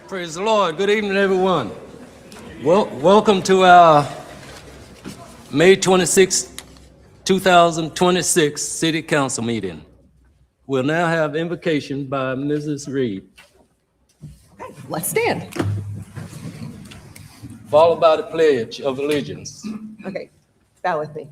Praise the Lord. Good evening, everyone. Welcome to our May 26, 2026 City Council meeting. We'll now have invocation by Mrs. Reed, Okay, let's stand. followed by the Pledge of Allegiance. Okay, bow with me.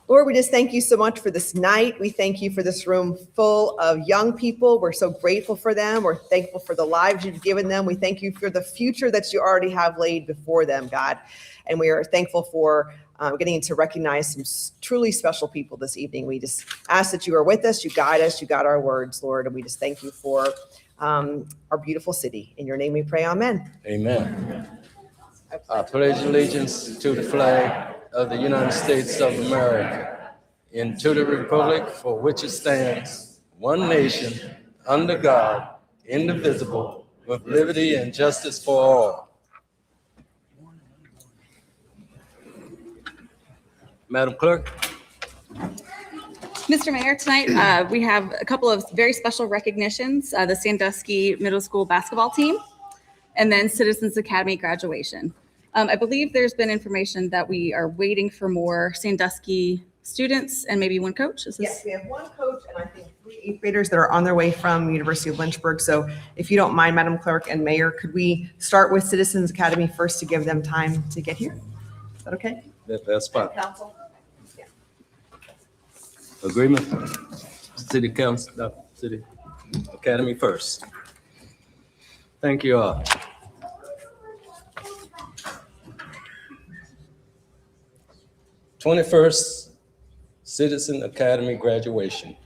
Lord, we just thank you so much for this night. We thank you for this room full of young people. We're so grateful for them. We're thankful for the lives you've given them. We thank you for the future that you already have laid before them, God. And we are thankful for getting to recognize some truly special people this evening. We just ask that you are with us, you guide us, you guide our words, Lord. And we just thank you for our beautiful city. In your name we pray, amen. Amen. I pledge allegiance to the flag of the United States of America and to the republic for which it stands, one nation, under God, indivisible, with liberty and justice for all. Madam Clerk. Mr. Mayor, tonight we have a couple of very special recognitions, the Sandusky Middle School basketball team, and then Citizens Academy graduation. I believe there's been information that we are waiting for more Sandusky students and maybe one coach. Yes, we have one coach and I think 3 eighth graders that are on their way from University of Lynchburg. So if you don't mind, Madam Clerk and Mayor, could we start with Citizens Academy first to give them time to get here? Is that okay? That's fine. Council? Yeah. Agreement? City Council, City Academy first. Thank you all. '21st Citizen Academy graduation.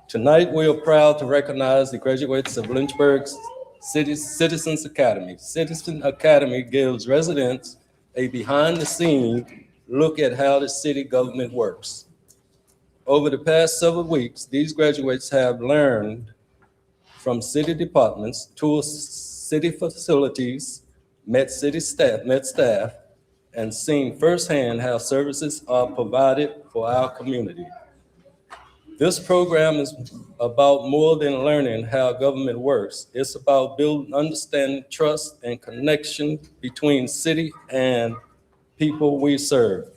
Tonight, we are proud to recognize the graduates of Lynchburg's Citizens Academy. Citizen Academy gives residents a behind-the-scenes look at how the city government works. Over the past several weeks, these graduates have learned from city departments, toured city facilities, met staff, and seen firsthand how services are provided for our community. This program is about more than learning how government works. It's about building understanding, trust, and connection between city and people we serve.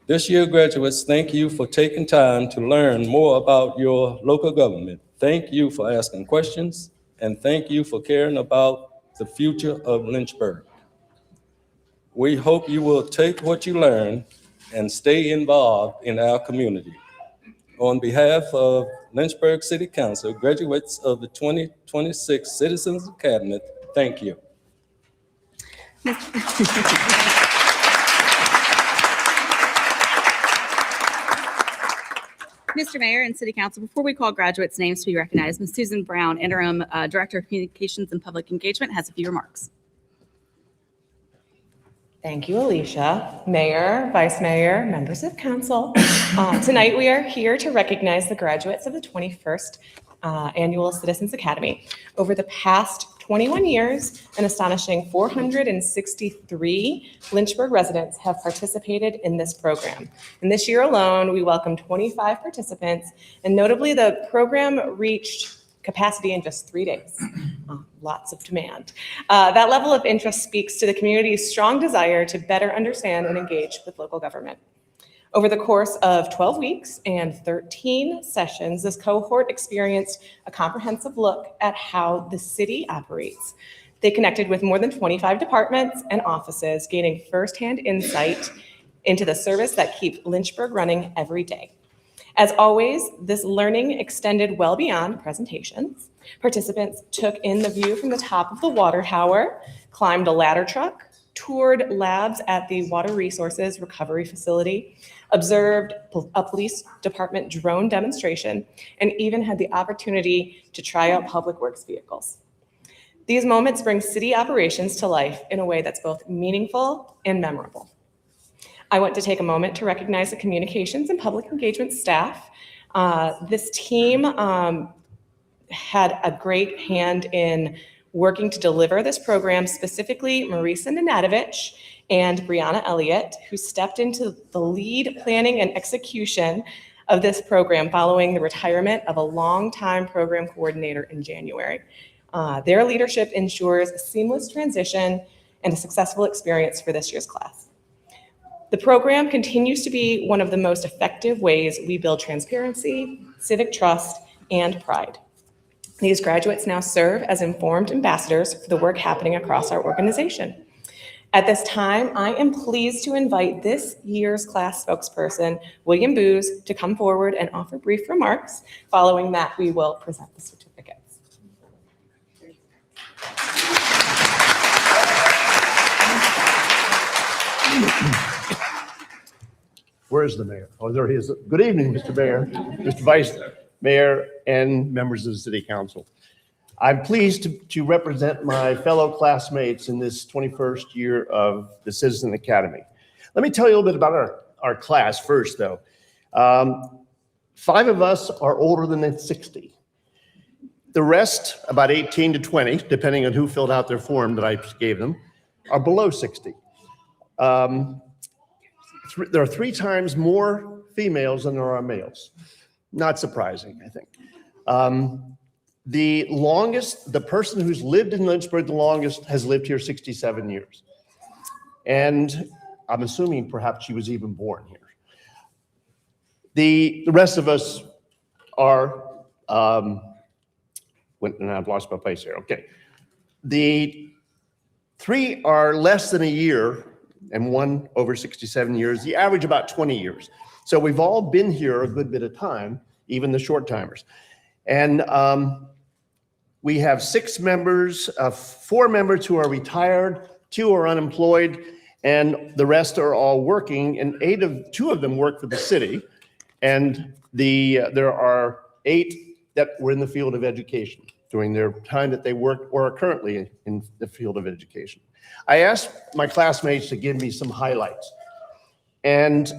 This year, graduates, thank you for taking time to learn more about your local government. Thank you for asking questions, and thank you for caring about the future of Lynchburg. We hope you will take what you learn and stay involved in our community. On behalf of Lynchburg City Council, graduates of the 2026 Citizens Academy, thank you. Mr. Mayor and City Council, before we call graduates' names to be recognized, Ms. Susan Brown, Interim Director of Communications and Public Engagement, has a few remarks. Thank you, Alicia. Mayor, Vice Mayor, members of council. Tonight we are here to recognize the graduates of the 21st Annual Citizens Academy. Over the past 21 years, an astonishing 463 Lynchburg residents have participated in this program. And this year alone, we welcomed 25 participants, and notably the program reached capacity in just 3 days. Lots of demand. That level of interest speaks to the community's strong desire to better understand and engage with local government. Over the course of 12 weeks and 13 sessions, this cohort experienced a comprehensive look at how the city operates. They connected with more than 25 departments and offices, gaining firsthand insight into the service that keeps Lynchburg running every day. As always, this learning extended well beyond presentations. Participants took in the view from the top of the water tower, climbed a ladder truck, toured labs at the Water Resources Recovery Facility, observed a police department drone demonstration, and even had the opportunity to try out public works vehicles. These moments bring city operations to life in a way that's both meaningful and memorable. I want to take a moment to recognize the communications and public engagement staff. This team had a great hand in working to deliver this program, specifically Marisa Nanadovich and Brianna Elliott, who stepped into the lead planning and execution of this program following the retirement of a longtime program coordinator in January. Their leadership ensures a seamless transition and a successful experience for this year's class. The program continues to be one of the most effective ways we build transparency, civic trust, and pride. These graduates now serve as informed ambassadors for the work happening across our organization. At this time, I am pleased to invite this year's class spokesperson, William Booz, to come forward and offer brief remarks. Following that, we will present the certificates. Where's the mayor? Oh, there he is. Good evening, Mr. Mayor, Mr. Vice Mayor, and members of the City Council. I'm pleased to represent my fellow classmates in this 21st year of the Citizen Academy. Let me tell you a little bit about our class first, though. 5 of us are older than 60. The rest, about 18 to 20, depending on who filled out their form that I gave them, are below 60. There are 3 times more females than there are males. Not surprising, I think. The person who's lived in Lynchburg the longest has lived here 67 years. And I'm assuming perhaps she was even born here. The rest of us are, and I've lost my place here, okay. The 3 are less than a year and 1 over 67 years, the average about 20 years. So we've all been here a good bit of time, even the short timers. And we have 6 members, 4 members who are retired, 2 are unemployed, and the rest are all working, and 2 of them work for the city. And there are 8 that were in the field of education during their time that they worked or are currently in the field of education. I asked my classmates to give me some highlights. And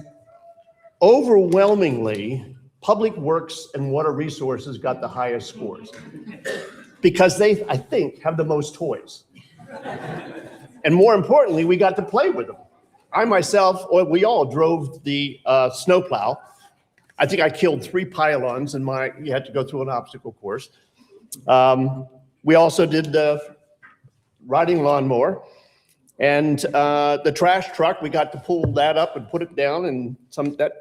overwhelmingly, Public Works and Water Resources got the highest scores because they, I think, have the most toys. And more importantly, we got to play with them. I myself, or we all drove the snowplow. I think I killed 3 pylons and you had to go through an obstacle course. We also did the riding lawnmower. And the trash truck, we got to pull that up and put it down, and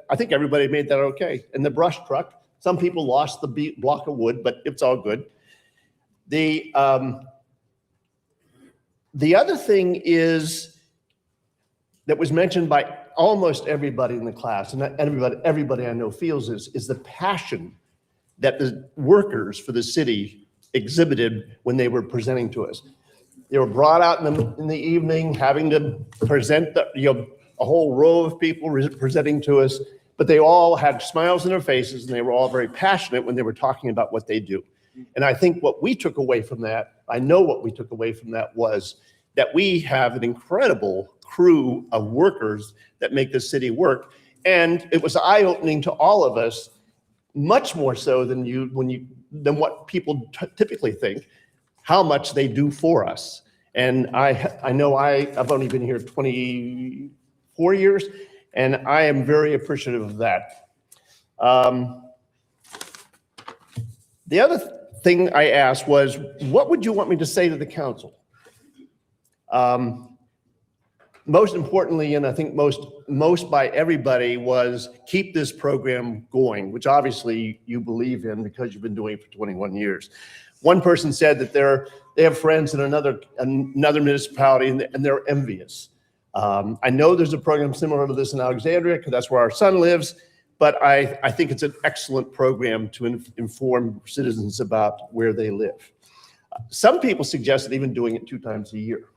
I think everybody made that okay. And the brush truck, some people lost the block of wood, but it's all good. The other thing is that was mentioned by almost everybody in the class, and everybody I know feels is the passion that the workers for the city exhibited when they were presenting to us. They were brought out in the evening, having to present a whole row of people presenting to us, but they all had smiles on their faces, and they were all very passionate when they were talking about what they do. And I think what we took away from that, I know what we took away from that was that we have an incredible crew of workers that make the city work. And it was eye-opening to all of us, much more so than what people typically think, how much they do for us. And I know I've only been here 24 years, and I am very appreciative of that. The other thing I asked was, what would you want me to say to the council? Most importantly, and I think most by everybody, was keep this program going, which obviously you believe in because you've been doing it for 21 years. One person said that they have friends in another municipality and they're envious. I know there's a program similar to this in Alexandria because that's where our son lives, but I think it's an excellent program to inform citizens about where they live. Some people suggested even doing it 2 times a year.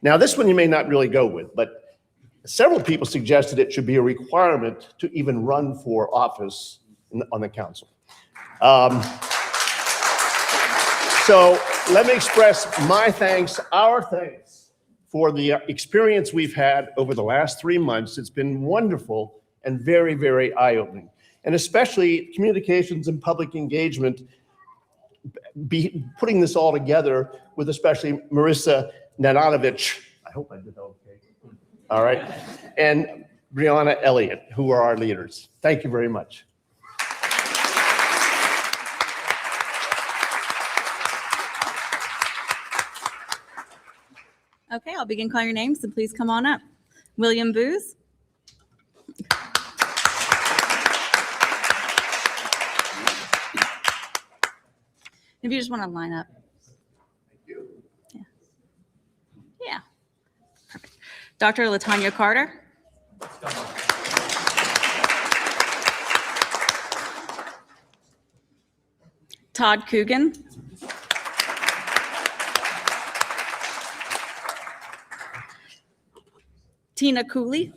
Now, this one you may not really go with, but several people suggested it should be a requirement to even run for office on the council. So let me express my thanks, our thanks, for the experience we've had over the last 3 months. It's been wonderful and very, very eye-opening. And especially communications and public engagement, putting this all together with especially Marissa Nananovich, I hope I did okay, all right, and Brianna Elliott, who are our leaders. Thank you very much. Okay, I'll begin calling your names, and please come on up. William Booz. If you just want to line up. Yeah. Yeah. Perfect. Dr. LaTanya Carter. Todd Coogan. Tina Cooley.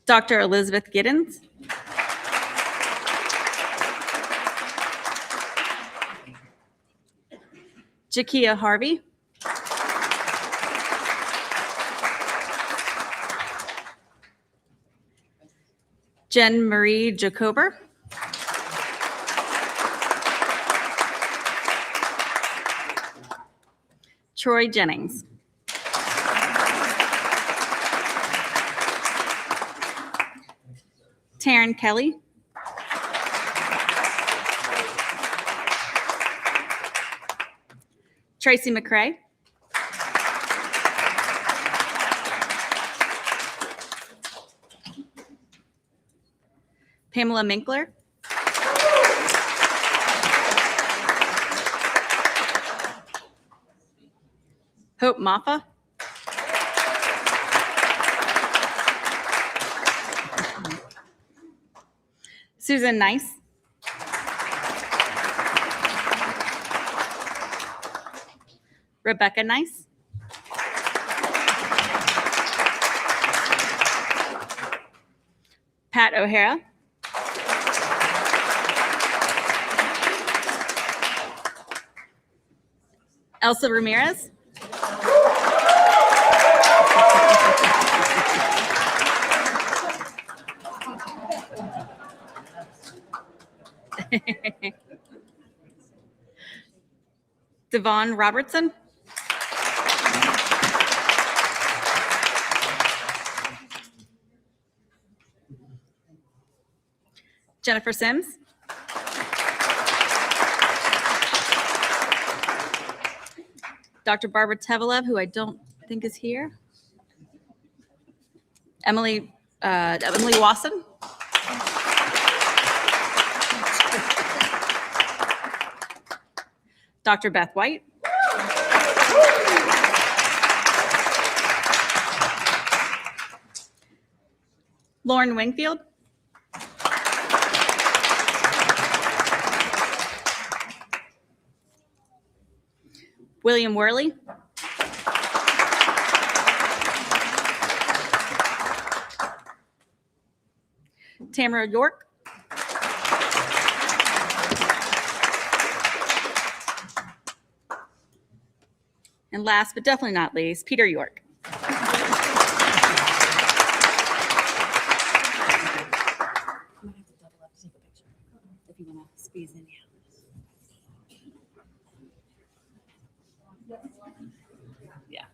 Dr. Elizabeth Giddens. Jakia Harvey. Jen Marie Jacober. Troy Jennings. Taryn Kelly. Tracy McCray. Pamela Minkler. Hope Maffa. Susan Nice. Rebecca Nice. Pat O'Hara. Elsa Ramirez. Devon Robertson. Jennifer Sims. Dr. Barbara Tevelev, who I don't think is here. Emily Wasson. Dr. Beth White. Lauren Wingfield. William Worley. Tamara York. And last but definitely not least, Peter York. If you want to squeeze in, yeah.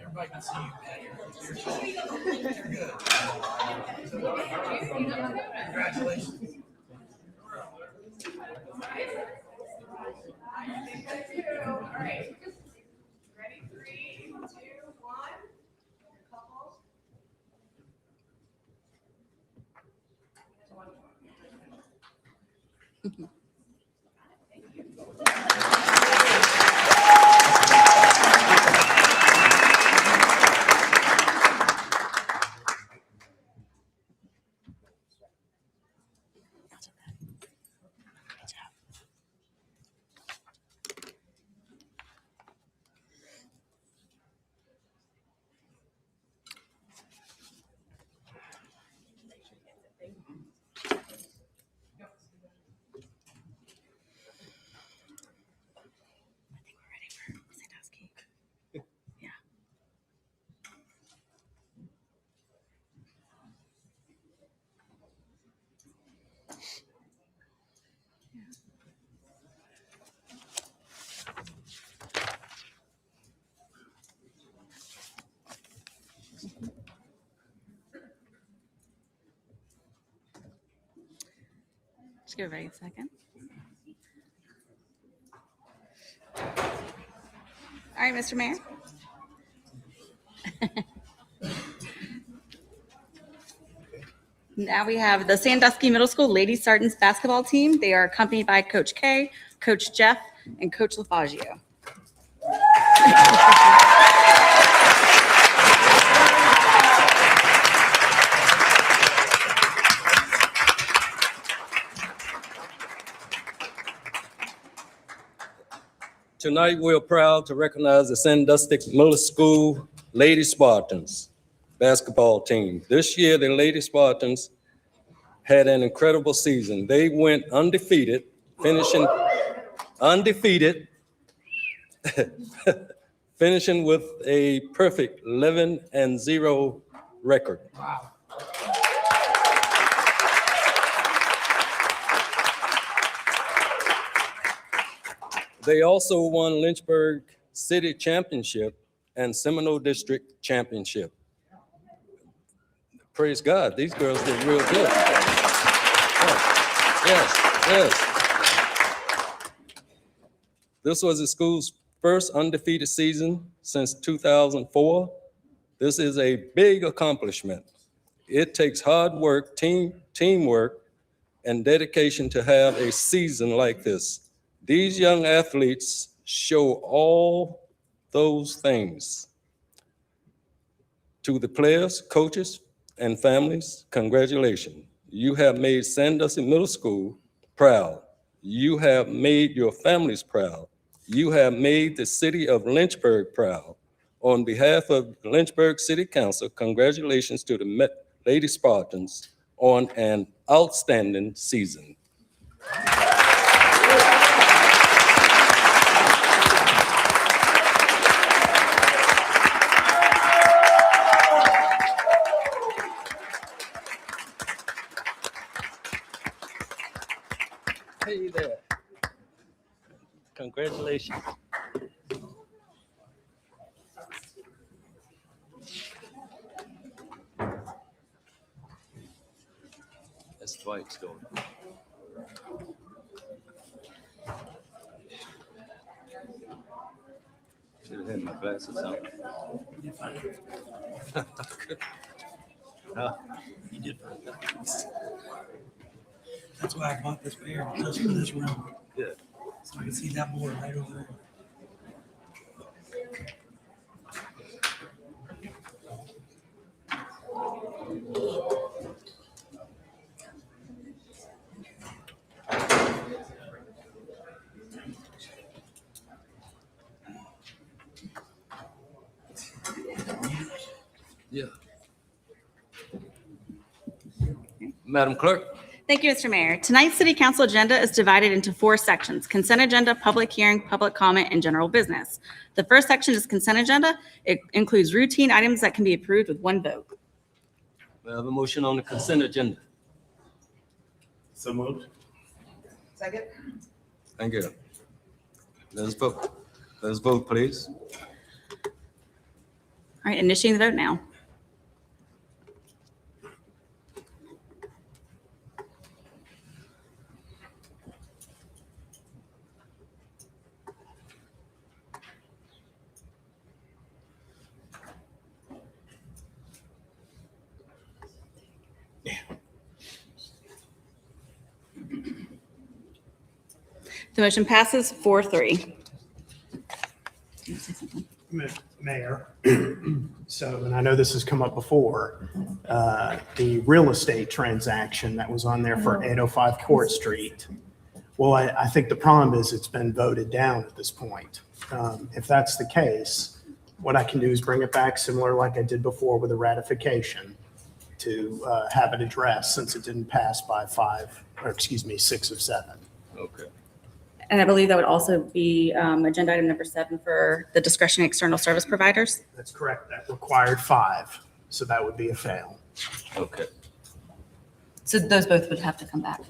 Everybody can see you. You're good. Congratulations. All right. Ready? 3, 2, 1. Couple. Just give everybody a second. All right, Mr. Mayor. Now we have the Sandusky Middle School Lady Spartans basketball team. They are accompanied by Coach K, Coach Jeff, and Coach LaFaggio. Tonight, we are proud to recognize the Sandusky Middle School Lady Spartans basketball team. This year, the Lady Spartans had an incredible season. They went undefeated, finishing finishing with a perfect 11-0 record. Wow. They also won Lynchburg City Championship and Seminole District Championship. Praise God, these girls did real good. Yes. This was the school's first undefeated season since 2004. This is a big accomplishment. It takes hard work, teamwork, and dedication to have a season like this. These young athletes show all those things. To the players, coaches, and families, congratulations. You have made Sandusky Middle School proud. You have made your families proud. You have made the city of Lynchburg proud. On behalf of the Lynchburg City Council, congratulations to the Lady Spartans on an outstanding season. Hey there. Congratulations. That's Dwight's daughter. Should have had my glasses on. Huh? You did find that. That's why I bought this pair, just for this room, Yeah. so I can see that board right over there. Yeah. Madam Clerk? Thank you, Mr. Mayor. Tonight's city council agenda is divided into 4 sections: consent agenda, public hearing, public comment, and general business. The first section is consent agenda. It includes routine items that can be approved with 1 vote. We have a motion on the consent agenda. So moved. Second? Thank you. Let's vote. Let's vote, please. All right, initiating the vote now. The motion passes 4-3. Mayor, so, and I know this has come up before, the real estate transaction that was on there for 805 Court Street. Well, I think the problem is it's been voted down at this point. If that's the case, what I can do is bring it back similar like I did before with a ratification to have it addressed since it didn't pass by 6 of 7. Okay. And I believe that would also be agenda item number 7 for the discretionary external service providers. That's correct. That required 5, so that would be a fail. Okay. So those both would have to come back.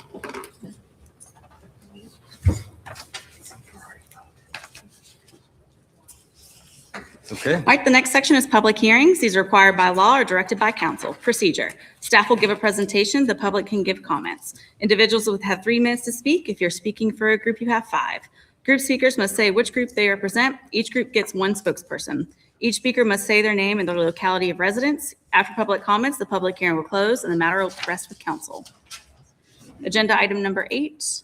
Okay, All right, the next section is public hearings. These are required by law or directed by council. Procedure. Staff will give a presentation. The public can give comments. Individuals will have 3 minutes to speak. If you're speaking for a group, you have 5. Group speakers must say which group they represent. Each group gets 1 spokesperson. Each speaker must say their name and their locality of residence. After public comments, the public hearing will close and the matter will rest with council. Agenda item number 8.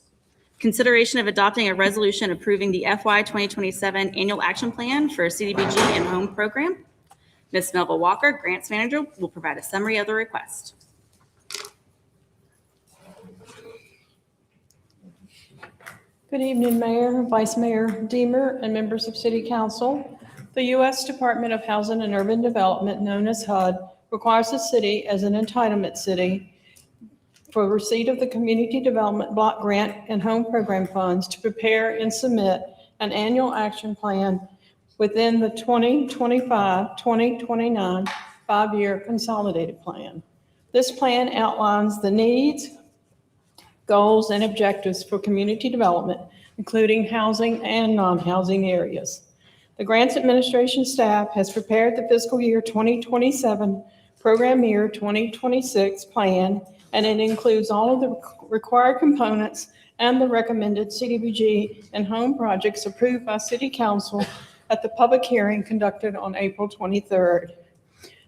Consideration of adopting a resolution approving the FY 2027 Annual Action Plan for CDBG and Home Program. Ms. Melva Walker, Grants Manager, will provide a summary of the request. Good evening, Mayor, Vice Mayor Deemer, and members of City Council. The U.S. Department of Housing and Urban Development, known as HUD, requires the city as an entitlement city for receipt of the Community Development Block Grant and Home Program funds to prepare and submit an annual action plan within the 2025-2029 5-year consolidated plan. This plan outlines the needs, goals, and objectives for community development, including housing and non-housing areas. The Grants Administration staff has prepared the fiscal year 2027 program year 2026 plan, and it includes all of the required components and the recommended CDBG and home projects approved by City Council at the public hearing conducted on April 23rd.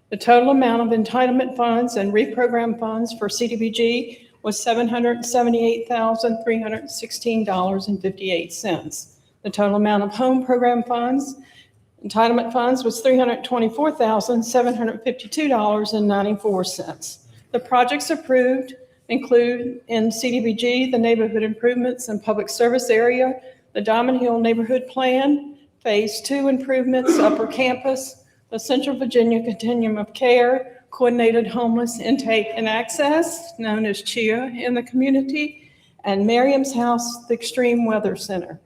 The total amount of entitlement funds and reprogram funds for CDBG was $778,316.58. The total amount of home program funds, entitlement funds, was $324,752.94. The projects approved include in CDBG, the Neighborhood Improvements and Public Service Area, the Diamond Hill Neighborhood Plan, Phase 2 improvements, Upper Campus, the Central Virginia Continuum of Care, Coordinated Homeless Intake and Access, known as CHIA in the community, and Miriam's House, the Extreme Weather Center.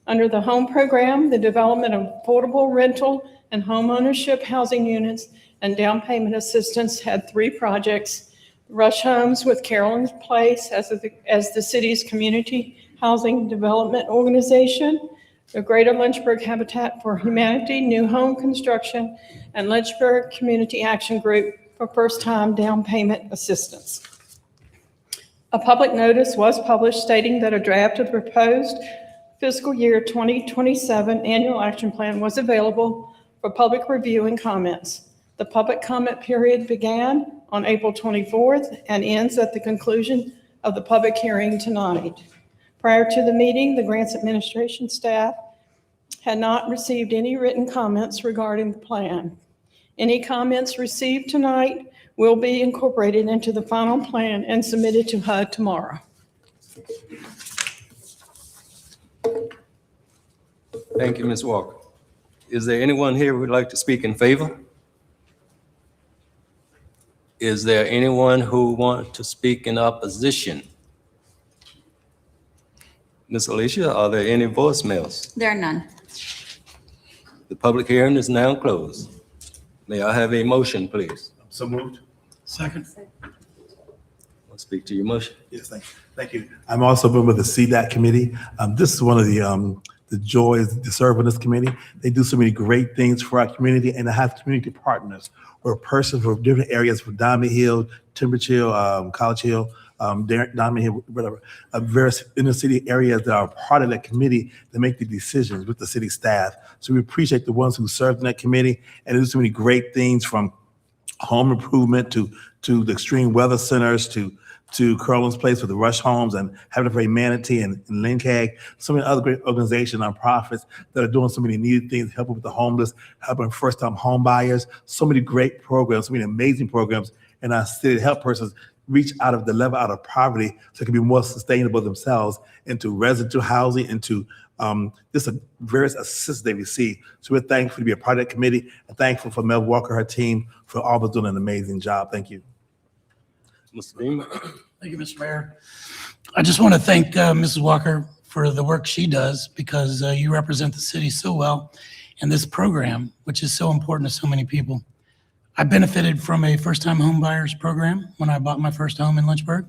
Under the home program, the development of affordable rental and home ownership housing units and down payment assistance had 3 projects. Rush Homes with Carolyn Place as the city's community housing development organization, the Greater Lynchburg Habitat for Humanity new home construction, and Lynchburg Community Action Group for first-time down payment assistance. A public notice was published stating that a draft of the proposed fiscal year 2027 annual action plan was available for public review and comments. The public comment period began on April 24th and ends at the conclusion of the public hearing tonight. Prior to the meeting, the Grants Administration staff had not received any written comments regarding the plan. Any comments received tonight will be incorporated into the final plan and submitted to HUD tomorrow. thank you, Ms. Walker. Is there anyone here who would like to speak in favor? Is there anyone who wants to speak in opposition? Ms. Alicia, are there any voicemails? There are none. The public hearing is now closed. May I have a motion, please? So moved. Second. I'll speak to your motion. Yes, thank you. I'm also a member of the CDAC committee. This is one of the joys to serve on this committee. They do so many great things for our community, and to have community partners where persons from different areas, from Diamond Hill, Timber Hill, College Hill, Diamond Hill, whatever, various inner city areas that are part of that committee that make the decisions with the city staff. So we appreciate the ones who served in that committee, and do so many great things, from home improvement to the extreme weather centers to Carolyn's Place with the Rush Homes and Having for Humanity and Lincag, so many other great organizations, nonprofits that are doing so many needed things, helping with the homeless, helping first-time home buyers, so many great programs, so many amazing programs in our city to help persons reach out of poverty so they can be more sustainable themselves, into residential housing, into just various assists they receive. So we're thankful to be a part of that committee, and thankful for Mel Walker, her team, for always doing an amazing job. Thank you. Mr. Beamer? Thank you, Mr. Mayor. I just want to thank Mrs. Walker for the work she does, because you represent the city so well in this program, which is so important to so many people. I benefited from a first-time home buyers program when I bought my first home in Lynchburg.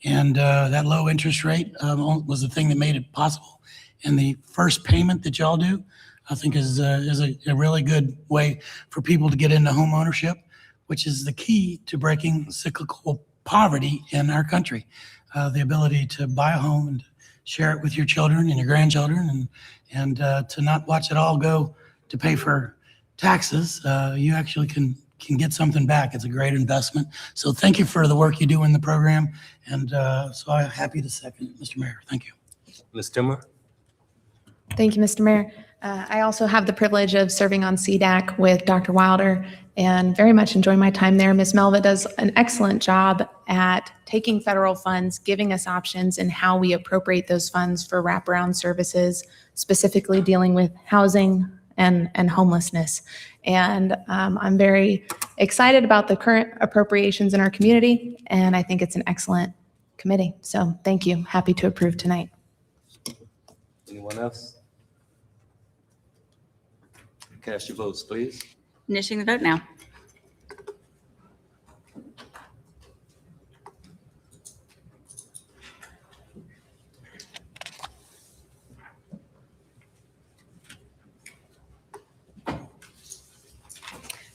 And that low interest rate was the thing that made it possible. And the first payment that y'all do I think is a really good way for people to get into home ownership, which is the key to breaking cyclical poverty in our country. The ability to buy a home and share it with your children and your grandchildren, and to not watch it all go to pay for taxes. You actually can get something back. It's a great investment. So thank you for the work you do in the program. And so I'm happy to second it, Mr. Mayor. Thank you. Ms. Timmer? Thank you, Mr. Mayor. I also have the privilege of serving on CDAC with Dr. Wilder and very much enjoy my time there. Ms. Melva does an excellent job at taking federal funds, giving us options in how we appropriate those funds for wraparound services, specifically dealing with housing and homelessness. And I'm very excited about the current appropriations in our community, and I think it's an excellent committee. So thank you. Happy to approve tonight. Anyone else? Cast your votes, please. Initiating the vote now.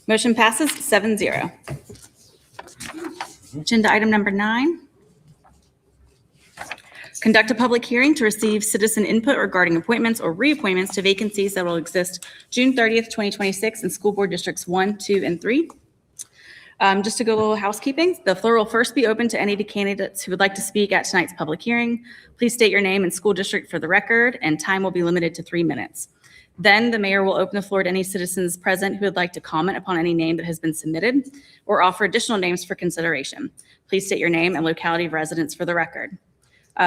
Motion passes 7-0. Agenda item number 9. Conduct a public hearing to receive citizen input regarding appointments or reappointments to vacancies that will exist June 30th, 2026 in School Board Districts 1, 2, and 3. Just to go a little housekeeping, the floor will first be open to any candidates who would like to speak at tonight's public hearing. Please state your name and school district for the record, and time will be limited to 3 minutes. Then the mayor will open the floor to any citizens present who would like to comment upon any name that has been submitted or offer additional names for consideration. Please state your name and locality of residence for the record.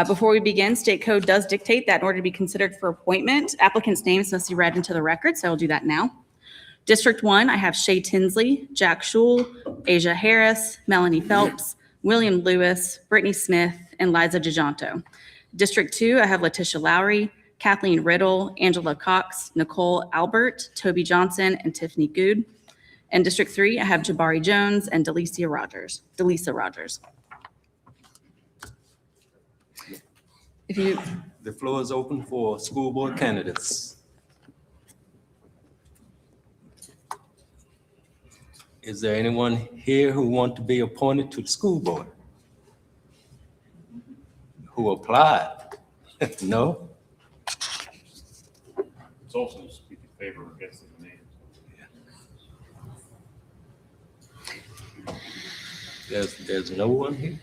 Before we begin, state code does dictate that in order to be considered for appointment, applicants' names must be read into the record, so I'll do that now. District 1, I have Shay Tinsley, Jack Schul, Asia Harris, Melanie Phelps, William Lewis, Brittany Smith, and Liza DeJanto. District 2, I have Letitia Lowry, Kathleen Riddle, Angela Cox, Nicole Albert, Toby Johnson, and Tiffany Good. And District 3, I have Jabari Jones and Delisa Rogers. The floor is open for school board candidates. Is there anyone here who want to be appointed to the school board? Who applied? No? It's also speak in favor or against the name. There's no one here?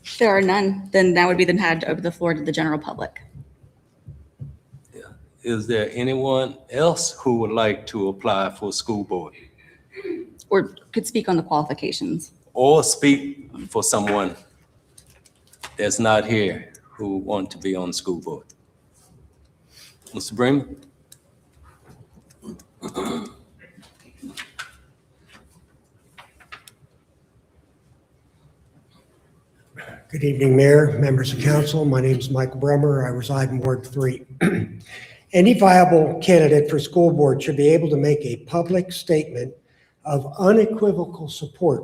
If there are none, then that would be then had to open the floor to the general public. Is there anyone else who would like to apply for school board? Or could speak on the qualifications. Or speak for someone that's not here who want to be on the school board? Mr. Bremer? Good evening, Mayor, members of council. My name is Michael Bremer. I reside in Ward 3. Any viable candidate for school board should be able to make a public statement of unequivocal support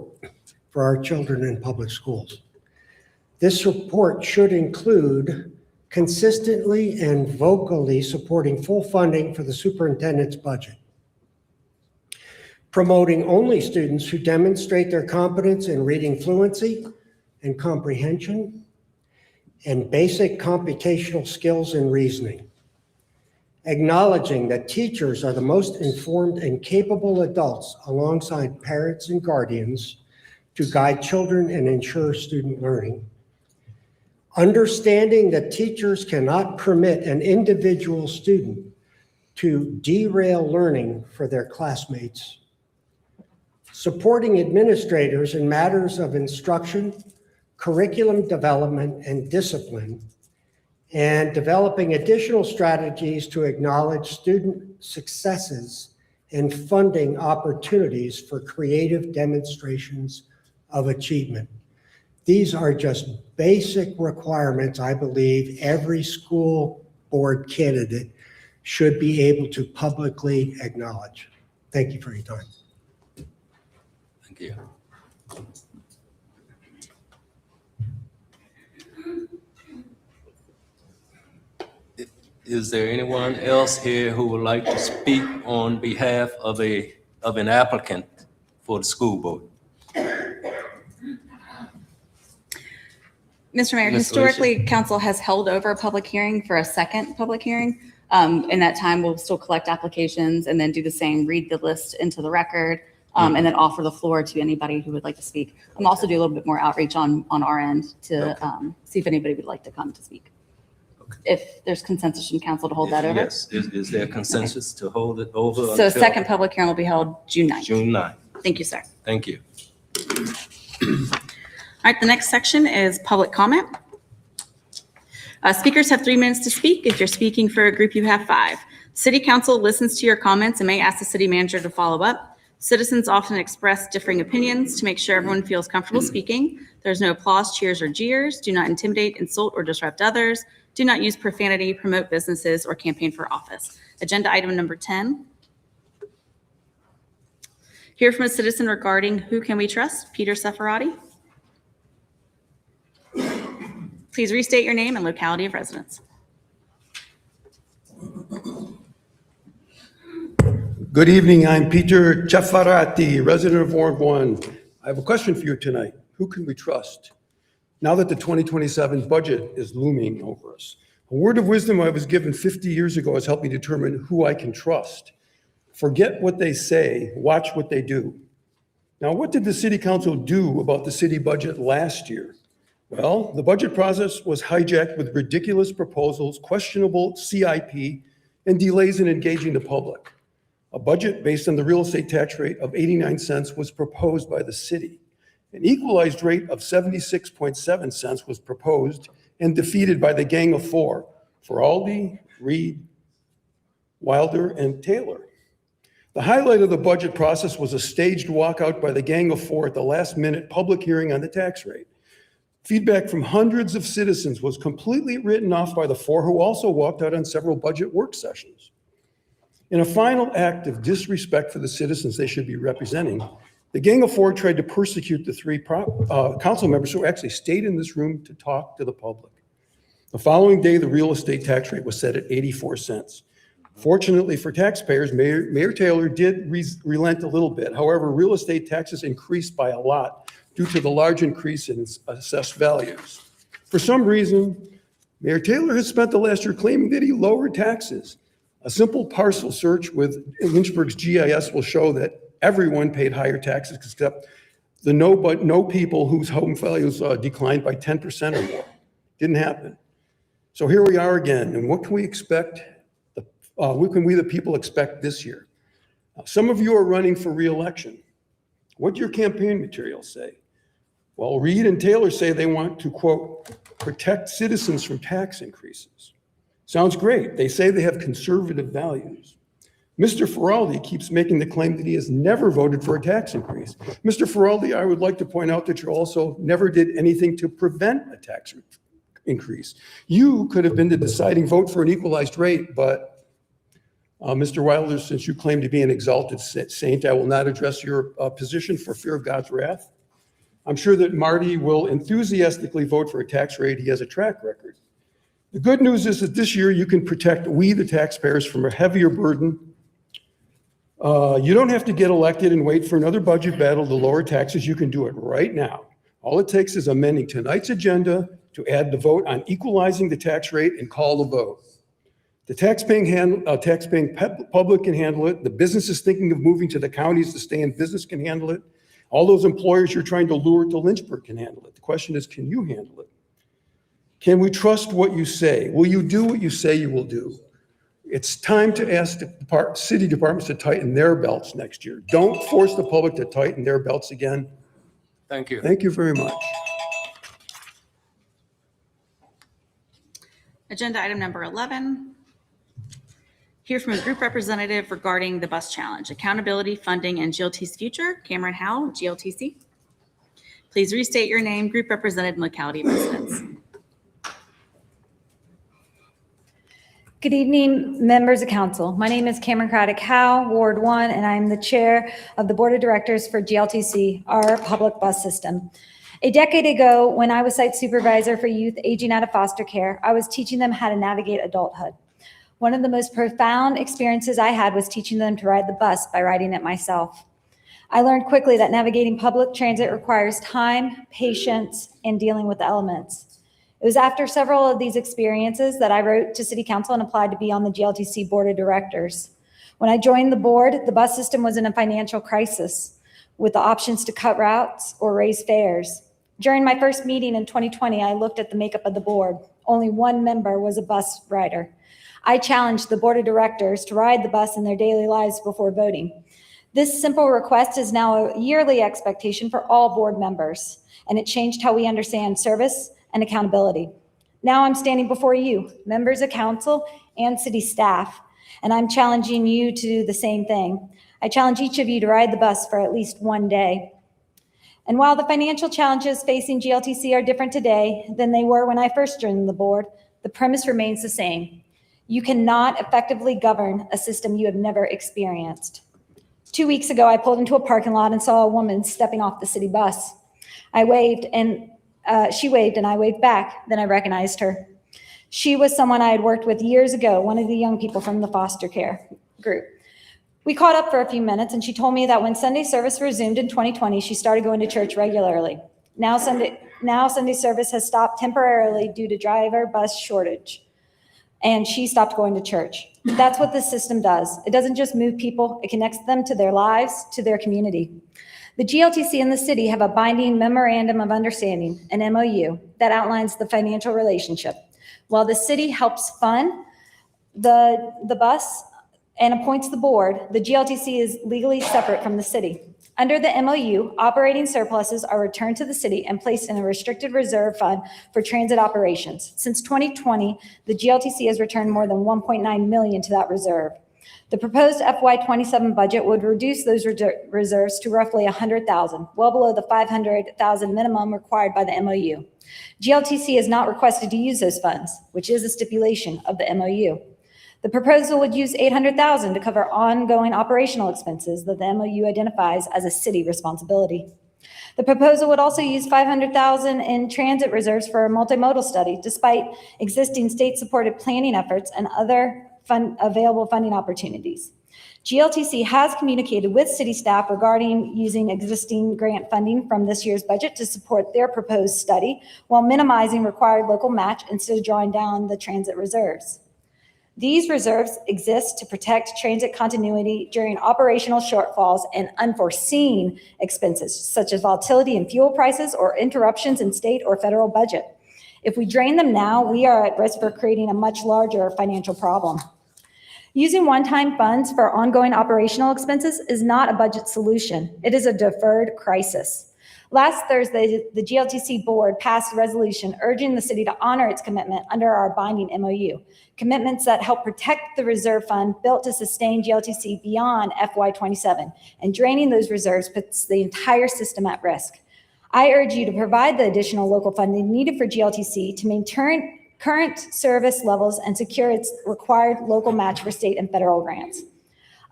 for our children in public schools. This support should include consistently and vocally supporting full funding for the superintendent's budget, promoting only students who demonstrate their competence in reading fluency and comprehension, and basic computational skills and reasoning. Acknowledging that teachers are the most informed and capable adults alongside parents and guardians to guide children and ensure student learning. Understanding that teachers cannot permit an individual student to derail learning for their classmates. Supporting administrators in matters of instruction, curriculum development, and discipline, and developing additional strategies to acknowledge student successes and funding opportunities for creative demonstrations of achievement. These are just basic requirements I believe every school board candidate should be able to publicly acknowledge. Thank you for your time. Thank you. Is there anyone else here who would like to speak on behalf of an applicant for the school board? Mr. Mayor, Ms. historically, council has held over a public hearing for a second public hearing. In that time, we'll still collect applications and then do the same, read the list into the record, and then offer the floor to anybody who would like to speak. I'm also do a little bit more outreach on our end to see if anybody would like to come to speak. If there's consensus from council to hold that over. Yes, is there consensus to hold it over? So until second public hearing will be held June 9th. June 9th. Thank you, sir. Thank you. All right, the next section is public comment. Speakers have 3 minutes to speak. If you're speaking for a group, you have 5. City council listens to your comments and may ask the city manager to follow up. Citizens often express differing opinions. To make sure everyone feels comfortable speaking, there's no applause, cheers, or jeers. Do not intimidate, insult, or disrupt others. Do not use profanity, promote businesses, or campaign for office. Agenda item number 10. Hear from a citizen regarding who can we trust? Peter Safarati. Please restate your name and locality of residence. Good evening, I'm Peter Ciaffarati, resident of Ward 1. I have a question for you tonight. Who can we trust? Now that the 2027 budget is looming over us, a word of wisdom I was given 50 years ago has helped me determine who I can trust. Forget what they say, watch what they do. Now, what did the city council do about the city budget last year? Well, the budget process was hijacked with ridiculous proposals, questionable CIP, and delays in engaging the public. A budget based on the real estate tax rate of 89 cents was proposed by the city. An equalized rate of 76.7 cents was proposed and defeated by the Gang of Four, Feraldi, Reed, Wilder, and Taylor. The highlight of the budget process was a staged walkout by the Gang of Four at the last minute public hearing on the tax rate. Feedback from hundreds of citizens was completely written off by the Four, who also walked out on several budget work sessions. In a final act of disrespect for the citizens they should be representing, the Gang of Four tried to persecute the 3 council members who actually stayed in this room to talk to the public. The following day, the real estate tax rate was set at 84 cents. Fortunately for taxpayers, Mayor Taylor did relent a little bit. However, real estate taxes increased by a lot due to the large increase in assessed values. For some reason, Mayor Taylor has spent the last year claiming that he lowered taxes. A simple parcel search with Lynchburg's GIS will show that everyone paid higher taxes except the no people whose home values declined by 10% or more. Didn't happen. So here we are again, and what can we expect? What can we, the people, expect this year? Some of you are running for re-election. What do your campaign materials say? Well, Reed and Taylor say they want to, quote, protect citizens from tax increases. Sounds great. They say they have conservative values. Mr. Feraldi keeps making the claim that he has never voted for a tax increase. Mr. Feraldi, I would like to point out that you also never did anything to prevent a tax increase. You could have been the deciding vote for an equalized rate, but Mr. Wilder, since you claim to be an exalted saint, I will not address your position for fear of God's wrath. I'm sure that Marty will enthusiastically vote for a tax rate. He has a track record. The good news is that this year you can protect we, the taxpayers, from a heavier burden. You don't have to get elected and wait for another budget battle to lower taxes. You can do it right now. All it takes is amending tonight's agenda to add the vote on equalizing the tax rate and call the vote. The taxpaying public can handle it. The businesses thinking of moving to the counties to stay in business can handle it. All those employers you're trying to lure to Lynchburg can handle it. The question is, can you handle it? Can we trust what you say? Will you do what you say you will do? It's time to ask the city departments to tighten their belts next year. Don't force the public to tighten their belts again. Thank you. Thank you very much. Agenda item number 11. Hear from a group representative regarding the bus challenge, accountability, funding, and GLT's future. Cameron Howell, GLTC. Please restate your name, group represented, and locality of residence. Good evening, members of council. My name is Cameron Craddock Howe, Ward 1, and I'm the chair of the board of directors for GLTC, our public bus system. A decade ago, when I was site supervisor for youth aging out of foster care, I was teaching them how to navigate adulthood. One of the most profound experiences I had was teaching them to ride the bus by riding it myself. I learned quickly that navigating public transit requires time, patience, and dealing with the elements. It was after several of these experiences that I wrote to City Council and applied to be on the GLTC Board of Directors. When I joined the board, the bus system was in a financial crisis with the options to cut routes or raise fares. During my first meeting in 2020, I looked at the makeup of the board. Only one member was a bus rider. I challenged the Board of Directors to ride the bus in their daily lives before voting. This simple request is now a yearly expectation for all board members, and it changed how we understand service and accountability. Now I'm standing before you, members of council and city staff, and I'm challenging you to do the same thing. I challenge each of you to ride the bus for at least one day. And while the financial challenges facing GLTC are different today than they were when I first joined the board, the premise remains the same. You cannot effectively govern a system you have never experienced. 2 weeks ago, I pulled into a parking lot and saw a woman stepping off the city bus. I waved and she waved and I waved back. Then I recognized her. She was someone I had worked with years ago, one of the young people from the foster care group. We caught up for a few minutes and she told me that when Sunday service resumed in 2020, she started going to church regularly. Now Sunday service has stopped temporarily due to driver bus shortage. And she stopped going to church. That's what this system does. It doesn't just move people, it connects them to their lives, to their community. The GLTC and the city have a binding memorandum of understanding, an MOU, that outlines the financial relationship. While the city helps fund the bus and appoints the board, the GLTC is legally separate from the city. Under the MOU, operating surpluses are returned to the city and placed in a restricted reserve fund for transit operations. Since 2020, the GLTC has returned more than $1.9 million to that reserve. The proposed FY27 budget would reduce those reserves to roughly $100,000, well below the $500,000 minimum required by the MOU. GLTC is not requested to use those funds, which is a stipulation of the MOU. The proposal would use $800,000 to cover ongoing operational expenses that the MOU identifies as a city responsibility. The proposal would also use $500,000 in transit reserves for a multimodal study, despite existing state-supported planning efforts and other available funding opportunities. GLTC has communicated with city staff regarding using existing grant funding from this year's budget to support their proposed study while minimizing required local match instead of drawing down the transit reserves. These reserves exist to protect transit continuity during operational shortfalls and unforeseen expenses, such as volatility in fuel prices or interruptions in state or federal budget. If we drain them now, we are at risk for creating a much larger financial problem. Using one-time funds for ongoing operational expenses is not a budget solution. It is a deferred crisis. Last Thursday, the GLTC board passed a resolution urging the city to honor its commitment under our binding MOU, commitments that help protect the reserve fund built to sustain GLTC beyond FY27, and draining those reserves puts the entire system at risk. I urge you to provide the additional local funding needed for GLTC to maintain current service levels and secure its required local match for state and federal grants.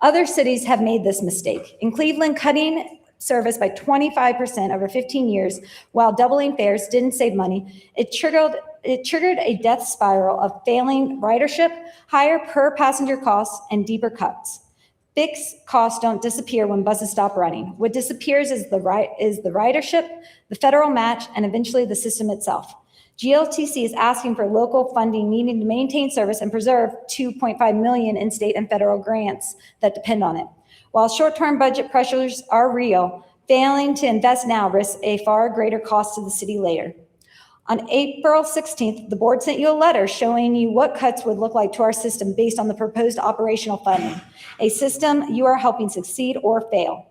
Other cities have made this mistake. In Cleveland, cutting service by 25% over 15 years while doubling fares didn't save money. It triggered a death spiral of failing ridership, higher per passenger costs, and deeper cuts. Fixed costs don't disappear when buses stop running. What disappears is the ridership, the federal match, and eventually the system itself. GLTC is asking for local funding needed to maintain service and preserve $2.5 million in state and federal grants that depend on it. While short-term budget pressures are real, failing to invest now risks a far greater cost to the city later. On April 16th, the board sent you a letter showing you what cuts would look like to our system based on the proposed operational funding, a system you are helping succeed or fail.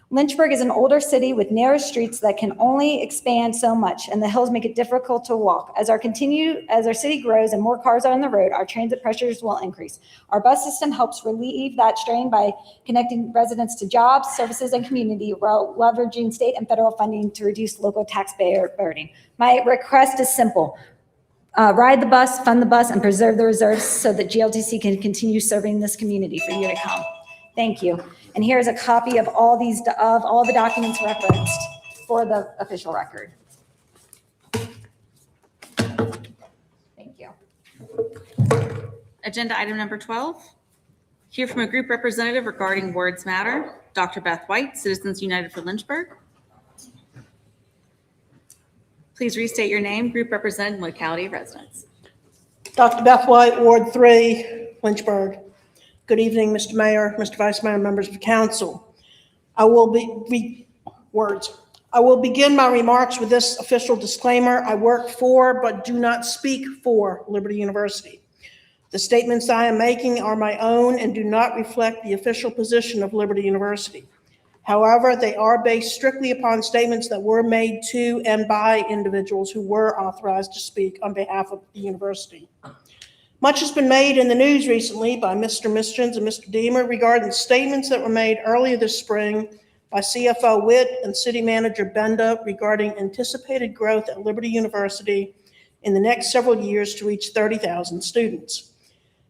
Lynchburg is an older city with narrow streets that can only expand so much, and the hills make it difficult to walk. As our city grows and more cars are on the road, our transit pressures will increase. Our bus system helps relieve that strain by connecting residents to jobs, services, and community while leveraging state and federal funding to reduce local taxpayer burden. My request is simple. Ride the bus, fund the bus, and preserve the reserves so that GLTC can continue serving this community for years to come. Thank you. And here's a copy of all the documents referenced for the official record. Thank you. Agenda item number 12, hear from a group representative regarding Words Matter. Dr. Beth White, Citizens United for Lynchburg. Please restate your name, group representative, and locality of residence. Dr. Beth White, Ward 3, Lynchburg. Good evening, Mr. Mayor, Mr. Vice Mayor, members of the council. I will begin my remarks with this official disclaimer. I work for but do not speak for Liberty University. The statements I am making are my own and do not reflect the official position of Liberty University. However, they are based strictly upon statements that were made to and by individuals who were authorized to speak on behalf of the university. Much has been made in the news recently by Mr. Mischens and Mr. Deemer regarding statements that were made earlier this spring by CFO Witt and City Manager Benda regarding anticipated growth at Liberty University in the next several years to reach 30,000 students.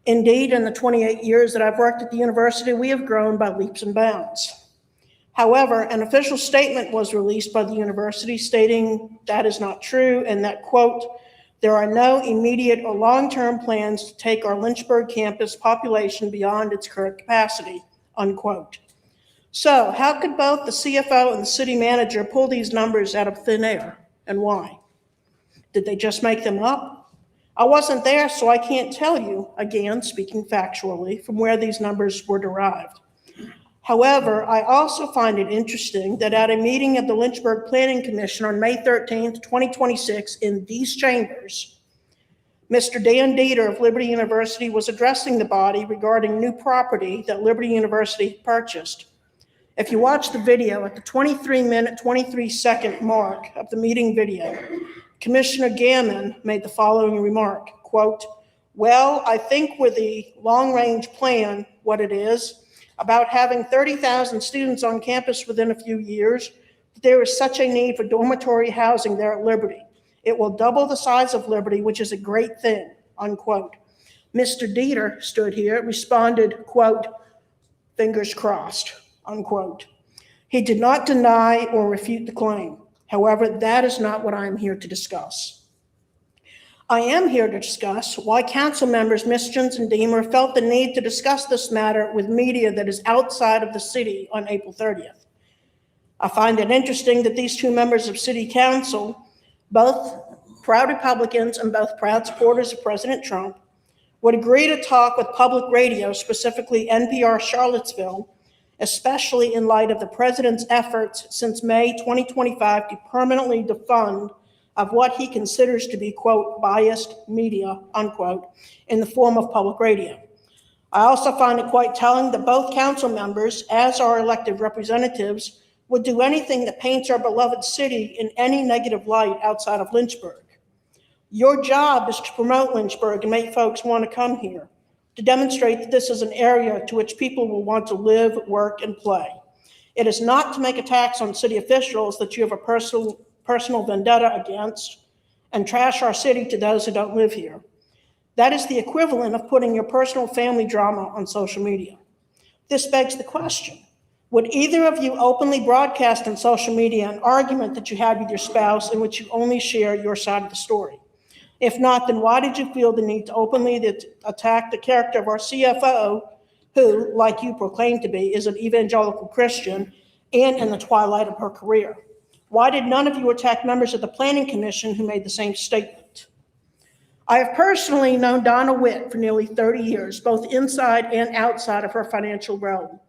Indeed, in the 28 years that I've worked at the university, we have grown by leaps and bounds. However, an official statement was released by the university stating that is not true and that, quote, there are no immediate or long-term plans to take our Lynchburg campus population beyond its current capacity, unquote. So how could both the CFO and the city manager pull these numbers out of thin air, and why? Did they just make them up? I wasn't there, so I can't tell you, again, speaking factually, from where these numbers were derived. However, I also find it interesting that at a meeting of the Lynchburg Planning Commission on May 13th, 2026 in these chambers, Mr. Dan Dieter of Liberty University was addressing the body regarding new property that Liberty University purchased. If you watch the video at the 23-minute, 23-second mark of the meeting video, Commissioner Gammon made the following remark, quote, well, I think with the long-range plan, what it is, about having 30,000 students on campus within a few years, there is such a need for dormitory housing there at Liberty. It will double the size of Liberty, which is a great thing, unquote. Mr. Dieter stood here, responded, quote, fingers crossed, unquote. He did not deny or refute the claim. However, that is not what I am here to discuss. I am here to discuss why council members Mischens and Deemer felt the need to discuss this matter with media that is outside of the city on April 30th. I find it interesting that these two members of city council, both proud Republicans and both proud supporters of President Trump, would agree to talk with public radio, specifically NPR Charlottesville, especially in light of the president's efforts since May 2025 to permanently defund of what he considers to be, quote, biased media, unquote, in the form of public radio. I also find it quite telling that both council members, as our elected representatives, would do anything that paints our beloved city in any negative light outside of Lynchburg. Your job is to promote Lynchburg and make folks want to come here, to demonstrate that this is an area to which people will want to live, work, and play. It is not to make attacks on city officials that you have a personal vendetta against and trash our city to those who don't live here. That is the equivalent of putting your personal family drama on social media. This begs the question, would either of you openly broadcast on social media an argument that you had with your spouse in which you only share your side of the story? If not, then why did you feel the need to openly attack the character of our CFO, who, like you proclaim to be, is an evangelical Christian and in the twilight of her career? Why did none of you attack members of the Planning Commission who made the same statement? I have personally known Donna Witt for nearly 30 years, both inside and outside of her financial realm.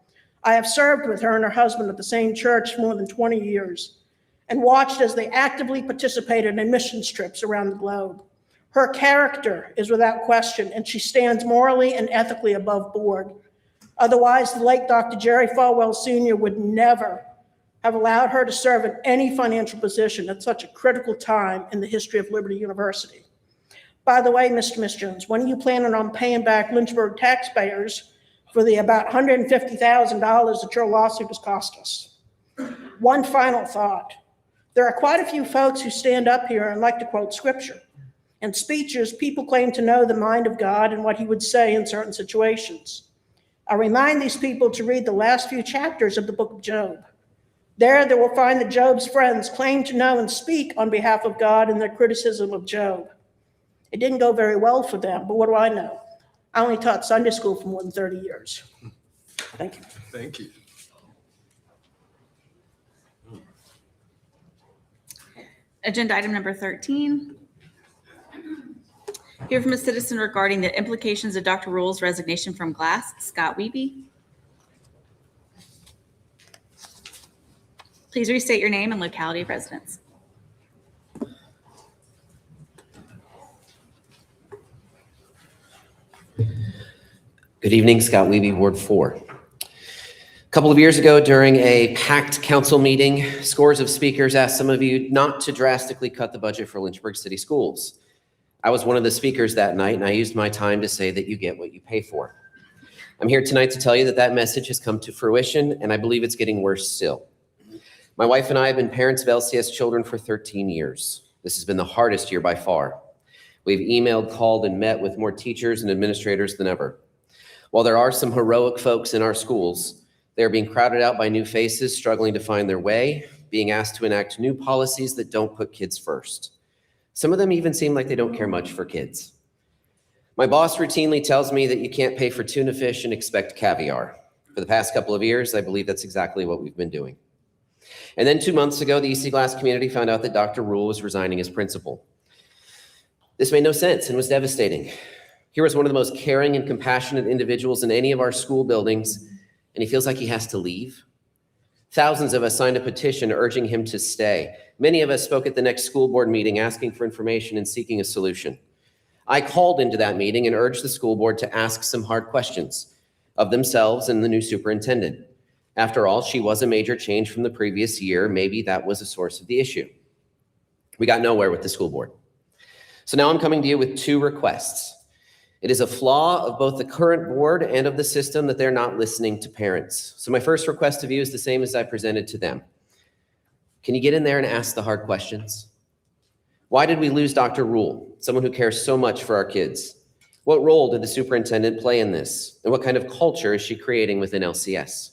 I have served with her and her husband at the same church for more than 20 years and watched as they actively participated in mission trips around the globe. Her character is without question, and she stands morally and ethically above board. Otherwise, the late Dr. Jerry Falwell Sr. would never have allowed her to serve in any financial position at such a critical time in the history of Liberty University. By the way, Mr. Mischens, when are you planning on paying back Lynchburg taxpayers for the about $150,000 that your lawsuit has cost us? One final thought. There are quite a few folks who stand up here and like to quote scripture. In speeches, people claim to know the mind of God and what he would say in certain situations. I remind these people to read the last few chapters of the book of Job. There they will find that Job's friends claim to know and speak on behalf of God in their criticism of Job. It didn't go very well for them, but what do I know? I only taught Sunday school for more than 30 years. Thank you. Thank you. Agenda item number 13. Hear from a citizen regarding the implications of Dr. Rule's resignation from Glass. Scott Wiebe. Please restate your name and locality of residence. Good evening, Scott Wiebe, Ward 4. A couple of years ago, during a packed council meeting, scores of speakers asked some of you not to drastically cut the budget for Lynchburg City Schools. I was one of the speakers that night, and I used my time to say that you get what you pay for. I'm here tonight to tell you that that message has come to fruition, and I believe it's getting worse still. My wife and I have been parents of LCS children for 13 years. This has been the hardest year by far. We've emailed, called, and met with more teachers and administrators than ever. While there are some heroic folks in our schools, they are being crowded out by new faces struggling to find their way, being asked to enact new policies that don't put kids first. Some of them even seem like they don't care much for kids. My boss routinely tells me that you can't pay for tuna fish and expect caviar. For the past couple of years, I believe that's exactly what we've been doing. And then 2 months ago, the EC Glass community found out that Dr. Rule was resigning as principal. This made no sense and was devastating. Here was one of the most caring and compassionate individuals in any of our school buildings, and he feels like he has to leave. Thousands of us signed a petition urging him to stay. Many of us spoke at the next school board meeting asking for information and seeking a solution. I called into that meeting and urged the school board to ask some hard questions of themselves and the new superintendent. After all, she was a major change from the previous year. Maybe that was a source of the issue. We got nowhere with the school board. So now I'm coming to you with two requests. It is a flaw of both the current board and of the system that they're not listening to parents. So my first request of you is the same as I presented to them. Can you get in there and ask the hard questions? Why did we lose Dr. Rule, someone who cares so much for our kids? What role did the superintendent play in this? And what kind of culture is she creating within LCS?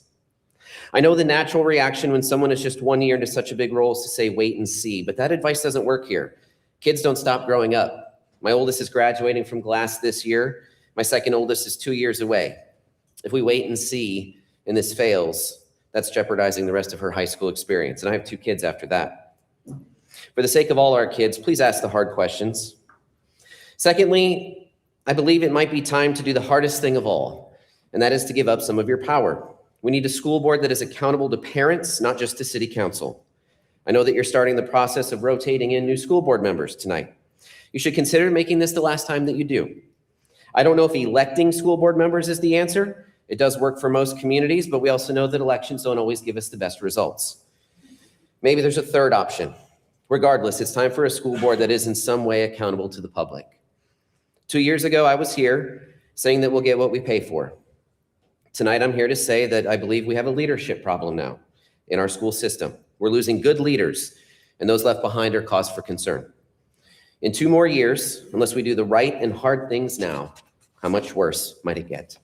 I know the natural reaction when someone is just 1 year into such a big role is to say, wait and see, but that advice doesn't work here. Kids don't stop growing up. My oldest is graduating from Glass this year. My second oldest is 2 years away. If we wait and see and this fails, that's jeopardizing the rest of her high school experience. And I have 2 kids after that. For the sake of all our kids, please ask the hard questions. Secondly, I believe it might be time to do the hardest thing of all, and that is to give up some of your power. We need a school board that is accountable to parents, not just to city council. I know that you're starting the process of rotating in new school board members tonight. You should consider making this the last time that you do. I don't know if electing school board members is the answer. It does work for most communities, but we also know that elections don't always give us the best results. Maybe there's a third option. Regardless, it's time for a school board that is in some way accountable to the public. 2 years ago, I was here saying that we'll get what we pay for. Tonight, I'm here to say that I believe we have a leadership problem now in our school system. We're losing good leaders, and those left behind are cause for concern. In 2 more years, unless we do the right and hard things now, how much worse might it get?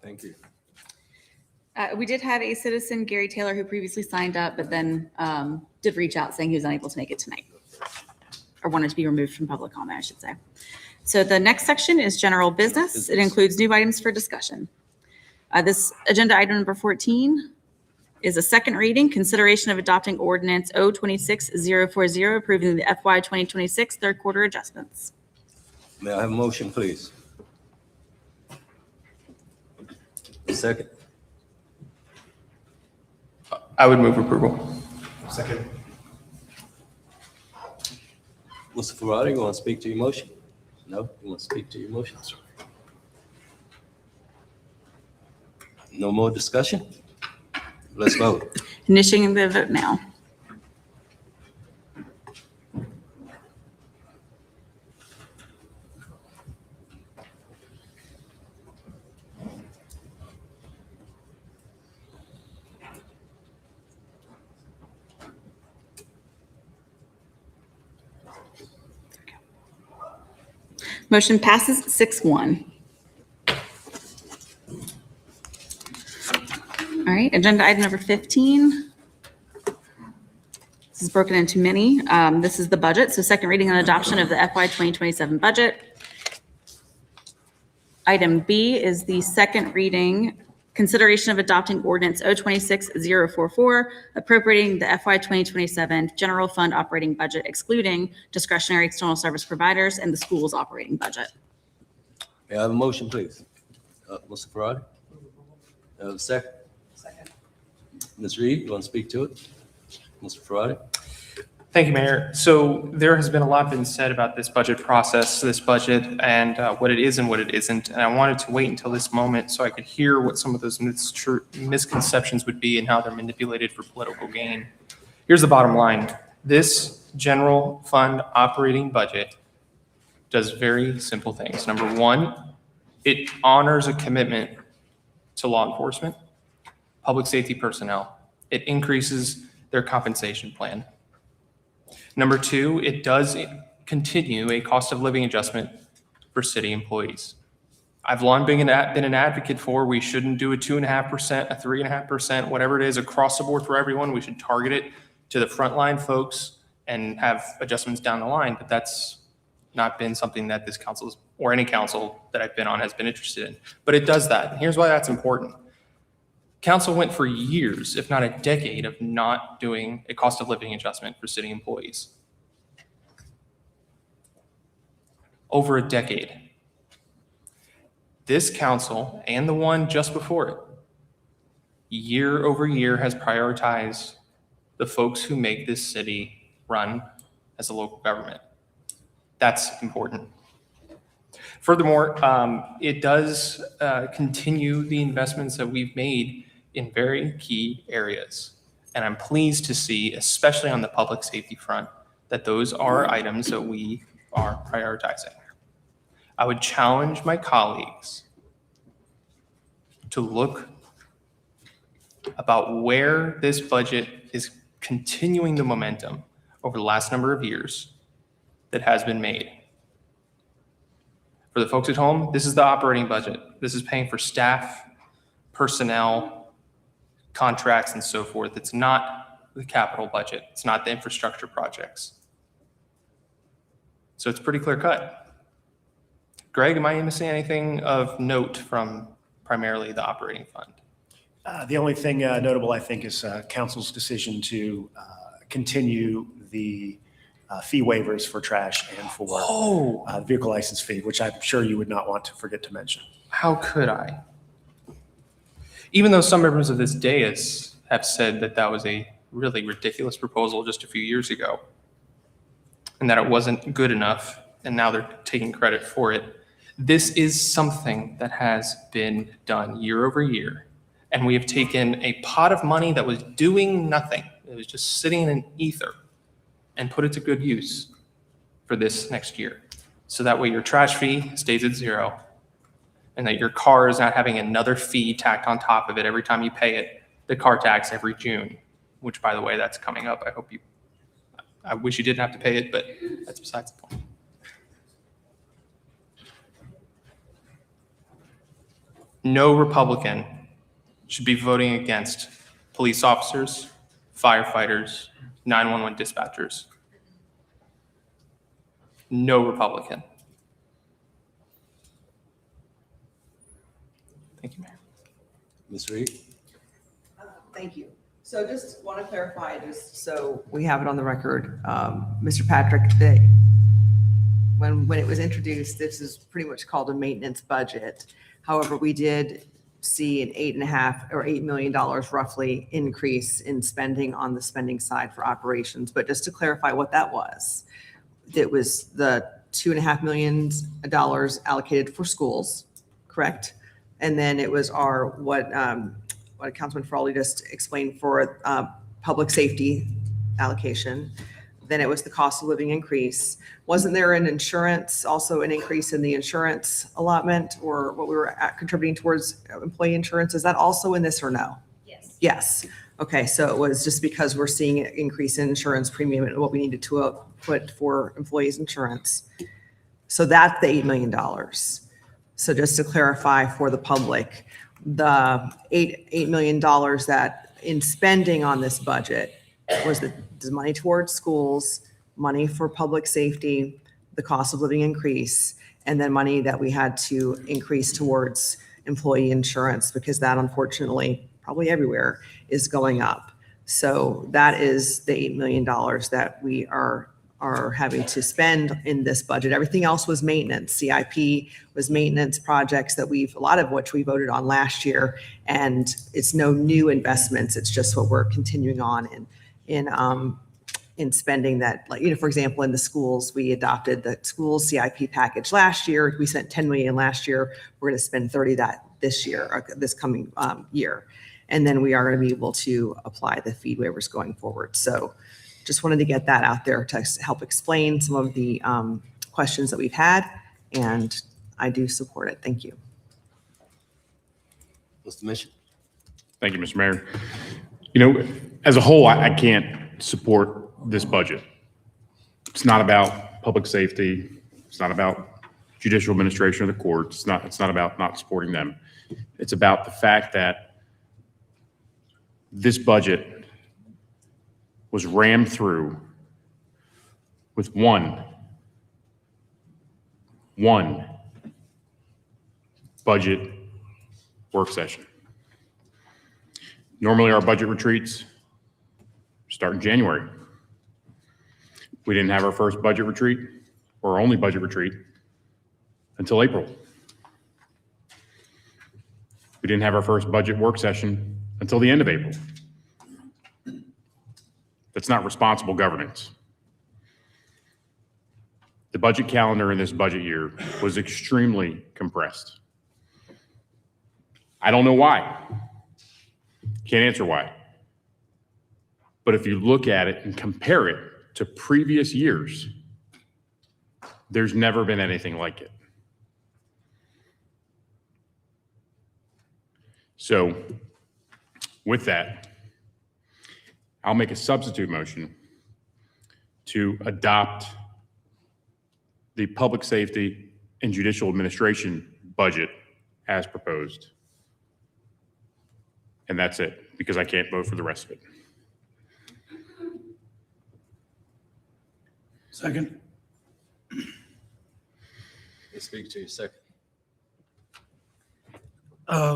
Thank you. We did have a citizen, Gary Taylor, who previously signed up, but then did reach out saying he was unable to make it tonight, or wanted to be removed from public comment, I should say. So the next section is general business. It includes new items for discussion. This agenda item number 14 is a second reading, consideration of adopting ordinance 026040, approving the FY 2026 third quarter adjustments. May I have a motion, please? Second. I would move approval. Second. Mr. Ferrari, you want to speak to your motion? No? You want to speak to your motion? No more discussion? Let's vote. Initiating the vote now. Motion passes 6-1. All right, agenda item number 15. This is broken into many. This is the budget. So second reading and adoption of the FY 2027 budget. Item B is the second reading, consideration of adopting ordinance 026-044, appropriating the FY 2027 general fund operating budget, excluding discretionary external service providers and the school's operating budget. May I have a motion, please? Mr. Ferrari? Second? Second. Ms. Reed, you want to speak to it? Mr. Ferrari? Thank you, Mayor. So there has been a lot been said about this budget process, this budget, and what it is and what it isn't. And I wanted to wait until this moment so I could hear what some of those misconceptions would be and how they're manipulated for political gain. Here's the bottom line. This general fund operating budget does very simple things. Number one, it honors a commitment to law enforcement, public safety personnel. It increases their compensation plan. Number two, it does continue a cost of living adjustment for city employees. I've long been an advocate for we shouldn't do a 2.5%, a 3.5%, whatever it is across the board for everyone. We should target it to the frontline folks and have adjustments down the line. But that's not been something that this council or any council that I've been on has been interested in. But it does that. And here's why that's important. Council went for years, if not a decade, of not doing a cost of living adjustment for city employees. Over a decade. This council and the one just before it, year over year, has prioritized the folks who make this city run as a local government. That's important. Furthermore, it does continue the investments that we've made in very key areas. And I'm pleased to see, especially on the public safety front, that those are items that we are prioritizing. I would challenge my colleagues to look about where this budget is continuing the momentum over the last number of years that has been made. For the folks at home, this is the operating budget. This is paying for staff, personnel, contracts, and so forth. It's not the capital budget. It's not the infrastructure projects. So it's pretty clear cut. Greg, am I missing anything of note from primarily the operating fund? The only thing notable, I think, is council's decision to continue the fee waivers for trash and for vehicle license fee, which I'm sure you would not want to forget to mention. How could I? Even though some members of this dais have said that that was a really ridiculous proposal just a few years ago and that it wasn't good enough, and now they're taking credit for it. This is something that has been done year over year, and we have taken a pot of money that was doing nothing. It was just sitting in an ether, and put it to good use for this next year. So that way your trash fee stays at zero, and that your car is not having another fee tacked on top of it every time you pay it, the car tax every June, which, by the way, that's coming up. I wish you didn't have to pay it, but that's besides the point. No Republican should be voting against police officers, firefighters, 911 dispatchers. No Republican. Thank you, Mayor. Ms. Reed? Thank you. So just want to clarify, just so we have it on the record, Mr. Patrick, that when it was introduced, this is pretty much called a maintenance budget. However, we did see an $8 million roughly increase in spending on the spending side for operations. But just to clarify what that was, it was the $2.5 million allocated for schools, correct? And then it was what Councilman Frawley just explained for public safety allocation. Then it was the cost of living increase. Wasn't there an insurance, also an increase in the insurance allotment, or what we were contributing towards employee insurance? Is that also in this or no? Yes. Yes. Okay, so it was just because we're seeing an increase in insurance premium and what we needed to put for employees' insurance. So that's the $8 million. So just to clarify for the public, the $8 million that in spending on this budget was the money towards schools, money for public safety, the cost of living increase, and then money that we had to increase towards employee insurance, because that unfortunately, probably everywhere, is going up. So that is the $8 million that we are having to spend in this budget. Everything else was maintenance. CIP was maintenance projects that a lot of which we voted on last year, and it's no new investments. It's just what we're continuing on in spending that, like, for example, in the schools, we adopted the school CIP package last year. We spent $10 million last year. We're going to spend 30 that this year, or this coming year. And then we are going to be able to apply the fee waivers going forward. So just wanted to get that out there to help explain some of the questions that we've had, and I do support it. Thank you. Mr. Mission. Thank you, Mr. Mayor. As a whole, I can't support this budget. It's not about public safety. It's not about judicial administration of the courts. It's not about not supporting them. It's about the fact that this budget was rammed through with one budget work session. Normally, our budget retreats start in January. We didn't have our first budget retreat, or our only budget retreat, until April. We didn't have our first budget work session until the end of April. That's not responsible governance. The budget calendar in this budget year was extremely compressed. I don't know why. Can't answer why. But if you look at it and compare it to previous years, there's never been anything like it. So with that, I'll make a substitute motion to adopt the public safety and judicial administration budget as proposed. And that's it, because I can't vote for the rest of it. Second. Speak to you second. I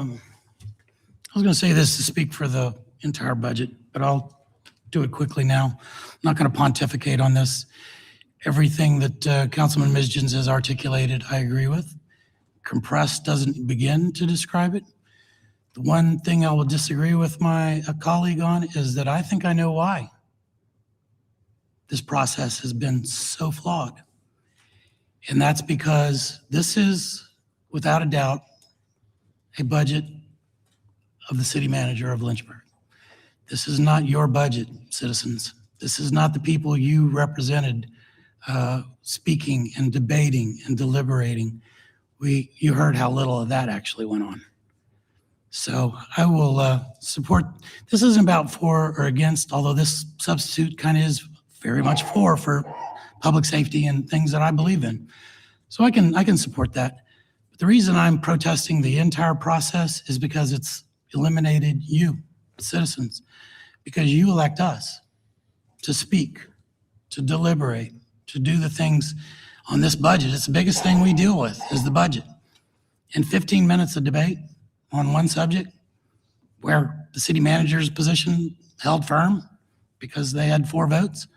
was going to say this to speak for the entire budget, but I'll do it quickly now. I'm not going to pontificate on this. Everything that Councilman Misgens has articulated, I agree with. Compressed doesn't begin to describe it. The one thing I will disagree with my colleague on is that I think I know why this process has been so flawed. And that's because this is, without a doubt, a budget of the city manager of Lynchburg. This is not your budget, citizens. This is not the people you represented speaking and debating and deliberating. You heard how little of that actually went on. So I will support. This isn't about for or against, although this substitute kind of is very much for public safety and things that I believe in. So I can support that. But the reason I'm protesting the entire process is because it's eliminated you, citizens, because you elect us to speak, to deliberate, to do the things on this budget. It's the biggest thing we deal with is the budget. In 15 minutes of debate on one subject where the city manager's position held firm because they had 4 votes,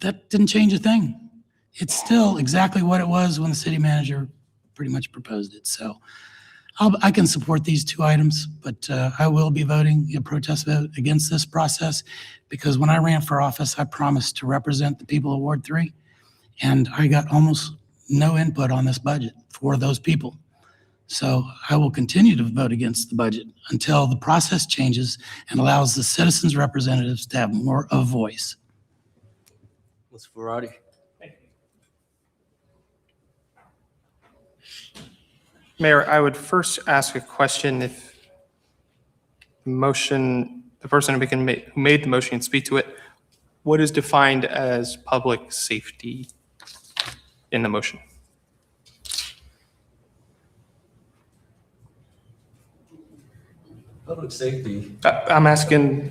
that didn't change a thing. It's still exactly what it was when the city manager pretty much proposed it. So I can support these 2 items, but I will be voting a protest vote against this process because when I ran for office, I promised to represent the people of Ward 3, and I got almost no input on this budget for those people. So I will continue to vote against the budget until the process changes and allows the citizens' representatives to have more of a voice. Mr. Ferrari. Mayor, I would first ask a question. If the person who made the motion can speak to it, what is defined as public safety in the motion? Public safety. I'm asking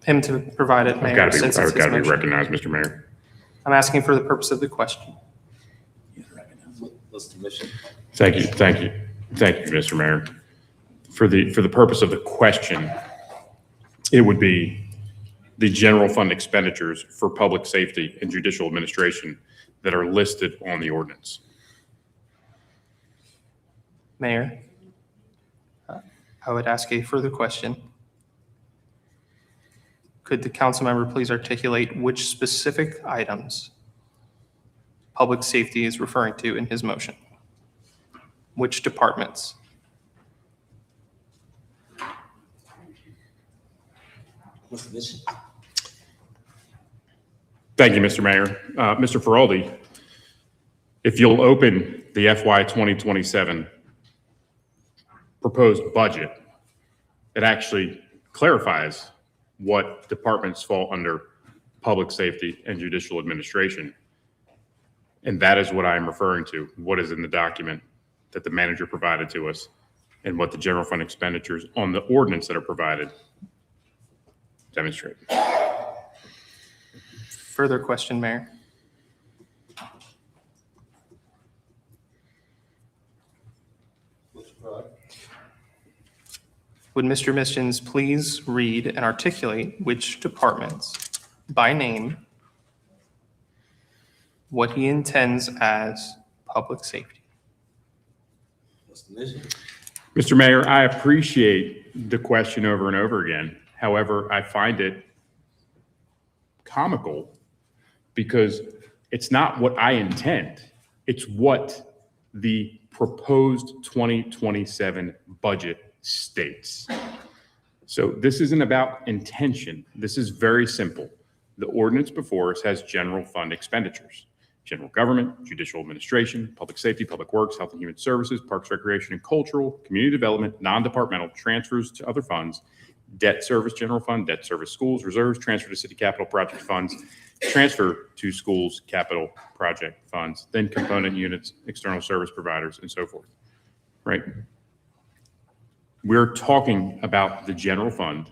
him to provide it, Mayor, since it's his I've got to be motion. recognized, Mr. Mayor. I'm asking for the purpose of the question. Thank you, Mr. Mayor. For the purpose of the question, it would be the general fund expenditures for public safety and judicial administration that are listed on the ordinance. Mayor, I would ask a further question. Could the council member please articulate which specific items public safety is referring to in his motion? Which departments? Thank you, Mr. Mayor. Mr. Feraldi, if you'll open the FY 2027 proposed budget, it actually clarifies what departments fall under public safety and judicial administration. And that is what I'm referring to, what is in the document that the manager provided to us and what the general fund expenditures on the ordinance that are provided demonstrate. Further question, Mayor. Would Mr. Mischins please read and articulate which departments by name, what he intends as public safety? Mr. Mayor, I appreciate the question over and over again. However, I find it comical because it's not what I intend. It's what the proposed 2027 budget states. So this isn't about intention. This is very simple. The ordinance before us has general fund expenditures. General government, judicial administration, public safety, public works, health and human services, parks, recreation and cultural, community development, non-departmental, transfers to other funds, debt service general fund, debt service schools, reserves, transfer to city capital project funds, transfer to schools capital project funds, then component units, external service providers, and so forth, right? We're talking about the general fund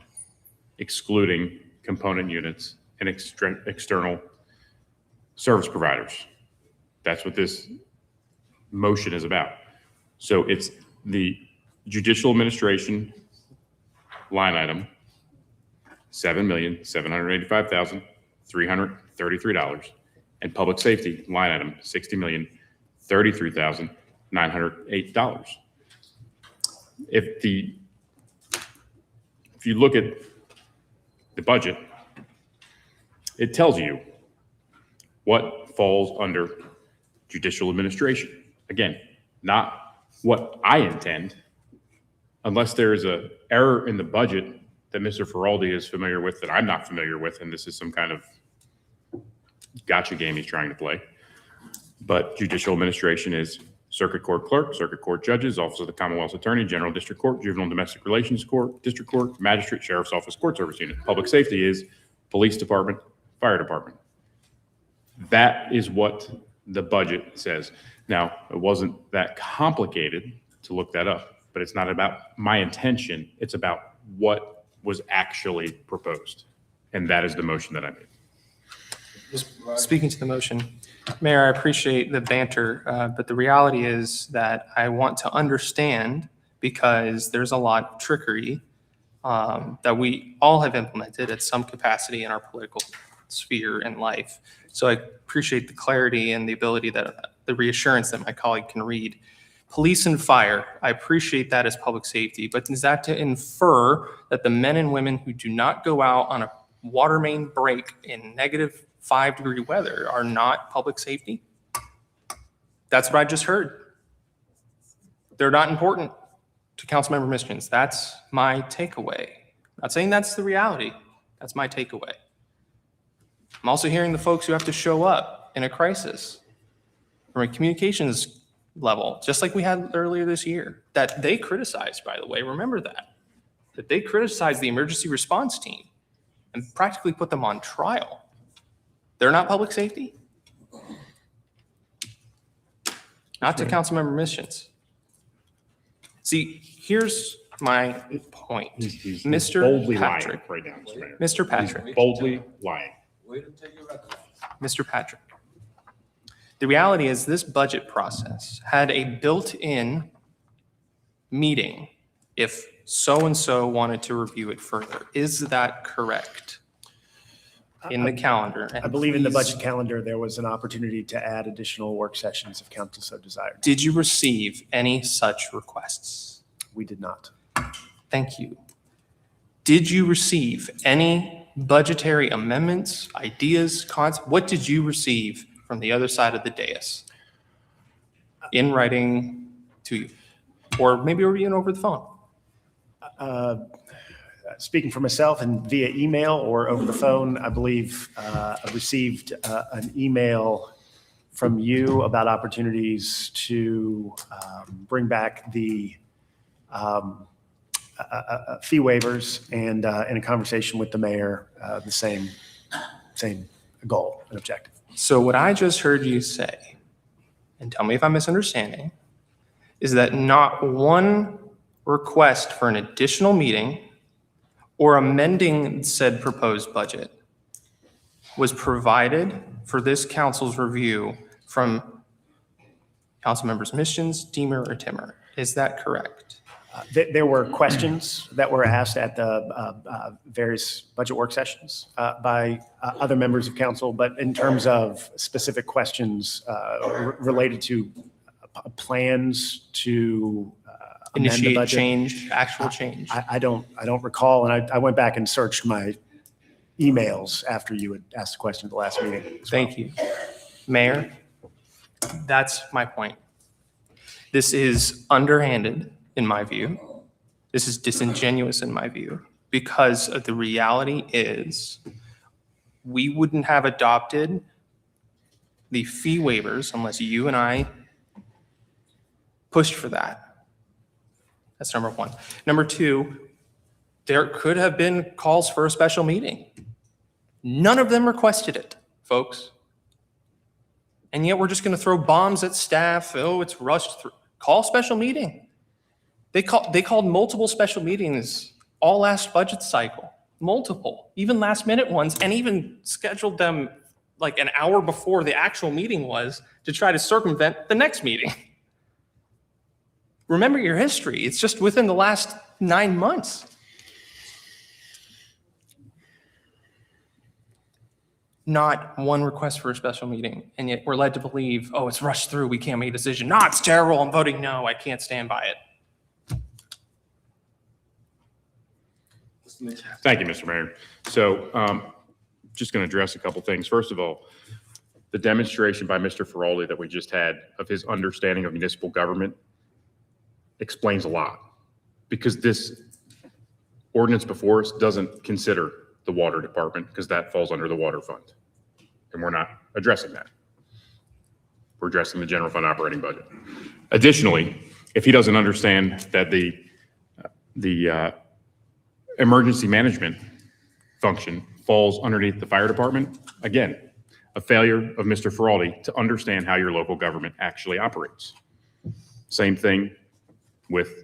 excluding component units and external service providers. That's what this motion is about. So it's the judicial administration line item, $7,785,333, and public safety line item, $60,033,908. If you look at the budget, it tells you what falls under judicial administration. Again, not what I intend, unless there is an error in the budget that Mr. Feraldi is familiar with that I'm not familiar with, and this is some kind of gotcha game he's trying to play. But judicial administration is circuit court clerk, circuit court judges, office of the Commonwealth's attorney, general district court, juvenile and domestic relations court, district court, magistrate, sheriff's office, court service unit. Public safety is police department, fire department. That is what the budget says. Now, it wasn't that complicated to look that up, but it's not about my intention. It's about what was actually proposed. And that is the motion that I made. Speaking to the motion, Mayor, I appreciate the banter, but the reality is that I want to understand, because there's a lot of trickery that we all have implemented at some capacity in our political sphere and life. So I appreciate the clarity and the ability that the reassurance that my colleague can read. Police and fire, I appreciate that as public safety, but is that to infer that the men and women who do not go out on a water main break in -5-degree weather are not public safety? That's what I just heard. They're not important to Councilmember Mischins. That's my takeaway. I'm not saying that's the reality. That's my takeaway. I'm also hearing the folks who have to show up in a crisis from a communications level, just like we had earlier this year, that they criticized, by the way, remember that they criticized the emergency response team and practically put them on trial. They're not public safety? Not to Councilmember Mischins. See, here's my point. He's Mr. boldly Patrick. lying right now, Mr. Mayor. Mr. Patrick. He's boldly lying. Wait until you recognize. Mr. Patrick. The reality is this budget process had a built-in meeting if so-and-so wanted to review it further. Is that correct? In the calendar. I believe in the please- budget calendar, there was an opportunity to add additional work sessions if council so desired. Did you receive any such requests? We did not. Thank you. Did you receive any budgetary amendments, ideas, what did you receive from the other side of the dais in writing to you? Or maybe even over the phone? Speaking for myself and via email or over the phone, I believe I received an email from you about opportunities to bring back the fee waivers and in a conversation with the mayor, the same goal and objective. So what I just heard you say, and tell me if I'm misunderstanding, is that not one request for an additional meeting or amending said proposed budget was provided for this council's review from Councilmembers Missions, Deemer, or Timmer. Is that correct? There were questions that were asked at the various budget work sessions by other members of council, but in terms of specific questions related to plans to amend the Initiate budget, change, actual change? I don't recall, and I went back and searched my emails after you had asked the question at the last meeting. Thank you. Mayor, that's my point. This is underhanded, in my view. This is disingenuous, in my view, because the reality is we wouldn't have adopted the fee waivers unless you and I pushed for that. That's number one. Number two, there could have been calls for a special meeting. None of them requested it, folks. And yet we're just going to throw bombs at staff. Oh, it's rushed through. Call special meeting. They called multiple special meetings all last budget cycle, multiple, even last minute ones, and even scheduled them like an hour before the actual meeting was to try to circumvent the next meeting. Remember your history. It's just within the last 9 months. Not one request for a special meeting. And yet we're led to believe, oh, it's rushed through. We can't make a decision. No, it's terrible. I'm voting no. I can't stand by it. Thank you, Mr. Mayor. So just going to address a couple things. First of all, the demonstration by Mr. Ferraldi that we just had of his understanding of municipal government explains a lot, because this ordinance before us doesn't consider the water department, because that falls under the water fund. And we're not addressing that. We're addressing the general fund operating budget. Additionally, if he doesn't understand that the emergency management function falls underneath the fire department, again, a failure of Mr. Ferraldi to understand how your local government actually operates. Same thing with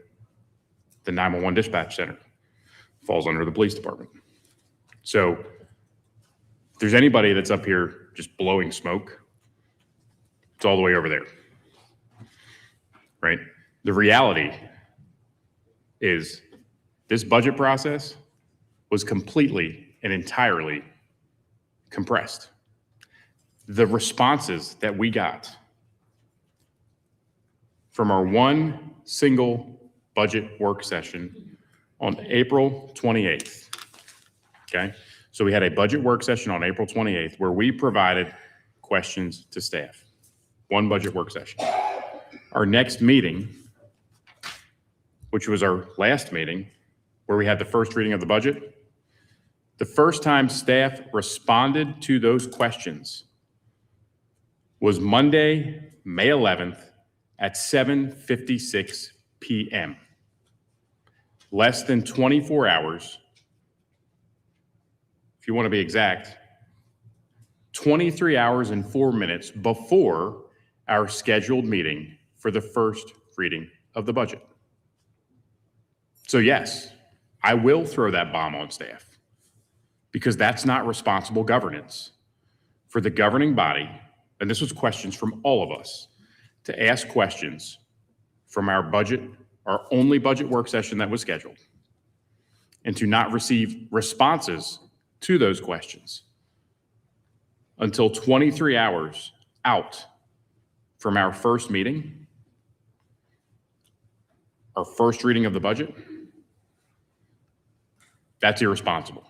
the 911 dispatch center, falls under the police department. So if there's anybody that's up here just blowing smoke, it's all the way over there, right? The reality is this budget process was completely and entirely compressed. The responses that we got from our one single budget work session on April 28th, okay? So we had a budget work session on April 28th where we provided questions to staff. One budget work session. Our next meeting, which was our last meeting, where we had the first reading of the budget, the first time staff responded to those questions was Monday, May 11th at 7:56 p.m. Less than 24 hours, if you want to be exact, 23 hours and 4 minutes before our scheduled meeting for the first reading of the budget. So yes, I will throw that bomb on staff because that's not responsible governance for the governing body. And this was questions from all of us to ask questions from our budget, our only budget work session that was scheduled, and to not receive responses to those questions until 23 hours out from our first meeting, our first reading of the budget. That's irresponsible.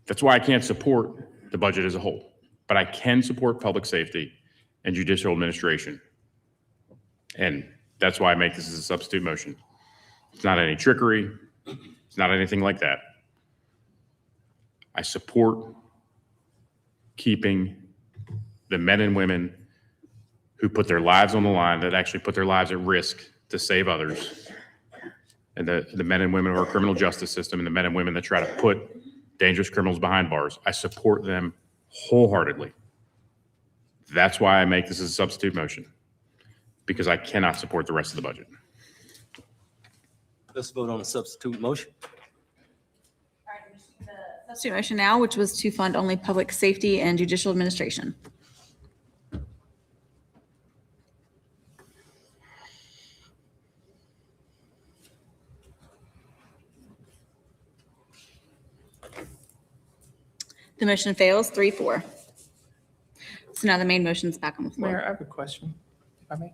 That's why I can't support the budget as a whole, but I can support public safety and judicial administration. And that's why I make this as a substitute motion. It's not any trickery. It's not anything like that. I support keeping the men and women who put their lives on the line, that actually put their lives at risk to save others, and the men and women of our criminal justice system and the men and women that try to put dangerous criminals behind bars. I support them wholeheartedly. That's why I make this as a substitute motion, because I cannot support the rest of the budget. Let's vote on the substitute motion. Substitute motion now, which was to fund only public safety and judicial administration. The motion fails 3-4. So now the main motion's back on the floor. Mayor, I have a question, if I may.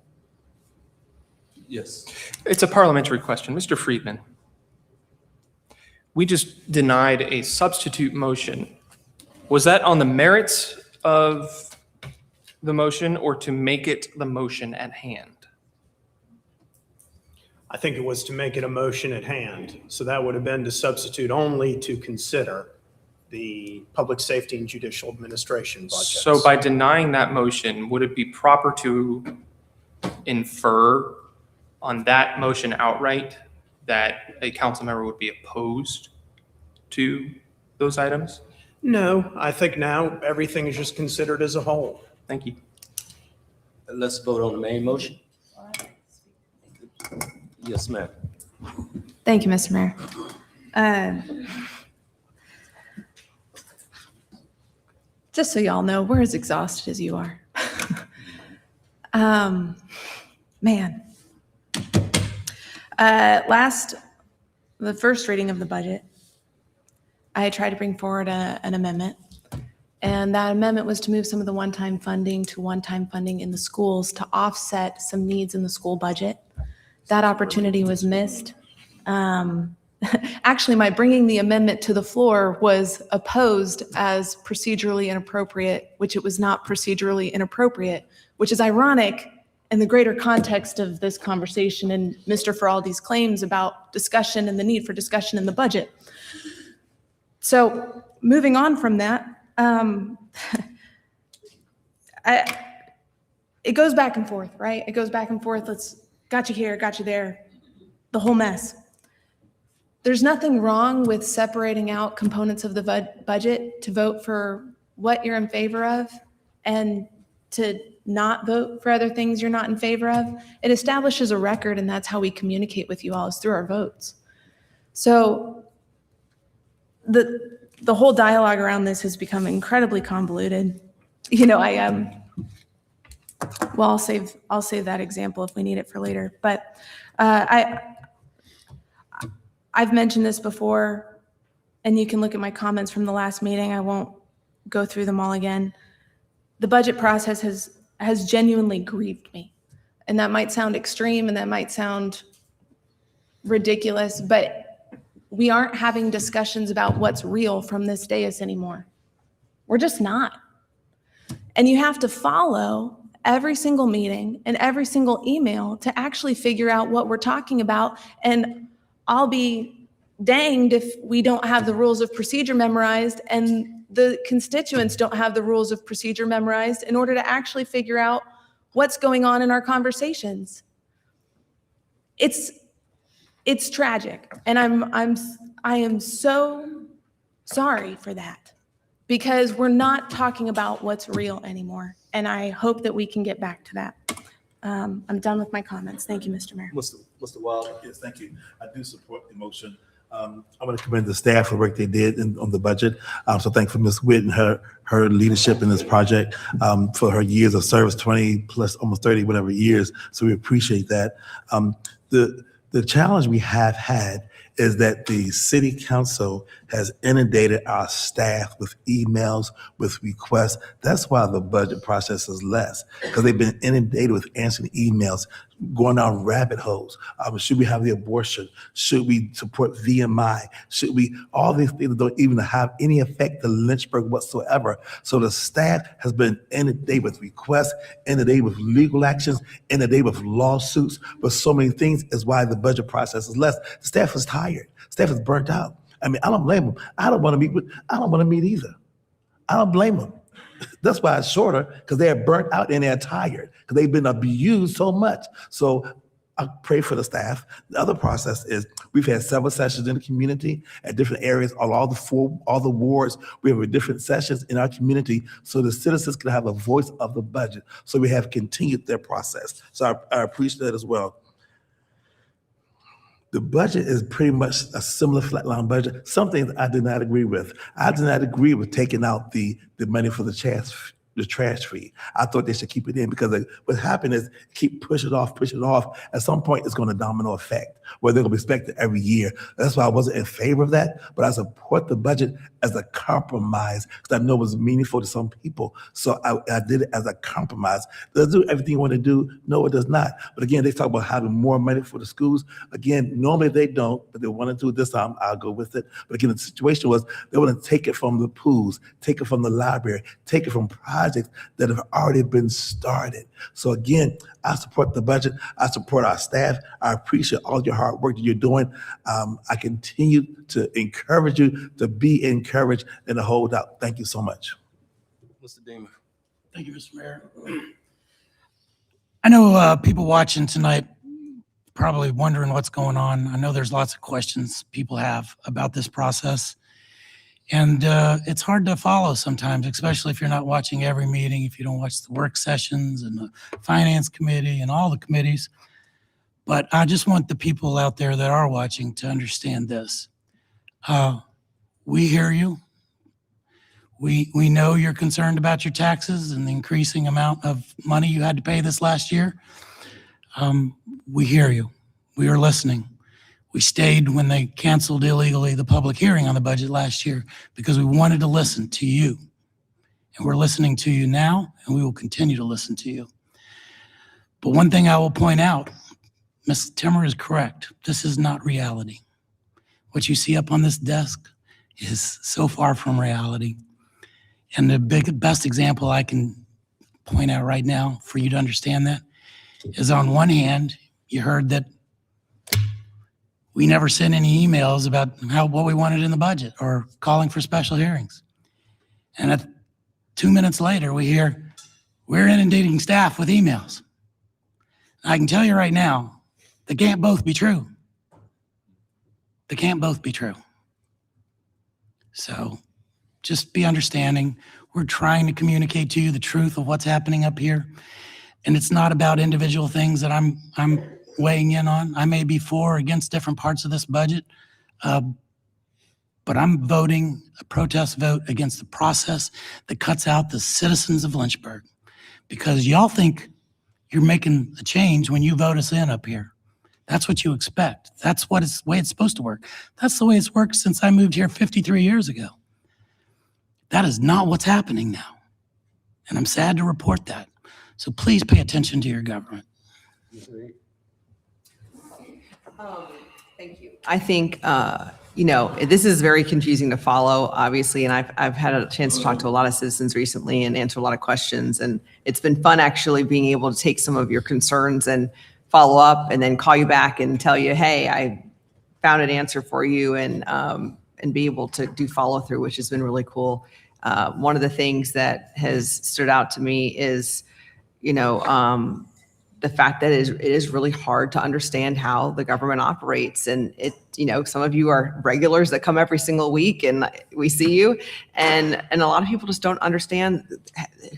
Yes. It's a parliamentary question. Mr. Friedman, we just denied a substitute motion. Was that on the merits of the motion or to make it the motion at hand? I think it was to make it a motion at hand. So that would have been to substitute only to consider the public safety and judicial administration budgets. So by denying that motion, would it be proper to infer on that motion outright that a council member would be opposed to those items? No, I think now everything is just considered as a whole. Thank you. Let's vote on the main motion. Yes, ma'am. Thank you, Mr. Mayor. Just so y'all know, we're as exhausted as you are. Man. The first reading of the budget, I tried to bring forward an amendment. And that amendment was to move some of the one-time funding to one-time funding in the schools to offset some needs in the school budget. That opportunity was missed. Actually, my bringing the amendment to the floor was opposed as procedurally inappropriate, which it was not procedurally inappropriate, which is ironic in the greater context of this conversation and Mr. Feraldi's claims about discussion and the need for discussion in the budget. So moving on from that, it goes back and forth, right? It goes back and forth. Got you here, got you there, the whole mess. There's nothing wrong with separating out components of the budget to vote for what you're in favor of and to not vote for other things you're not in favor of. It establishes a record, and that's how we communicate with you all, is through our votes. So the whole dialogue around this has become incredibly convoluted. You know, well, I'll save that example if we need it for later. But I've mentioned this before, and you can look at my comments from the last meeting. I won't go through them all again. The budget process has genuinely grieved me. And that might sound extreme and that might sound ridiculous, but we aren't having discussions about what's real from this dais anymore. We're just not. And you have to follow every single meeting and every single email to actually figure out what we're talking about. And I'll be danged if we don't have the rules of procedure memorized and the constituents don't have the rules of procedure memorized in order to actually figure out what's going on in our conversations. It's tragic. And I am so sorry for that, because we're not talking about what's real anymore. And I hope that we can get back to that. I'm done with my comments. Thank you, Mr. Mayor. Mr. Wilder? Yes, thank you. I do support the motion. I want to commend the staff for the work they did on the budget. So thank for Ms. Witt and her leadership in this project, for her years of service, 20 plus, almost 30, whatever years. So we appreciate that. The challenge we have had is that the city council has inundated our staff with emails, with requests. That's why the budget process is less, because they've been inundated with answering emails, going down rabbit holes. Should we have the abortion? Should we support VMI? Should we, all these things don't even have any effect to Lynchburg whatsoever. So the staff has been inundated with requests, inundated with legal actions, inundated with lawsuits, but so many things is why the budget process is less. The staff is tired. Staff is burnt out. I mean, I don't blame them. I don't want to meet either. I don't blame them. That's why it's shorter, because they're burnt out and they're tired, because they've been abused so much. So I pray for the staff. The other process is we've had several sessions in the community at different areas, all the wards. We have different sessions in our community so the citizens can have a voice of the budget. So we have continued their process. So I appreciate that as well. The budget is pretty much a similar flatline budget. Some things I did not agree with. I did not agree with taking out the money for the trash fee. I thought they should keep it in, because what happened is keep pushing it off. At some point, it's going to domino effect where they're going to expect it every year. That's why I wasn't in favor of that, but I support the budget as a compromise, because I know it was meaningful to some people. So I did it as a compromise. Does it do everything you want to do? No, it does not. But again, they talk about having more money for the schools. Again, normally they don't, but they want to do it this time. I'll go with it. But again, the situation was they want to take it from the pools, take it from the library, take it from projects that have already been started. So again, I support the budget. I support our staff. I appreciate all your hard work that you're doing. I continue to encourage you to be encouraged and to hold out. Thank you so much. Mr. Deemer. Thank you, Mr. Mayor. I know people watching tonight probably wondering what's going on. I know there's lots of questions people have about this process. And it's hard to follow sometimes, especially if you're not watching every meeting, if you don't watch the work sessions and the finance committee and all the committees. But I just want the people out there that are watching to understand this. We hear you. We know you're concerned about your taxes and the increasing amount of money you had to pay this last year. We hear you. We are listening. We stayed when they canceled illegally the public hearing on the budget last year because we wanted to listen to you. And we're listening to you now, and we will continue to listen to you. But one thing I will point out, Ms. Timmer is correct. This is not reality. What you see up on this desk is so far from reality. And the best example I can point out right now for you to understand that is, on one hand, you heard that we never sent any emails about what we wanted in the budget or calling for special hearings. And 2 minutes later, we hear we're inundating staff with emails. I can tell you right now, they can't both be true. They can't both be true. So just be understanding. We're trying to communicate to you the truth of what's happening up here. And it's not about individual things that I'm weighing in on. I may be for or against different parts of this budget, but I'm voting a protest vote against the process that cuts out the citizens of Lynchburg, because y'all think you're making a change when you vote us in up here. That's what you expect. That's the way it's supposed to work. That's the way it's worked since I moved here 53 years ago. That is not what's happening now. And I'm sad to report that. So please pay attention to your government. Thank you. I think, this is very confusing to follow, obviously, and I've had a chance to talk to a lot of citizens recently and answer a lot of questions, and it's been fun actually being able to take some of your concerns and follow up and then call you back and tell you, hey, I found an answer for you, and be able to do follow through, which has been really cool. One of the things that has stood out to me is, the the fact that it is really hard to understand how the government operates. And some of you are regulars that come every single week and we see you. And a lot of people just don't understand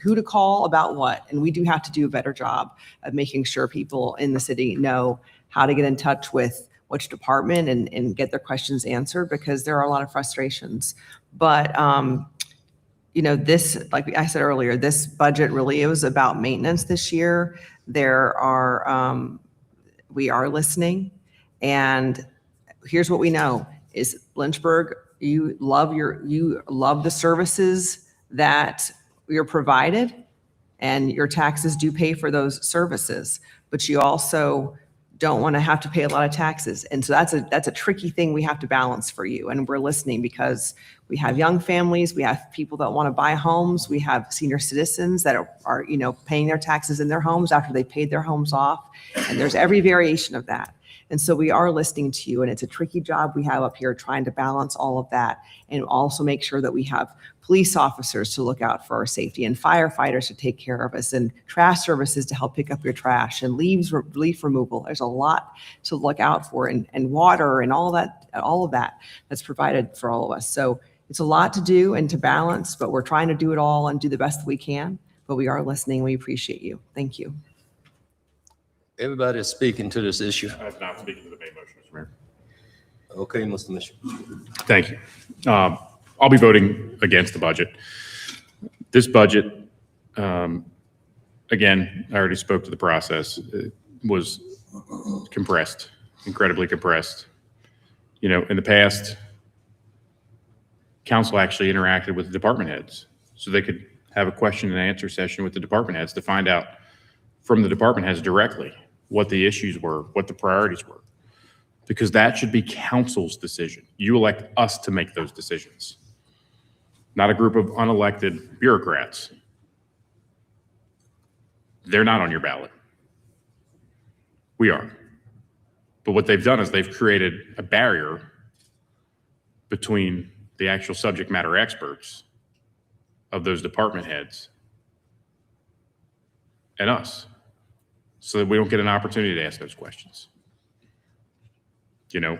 who to call about what. And we do have to do a better job of making sure people in the city know how to get in touch with which department and get their questions answered, because there are a lot of frustrations. But, this, like I said earlier, this budget really is about maintenance this year. We are listening, and here's what we know is Lynchburg, you love the services that you're provided, and your taxes do pay for those services, but you also don't want to have to pay a lot of taxes. And so that's a tricky thing we have to balance for you. And we're listening because we have young families, we have people that want to buy homes, we have senior citizens that are paying their taxes in their homes after they paid their homes off. And there's every variation of that. And so we are listening to you, and it's a tricky job we have up here trying to balance all of that and also make sure that we have police officers to look out for our safety and firefighters to take care of us and trash services to help pick up your trash and leaf removal. There's a lot to look out for, and water and all of that that's provided for all of us. So it's a lot to do and to balance, but we're trying to do it all and do the best that we can, but we are listening. We appreciate you. Thank you. Everybody is speaking to this issue. I'm not speaking to the main motion, Mr. Mayor. Okay, Mr. Mitchell. Thank you. I'll be voting against the budget. This budget, again, I already spoke to the process. It was compressed, incredibly compressed. In the past, council actually interacted with the department heads so they could have a question and answer session with the department heads to find out from the department heads directly what the issues were, what the priorities were, because that should be council's decision. You elect us to make those decisions, not a group of unelected bureaucrats. They're not on your ballot. We are. But what they've done is they've created a barrier between the actual subject matter experts of those department heads and us, so that we don't get an opportunity to ask those questions. I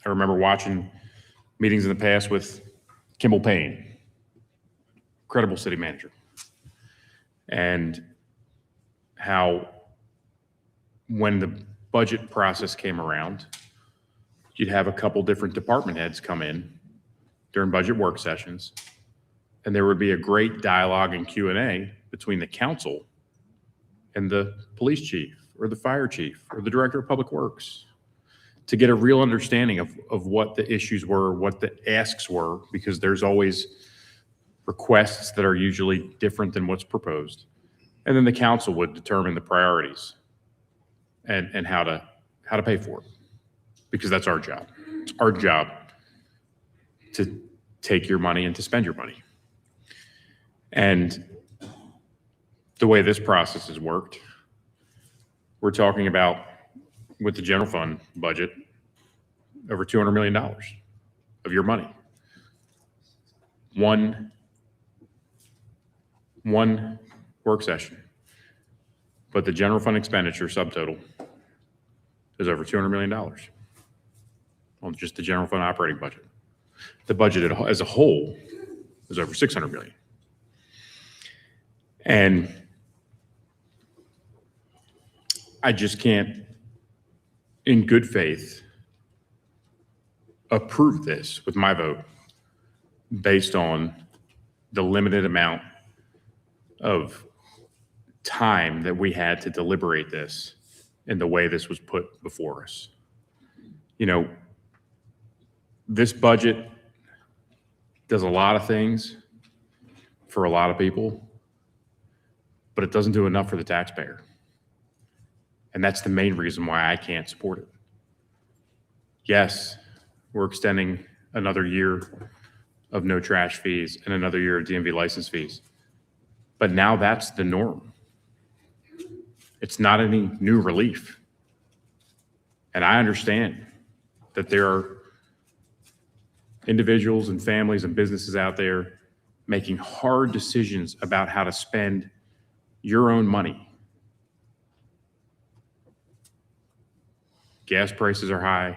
remember watching meetings in the past with Kimball Payne, incredible city manager, and how when the budget process came around, you'd have a couple different department heads come in during budget work sessions, and there would be a great dialogue and Q&A between the council and the police chief or the fire chief or the director of public works to get a real understanding of what the issues were, what the asks were, because there's always requests that are usually different than what's proposed. And then the council would determine the priorities and how to pay for it, because that's our job. It's our job to take your money and to spend your money. And the way this process has worked, we're talking about, with the general fund budget, over $200 million of your money. One work session. But the general fund expenditure subtotal is over $200 million on just the general fund operating budget. The budget as a whole is over $600 million. And I just can't, in good faith, approve this with my vote based on the limited amount of time that we had to deliberate this and the way this was put before us. This budget does a lot of things for a lot of people, but it doesn't do enough for the taxpayer. And that's the main reason why I can't support it. Yes, we're extending another year of no trash fees and another year of DMV license fees. But now that's the norm. It's not any new relief. And I understand that there are individuals and families and businesses out there making hard decisions about how to spend your own money. gas prices are high,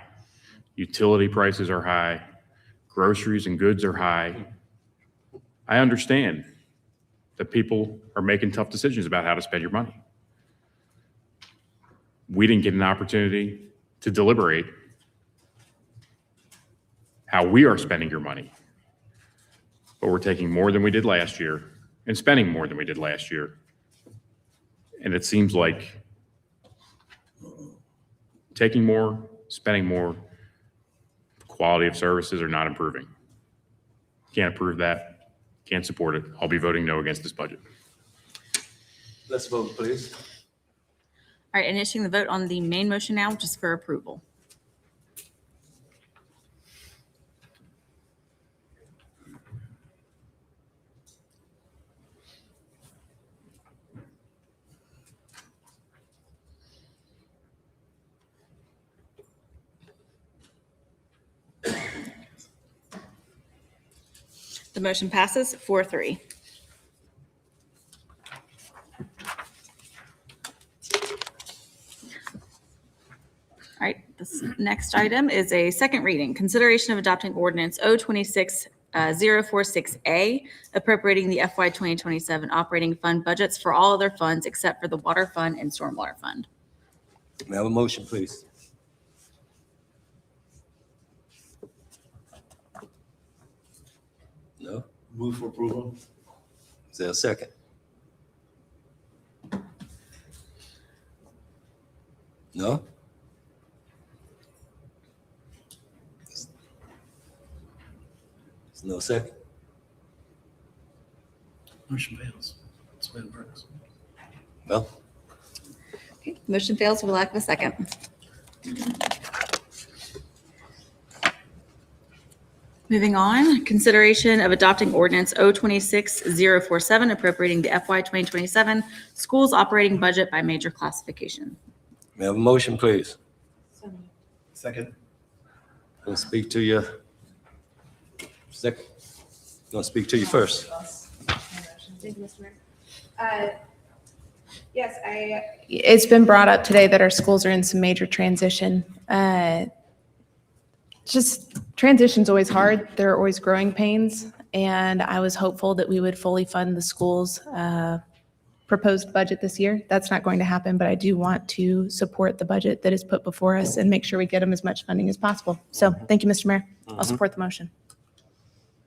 utility prices are high, groceries and goods are high. I understand that people are making tough decisions about how to spend your money. We didn't get an opportunity to deliberate how we are spending your money. But we're taking more than we did last year and spending more than we did last year. And it seems like taking more, spending more, the quality of services are not improving. Can't approve that, can't support it. I'll be voting no against this budget. Let's vote, please. All right, initiating the vote on the main motion now, just for approval. The motion passes 4-3. All right, this next item is a second reading. Consideration of adopting ordinance 026-046A, appropriating the FY 2027 operating fund budgets for all other funds except for the water fund and stormwater fund. May I have a motion, please? No? Move for approval. Is there a second? No? There's no second. Motion fails. That's the way it works. Well, Okay, motion fails for lack of a second. Moving on, consideration of adopting ordinance 026-047, appropriating the FY 2027 schools operating budget by major classification. may I have a motion, please? Second. Gonna speak to you. Second. Gonna speak to you first. Thank you, Mr. Mayor. Yes, it's been brought up today that our schools are in some major transition. Just transition's always hard. There are always growing pains. And I was hopeful that we would fully fund the school's proposed budget this year. That's not going to happen, but I do want to support the budget that is put before us and make sure we get them as much funding as possible. So thank you, Mr. Mayor. I'll support the motion.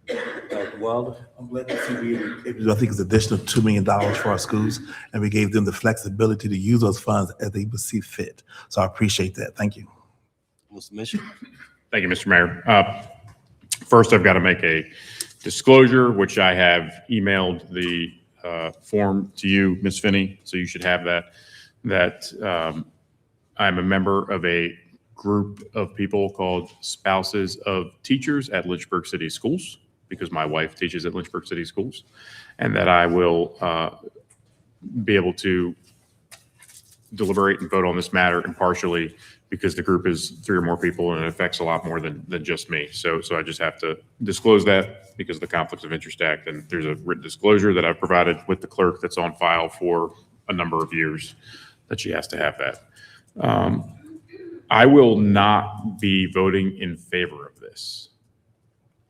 Dr. Wilder? I'm glad to see I think it's additional $2 million for our schools, and we gave them the flexibility to use those funds as they would see fit. So I appreciate that. Thank you. Mr. Mitchell? Thank you, Mr. Mayor. First, I've got to make a disclosure, which I have emailed the form to you, Ms. Finney, so you should have that I'm a member of a group of people called Spouses of Teachers at Lynchburg City Schools, because my wife teaches at Lynchburg City Schools, and that I will be able to deliberate and vote on this matter impartially, because the group is 3 or more people and it affects a lot more than just me. So I just have to disclose that because of the Conflicts of Interest Act. And there's a written disclosure that I've provided with the clerk that's on file for a number of years that she has to have that. I will not be voting in favor of this.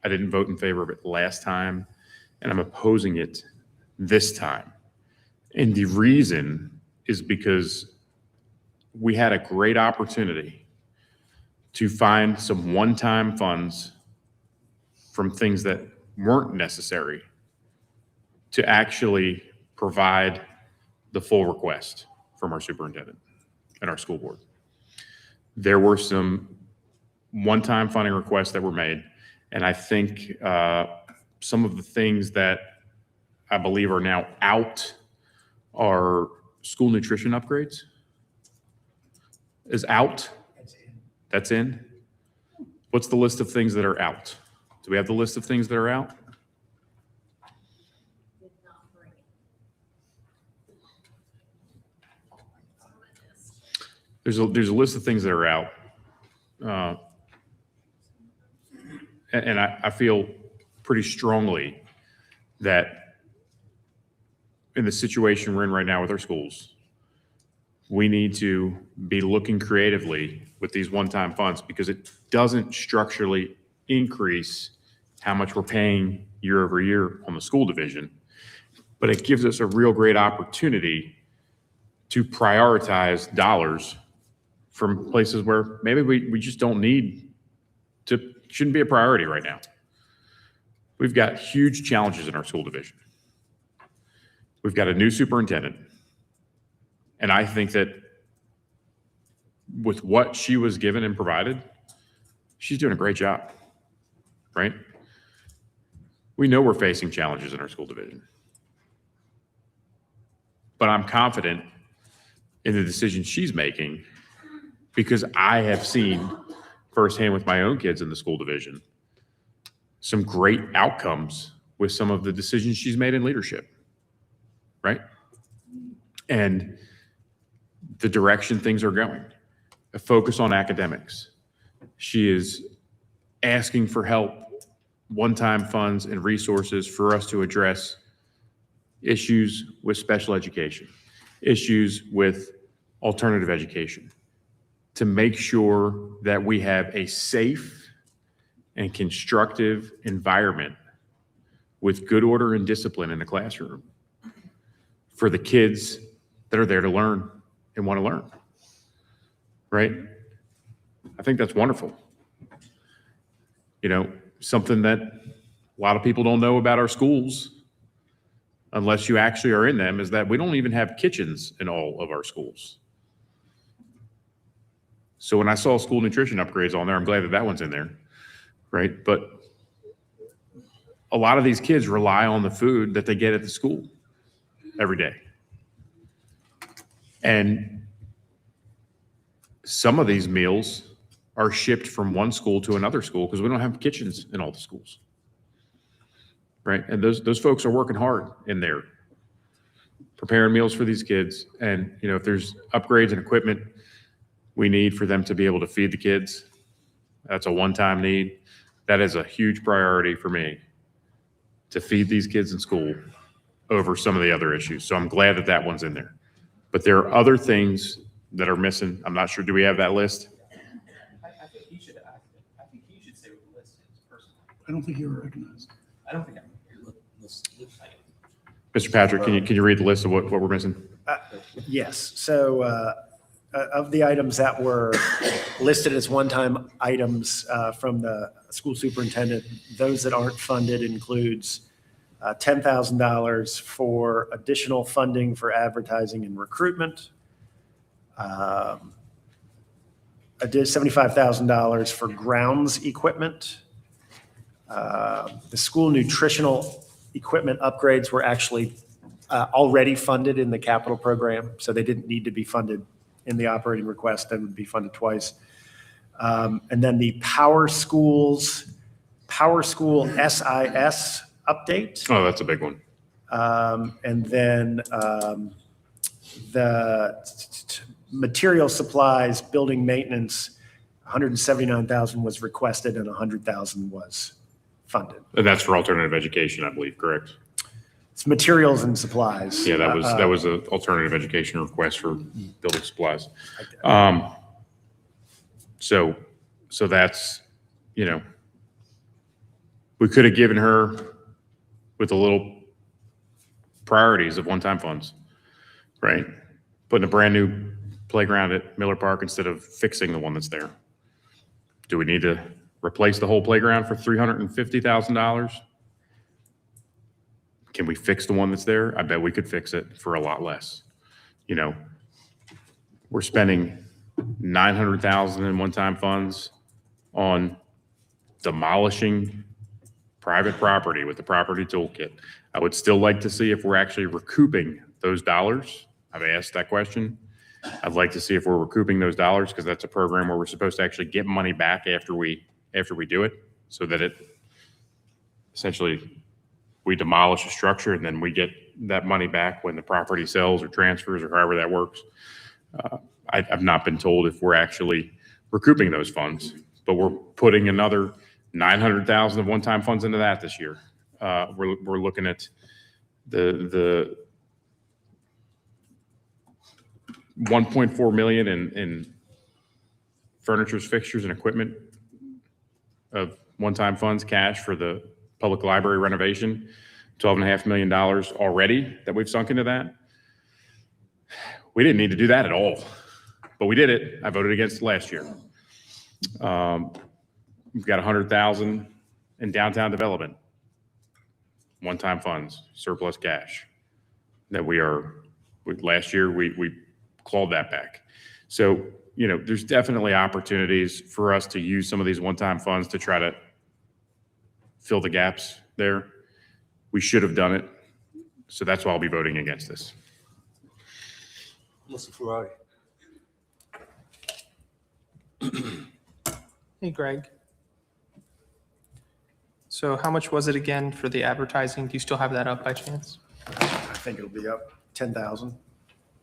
I didn't vote in favor of it last time, and I'm opposing it this time. And the reason is because we had a great opportunity to find some one-time funds from things that weren't necessary to actually provide the full request from our superintendent and our school board. There were some one-time funding requests that were made, and I think some of the things that I believe are now out are school nutrition upgrades. Is out? That's in? What's the list of things that are out? Do we have the list of things that are out? There's a list of things that are out. And I feel pretty strongly that in the situation we're in right now with our schools, we need to be looking creatively with these one-time funds because it doesn't structurally increase how much we're paying year over year on the school division, but it gives us a real great opportunity to prioritize dollars from places where maybe we just don't need to, shouldn't be a priority right now. We've got huge challenges in our school division. We've got a new superintendent. And I think that with what she was given and provided, she's doing a great job, right? We know we're facing challenges in our school division. But I'm confident in the decisions she's making because I have seen firsthand with my own kids in the school division some great outcomes with some of the decisions she's made in leadership, right? And the direction things are going, a focus on academics. She is asking for help, one-time funds and resources for us to address issues with special education, issues with alternative education, to make sure that we have a safe and constructive environment with good order and discipline in the classroom for the kids that are there to learn and want to learn, right? I think that's wonderful. You know, something that a lot of people don't know about our schools, unless you actually are in them, is that we don't even have kitchens in all of our schools. So when I saw school nutrition upgrades on there, I'm glad that that one's in there, right? But a lot of these kids rely on the food that they get at the school every day. And some of these meals are shipped from one school to another school because we don't have kitchens in all the schools, right? And those folks are working hard in there, preparing meals for these kids. And, you know, if there's upgrades and equipment we need for them to be able to feed the kids, that's a one-time need. That is a huge priority for me, to feed these kids in school over some of the other issues. So I'm glad that that one's in there. But there are other things that are missing. I'm not sure, do we have that list? I think he should act. I think he should say what the list is personally. I don't think you were recognized. I don't think I'm here. Mr. Patrick, can you read the list of what we're missing? Yes. So of the items that were listed as one-time items from the school superintendent, those that aren't funded includes $10,000 for additional funding for advertising and recruitment, $75,000 for grounds equipment. The school nutritional equipment upgrades were actually already funded in the capital program, so they didn't need to be funded in the operating request. That would be funded twice. And then the Power School SIS update. Oh, that's a big one. And then the material supplies, building maintenance, 179,000 was requested and 100,000 was funded. And that's for alternative education, I believe, correct? It's materials and supplies. Yeah, that was an alternative education request for building supplies. So that's, you know, we could have given her with a little priorities of one-time funds, right? Putting a brand new playground at Miller Park instead of fixing the one that's there. Do we need to replace the whole playground for $350,000? Can we fix the one that's there? I bet we could fix it for a lot less. You know, we're spending $900,000 in one-time funds on demolishing private property with the property toolkit. I would still like to see if we're actually recouping those dollars. I've asked that question. I'd like to see if we're recouping those dollars because that's a program where we're supposed to actually get money back after we do it, so that it essentially we demolish a structure and then we get that money back when the property sells or transfers or however that works. I've not been told if we're actually recouping those funds, but we're putting another $900,000 of one-time funds into that this year. We're looking at the 1.4 million in furnitures, fixtures, and equipment of one-time funds, cash for the public library renovation. $12.5 million already that we've sunk into that. We didn't need to do that at all, but we did it. I voted against it last year. We've got 100,000 in downtown development, one-time funds, surplus cash that last year we clawed that back. So, there's definitely opportunities for us to use some of these one-time funds to try to fill the gaps there. We should have done it. So that's why I'll be voting against this. Mr. Ferrari. Hey, Greg. So how much was it again for the advertising? Do you still have that up by chance? I think it'll be up 10,000.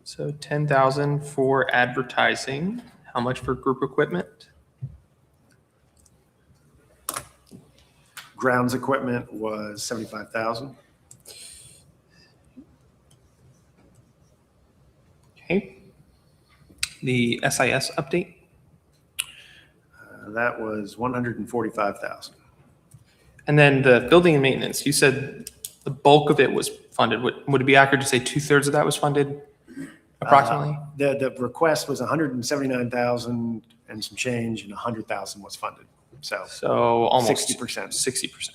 So 10,000 for advertising. How much for group equipment? Grounds equipment was 75,000. Okay. The SIS update? That was 145,000. And then the building and maintenance, you said the bulk of it was funded. Would it be accurate to say 2/3 of that was funded approximately? The request was 179,000 and some change, and 100,000 was funded. So almost 60%. 60%.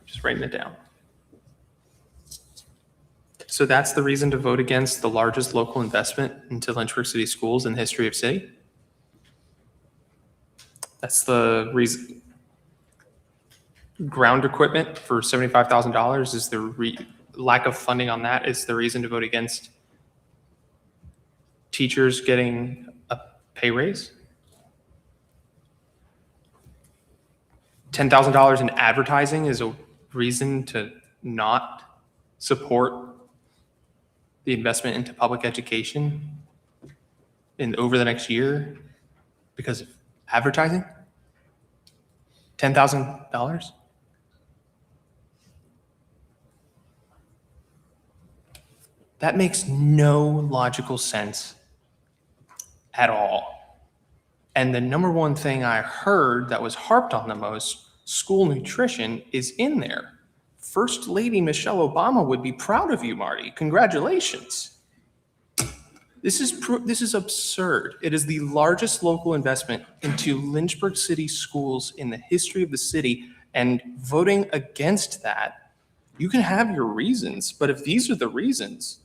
Just writing it down. So that's the reason to vote against the largest local investment into Lynchburg City schools in the history of city? That's the reason. Ground equipment for $75,000 is the lack of funding on that is the reason to vote against teachers getting a pay raise? $10,000 in advertising is a reason to not support the investment into public education over the next year because of advertising? $10,000? That makes no logical sense at all. And the number one thing I heard that was harped on the most, school nutrition, is in there. First Lady Michelle Obama would be proud of you, Marty. Congratulations. This is absurd. It is the largest local investment into Lynchburg City schools in the history of the city, and voting against that, you can have your reasons, but if these are the reasons,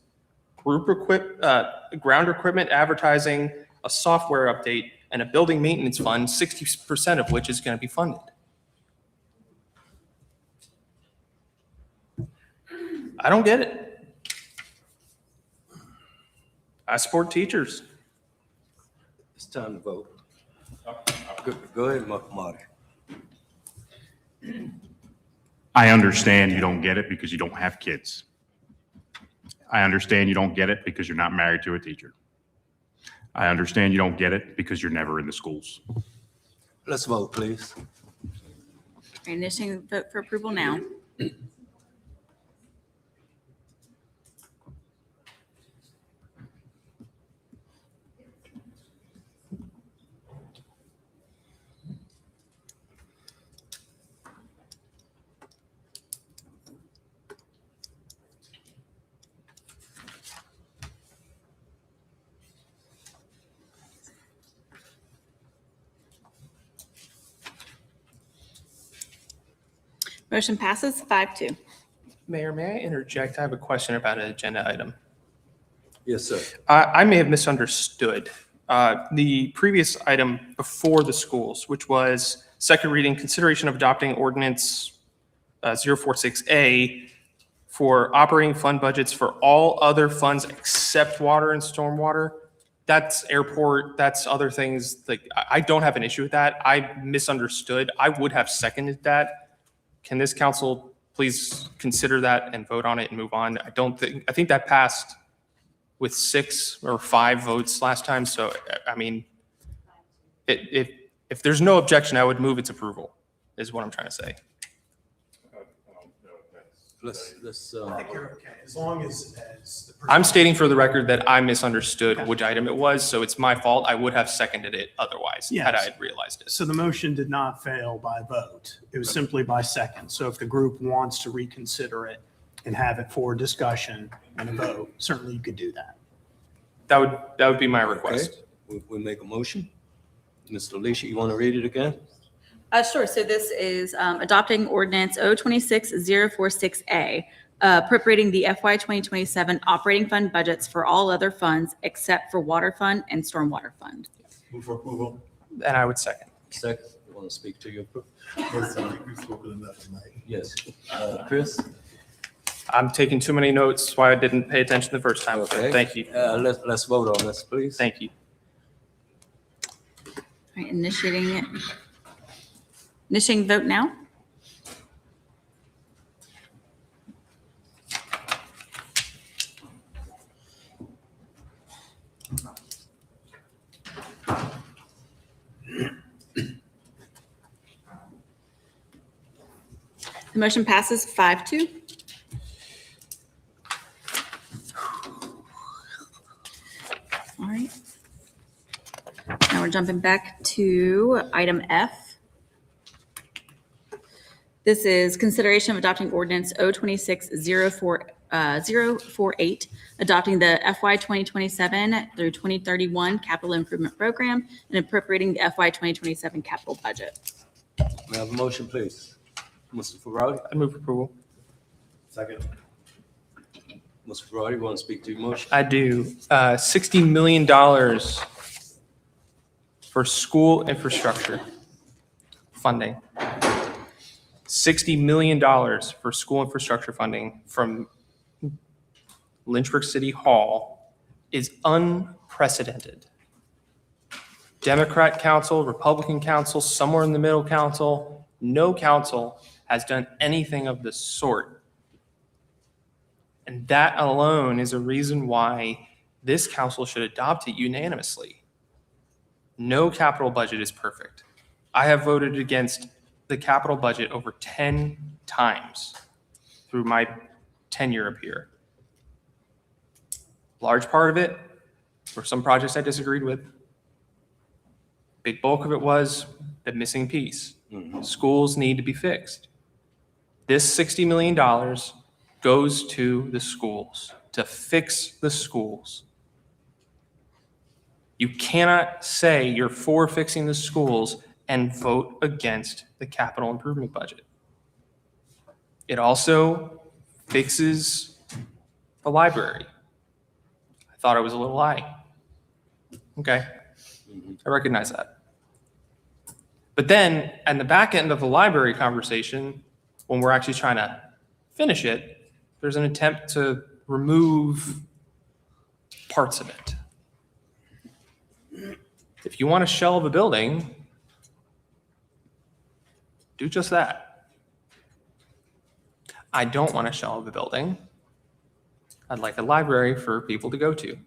ground equipment, advertising, a software update, and a building maintenance fund, 60% of which is going to be funded. I don't get it. I support teachers. It's time to vote. Go ahead, Marty. I understand you don't get it because you don't have kids. I understand you don't get it because you're not married to a teacher. I understand you don't get it because you're never in the schools. Let's vote, please. Initiating the vote for approval now. Motion passes 5-2. Mayor, may I interject? I have a question about an agenda item. Yes, sir. I may have misunderstood. The previous item before the schools, which was second reading, consideration of adopting ordinance 046A for operating fund budgets for all other funds except water and stormwater. That's airport, that's other things. Like, I don't have an issue with that. I misunderstood. I would have seconded that. Can this council please consider that and vote on it and move on? I think that passed with 6 or 5 votes last time. So, I mean, if there's no objection, I would move its approval, is what I'm trying to say. let's, I think you're okay, as long as the. I'm stating for the record that I misunderstood which item it was, so it's my fault. I would have seconded it otherwise, had I Yes. had realized it. So the motion did not fail by vote. It was simply by second. So if the group wants to reconsider it and have it for discussion and a vote, certainly you could do that. That would be my request. we make a motion. Mr. Alicia, you want to read it again? Sure. So this is adopting ordinance O-26-046A, appropriating the FY 2027 operating fund budgets for all other funds except for water fund and stormwater fund. Move for approval. And I would second. Second, you want to speak to your, Yes, I think we've spoken enough tonight. yes. Chris? I'm taking too many notes, that's why I didn't pay attention the first time. Okay. Thank you. Let's vote on this, please. Thank you. All right, initiating it. Initiating vote now. The motion passes 5-2. All right. Now we're jumping back to item F. This is consideration of adopting ordinance O-26-048, adopting the FY 2027 through 2031 capital improvement program and appropriating the FY 2027 capital budget. May I have a motion, please? Mr. Ferrari? I move approval. Second. Mr. Ferrari, you want to speak to your motion? I do. $60 million for school infrastructure funding. $60 million for school infrastructure funding from Lynchburg City Hall is unprecedented. Democrat council, Republican council, somewhere in the middle council, no council has done anything of the sort. And that alone is a reason why this council should adopt it unanimously. No capital budget is perfect. I have voted against the capital budget over 10 times through my tenure up here. Large part of it were some projects I disagreed with. Big bulk of it was the missing piece. Schools need to be fixed. This $60 million goes to the schools, to fix the schools. You cannot say you're for fixing the schools and vote against the capital improvement budget. It also fixes the library. I thought it was a little high. Okay, I recognize that. But then, at the back end of the library conversation, when we're actually trying to finish it, there's an attempt to remove parts of it. If you want to shelve a building, do just that. I don't want to shelve a building. I'd like a library for people to go to,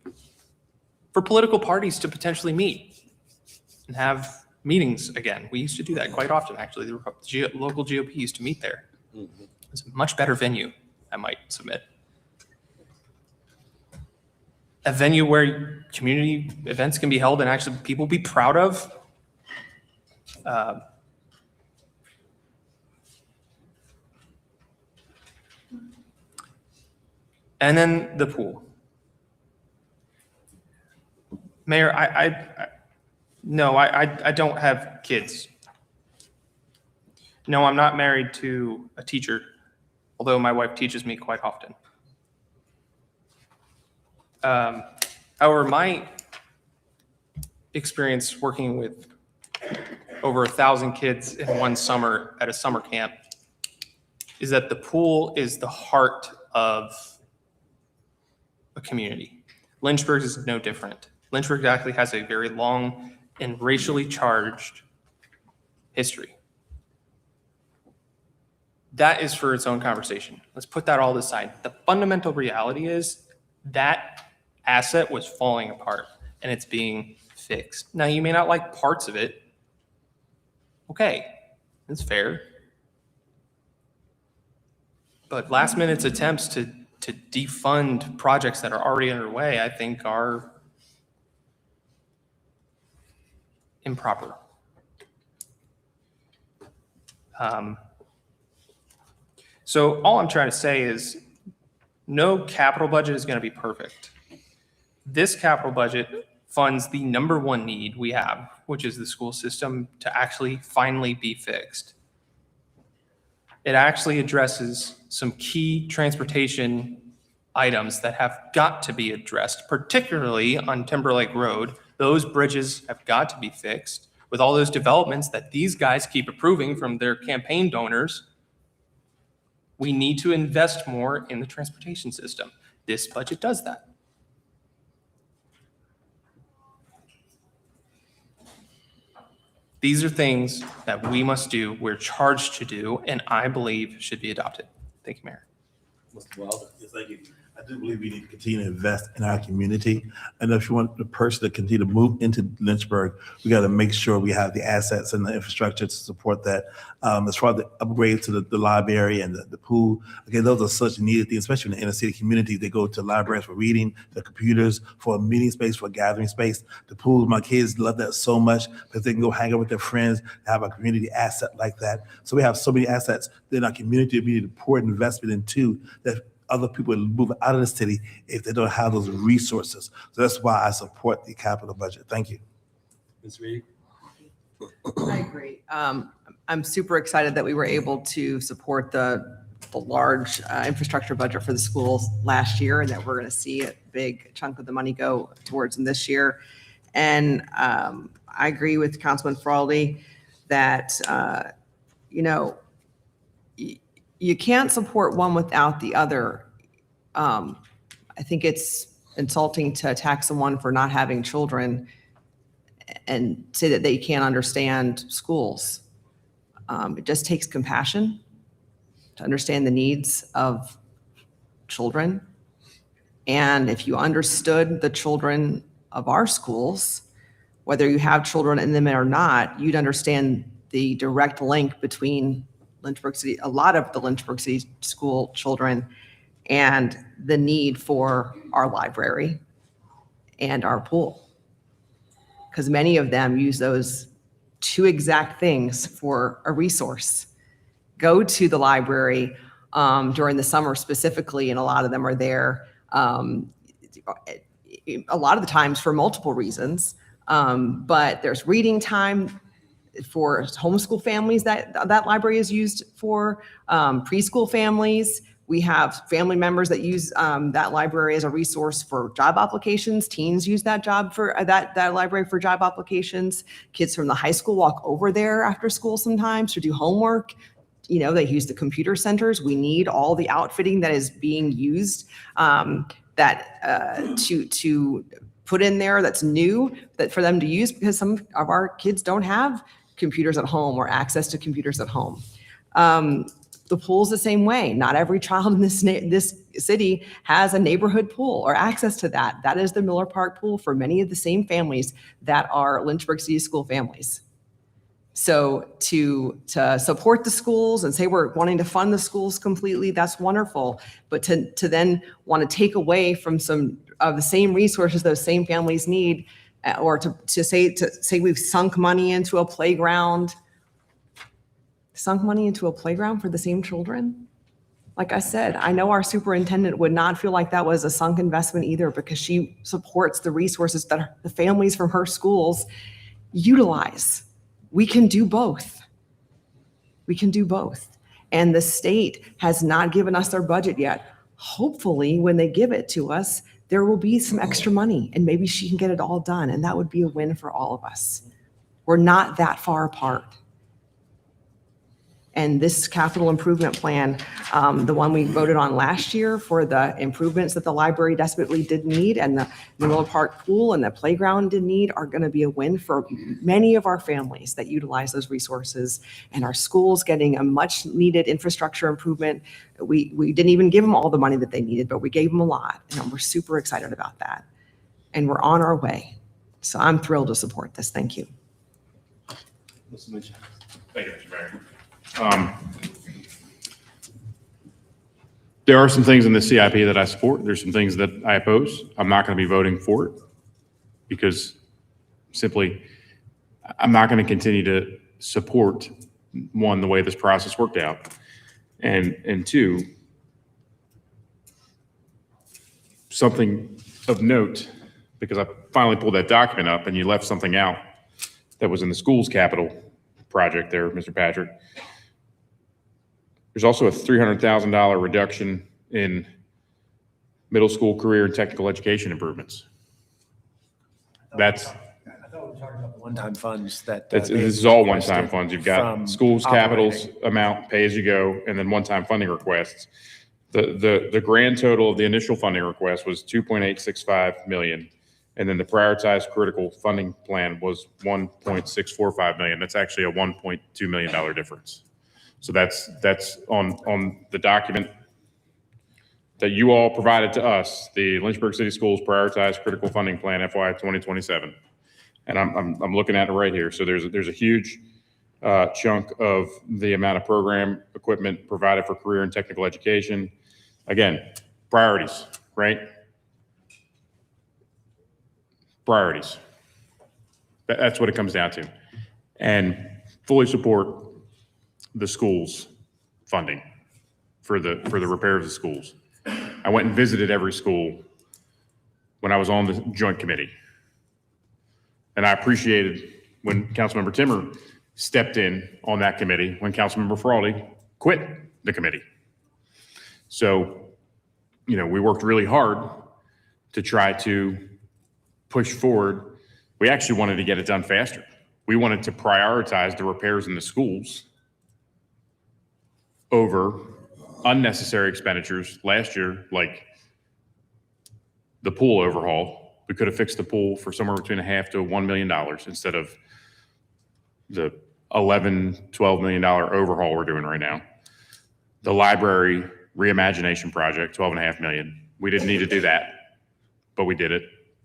for political parties to potentially meet and have meetings again. We used to do that quite often, actually. The local GOP used to meet there. It's a much better venue, I might submit. A venue where community events can be held and actually people be proud of. And then the pool. Mayor, no, I don't have kids. No, I'm not married to a teacher, although my wife teaches me quite often. However, my experience working with over 1,000 kids in one summer at a summer camp is that the pool is the heart of a community. Lynchburg is no different. Lynchburg actually has a very long and racially charged history. That is for its own conversation. Let's put that all aside. The fundamental reality is that asset was falling apart and it's being fixed. Now, you may not like parts of it. Okay, that's fair. But last minute's attempts to defund projects that are already underway, I think are improper. So all I'm trying to say is no capital budget is going to be perfect. This capital budget funds the number one need we have, which is the school system to actually finally be fixed. It actually addresses some key transportation items that have got to be addressed, particularly on Timberlake Road. Those bridges have got to be fixed with all those developments that these guys keep approving from their campaign donors. We need to invest more in the transportation system. This budget does that. These are things that we must do, we're charged to do, and I believe should be adopted. Thank you, Mayor. Mr. Wilder. Yes, thank you. I do believe we need to continue to invest in our community. And if you want the person to continue to move into Lynchburg, we got to make sure we have the assets and the infrastructure to support that. As far as the upgrades to the library and the pool, okay, those are such needed things, especially in the inner city community. They go to libraries for reading, the computers, for a meeting space, for a gathering space. The pool, my kids love that so much because they can go hang out with their friends, have a community asset like that. So we have so many assets in our community we need to pour investment into that other people will move out of the city if they don't have those resources. So that's why I support the capital budget. Thank you. Ms. Reed. I agree. I'm super excited that we were able to support the large infrastructure budget for the schools last year, and that we're going to see a big chunk of the money go towards them this year. And I agree with Councilman Fraldy that, you can't support one without the other. I think it's insulting to attack someone for not having children and say that they can't understand schools. It just takes compassion to understand the needs of children. And if you understood the children of our schools, whether you have children in them or not, you'd understand the direct link between Lynchburg City, a lot of the Lynchburg City school children, and the need for our library and our pool. Because many of them use those two exact things for a resource. Go to the library during the summer specifically, and a lot of them are there a lot of the times for multiple reasons. But there's reading time for homeschool families that library is used for, preschool families. We have family members that use that library as a resource for job applications. Teens use that library for job applications. Kids from the high school walk over there after school sometimes to do homework. They use the computer centers. We need all the outfitting that is being used to put in there that's new, that for them to use, because some of our kids don't have computers at home or access to computers at home. The pool's the same way. Not every child in this city has a neighborhood pool or access to that. That is the Miller Park pool for many of the same families that are Lynchburg City School families. So to support the schools and say we're wanting to fund the schools completely, that's wonderful. But to then want to take away from some of the same resources those same families need, or to say we've sunk money into a playground for the same children. Like I said, I know our superintendent would not feel like that was a sunk investment either, because she supports the resources that the families from her schools utilize. We can do both. And the state has not given us their budget yet. Hopefully, when they give it to us, there will be some extra money and maybe she can get it all done. And that would be a win for all of us. We're not that far apart. And this capital improvement plan, the one we voted on last year for the improvements that the library desperately did need, and the Miller Park pool and the playground did need, are going to be a win for many of our families that utilize those resources, and our schools getting a much needed infrastructure improvement. We didn't even give them all the money that they needed, but we gave them a lot, and we're super excited about that. And we're on our way. So I'm thrilled to support this. Thank you. Thank you, Mr. Mayor. There are some things in the CIP that I support. There's some things that I oppose. I'm not going to be voting for it because simply I'm not going to continue to support, one, the way this process worked out, and two, something of note, because I finally pulled that document up and you left something out that was in the school's capital project there, Mr. Patrick. There's also a $300,000 reduction in middle school career and technical education improvements. I thought we were talking about the one-time funds that. This is all one-time requested funds. You've got from schools capitals operating. amount, pay as you go, and then one-time funding requests. The grand total of the initial funding request was 2.865 million. And then the prioritized critical funding plan was 1.645 million. That's actually a $1.2 million difference. So that's on the document that you all provided to us, the Lynchburg City Schools Prioritized Critical Funding Plan FY 2027. And I'm looking at it right here. So there's a huge chunk of the amount of program equipment provided for career and technical education. Again, priorities, right? Priorities. That's what it comes down to. And fully support the schools funding for the repair of the schools. I went and visited every school when I was on the joint committee. And I appreciated when Councilmember Timmer stepped in on that committee when Councilmember Frawley quit the committee. So, we worked really hard to try to push forward. We actually wanted to get it done faster. We wanted to prioritize the repairs in the schools over unnecessary expenditures last year, like the pool overhaul. We could have fixed the pool for somewhere between $0.5 to $1 million instead of the $11-12 million overhaul we're doing right now. The library reimagination project, $12.5 million. We didn't need to do that, but we did it.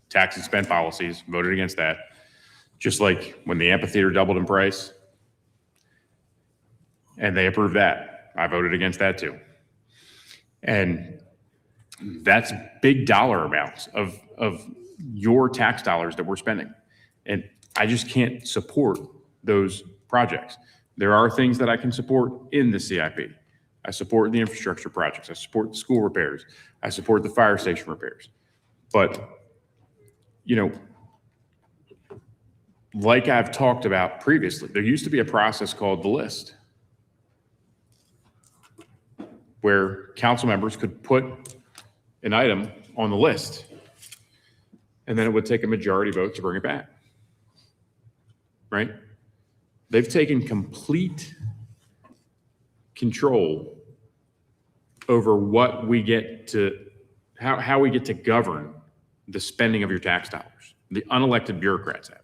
Tax and spend policies, voted against that. Just like when the amphitheater doubled in price and they approved that, I voted against that too. And that's big dollar amounts of your tax dollars that we're spending. And I just can't support those projects. There are things that I can support in the CIP. I support the infrastructure projects. I support the school repairs. I support the fire station repairs. But, like I've talked about previously, there used to be a process called the list where council members could put an item on the list and then it would take a majority vote to bring it back, right? They've taken complete control over what we get to, how we get to govern the spending of your tax dollars. The unelected bureaucrats have.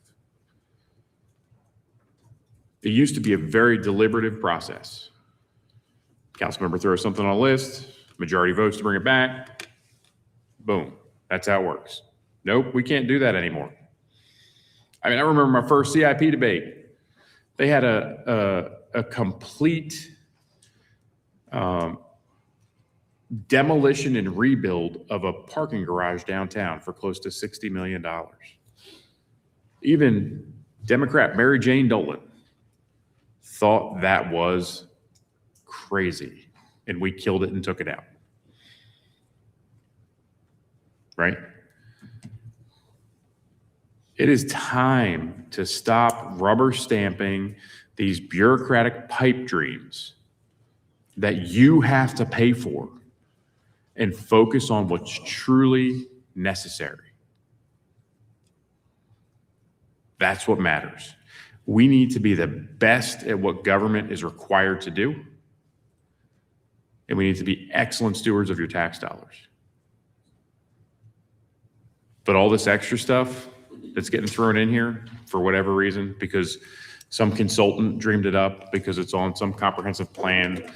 It used to be a very deliberative process. Council member throws something on a list, majority votes to bring it back, boom, that's how it works. Nope, we can't do that anymore. I remember my first CIP debate. They had a complete demolition and rebuild of a parking garage downtown for close to $60 million. Even Democrat Mary Jane Dolan thought that was crazy, and we killed it and took it out. Right? It is time to stop rubber stamping these bureaucratic pipe dreams that you have to pay for and focus on what's truly necessary. That's what matters. We need to be the best at what government is required to do. And we need to be excellent stewards of your tax dollars. But all this extra stuff that's getting thrown in here for whatever reason, because some consultant dreamed it up, because it's on some comprehensive plan,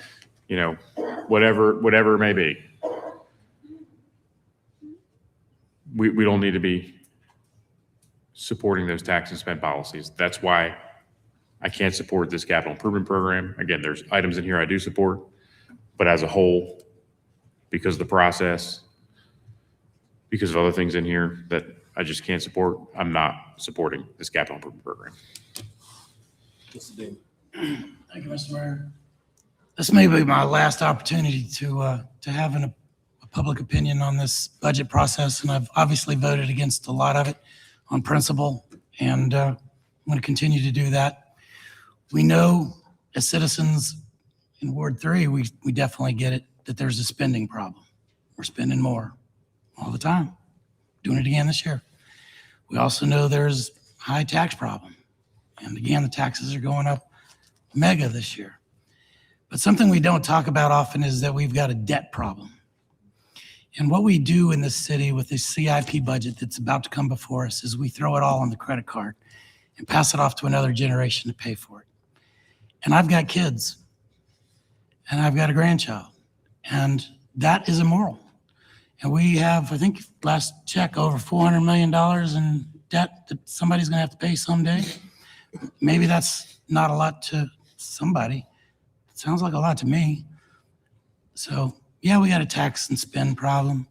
whatever it may be. We don't need to be supporting those tax and spend policies. That's why I can't support this capital improvement program. Again, there's items in here I do support, but as a whole, because of the process, because of other things in here that I just can't support, I'm not supporting this capital improvement program. Mr. Dean. Thank you, Mr. Mayor. This may be my last opportunity to have a public opinion on this budget process, and I've obviously voted against a lot of it on principle, and I'm going to continue to do that. We know as citizens in Ward 3, we definitely get it, that there's a spending problem. We're spending more all the time, doing it again this year. We also know there's a high tax problem. And again, the taxes are going up mega this year. But something we don't talk about often is that we've got a debt problem. And what we do in this city with this CIP budget that's about to come before us is we throw it all on the credit card and pass it off to another generation to pay for it. And I've got kids and I've got a grandchild, and that is immoral. And we have, I think last check, over $400 million in debt that somebody's gonna have to pay someday. Maybe that's not a lot to somebody. It sounds like a lot to me. So yeah, we got a tax and spend problem.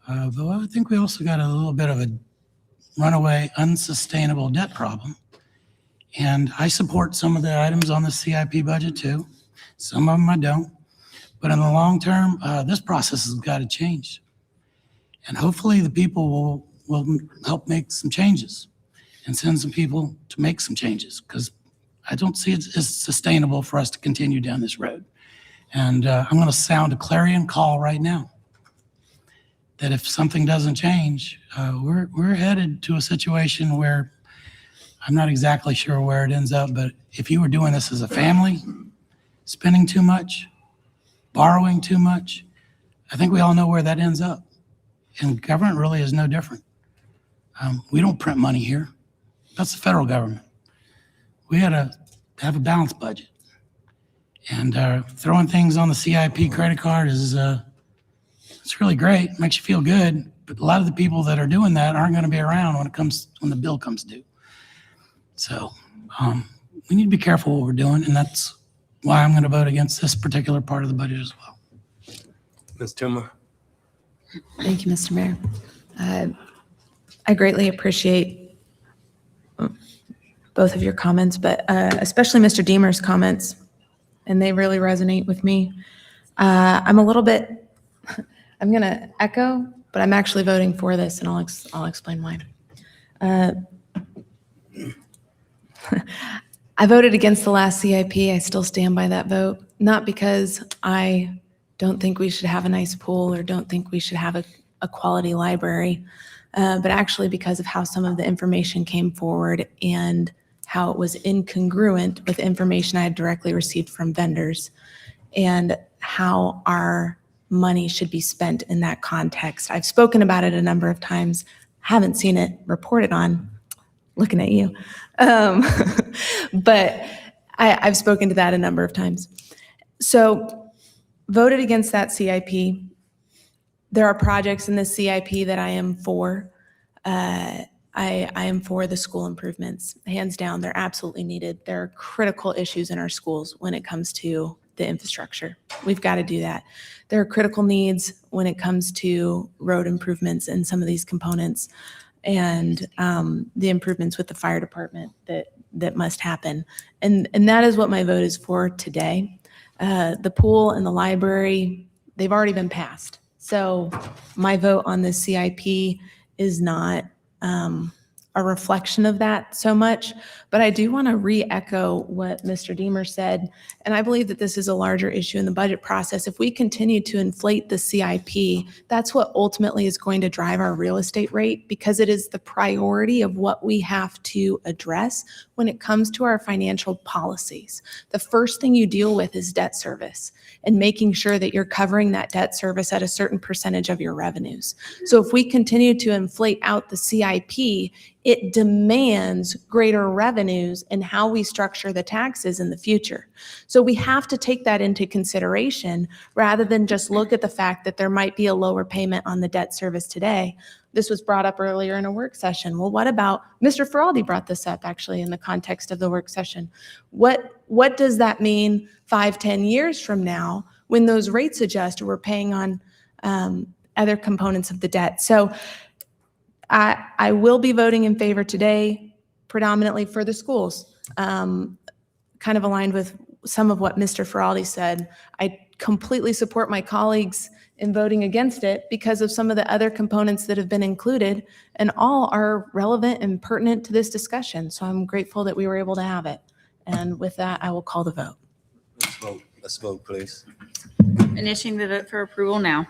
But I think we also got a little bit of a runaway, unsustainable debt problem. And I support some of the items on the CIP budget too. Some of them I don't. But in the long term, this process has got to change. And hopefully the people will help make some changes and send some people to make some changes, because I don't see it as sustainable for us to continue down this road. And I'm going to sound a clarion call right now that if something doesn't change, we're headed to a situation where I'm not exactly sure where it ends up, but if you were doing this as a family, spending too much, borrowing too much, I think we all know where that ends up. And government really is no different. We don't print money here. That's the federal government. We got to have a balanced budget. And throwing things on the CIP credit card is it's really great. It makes you feel good. But a lot of the people that are doing that aren't going to be around when the bill comes due. So we need to be careful what we're doing, and that's why I'm going to vote against this particular part of the budget as well. Ms. Toomer. Thank you, Mr. Mayor. I greatly appreciate both of your comments, but especially Mr. Deemer's comments, and they really resonate with me. I'm a little bit, I'm going to echo, but I'm actually voting for this, and I'll explain why. I voted against the last CIP. I still stand by that vote, not because I don't think we should have a nice pool or don't think we should have a quality library, but actually because of how some of the information came forward and how it was incongruent with information I had directly received from vendors and how our money should be spent in that context. I've spoken about it a number of times, haven't seen it reported on, looking at you. But I've spoken to that a number of times. So voted against that CIP. There are projects in this CIP that I am for. I am for the school improvements. Hands down, they're absolutely needed. There are critical issues in our schools when it comes to the infrastructure. We've got to do that. There are critical needs when it comes to road improvements and some of these components, and the improvements with the fire department that must happen. And that is what my vote is for today. The pool and the library, they've already been passed. So my vote on this CIP is not a reflection of that so much, but I do want to re-echo what Mr. Deemer said, and I believe that this is a larger issue in the budget process. If we continue to inflate the CIP, that's what ultimately is going to drive our real estate rate, because it is the priority of what we have to address when it comes to our financial policies. The first thing you deal with is debt service and making sure that you're covering that debt service at a certain percentage of your revenues. So if we continue to inflate out the CIP, it demands greater revenues in how we structure the taxes in the future. So we have to take that into consideration rather than just look at the fact that there might be a lower payment on the debt service today. This was brought up earlier in a work session. Well, what about, Mr. Feraldi brought this up actually in the context of the work session. What does that mean 5-10 years from now when those rates adjust? We're paying on other components of the debt. So I will be voting in favor today, predominantly for the schools. Kind of aligned with some of what Mr. Feraldi said. I completely support my colleagues in voting against it because of some of the other components that have been included, and all are relevant and pertinent to this discussion. So I'm grateful that we were able to have it. And with that, I will call the vote. Let's vote. Let's vote, please. Initiating the vote for approval now.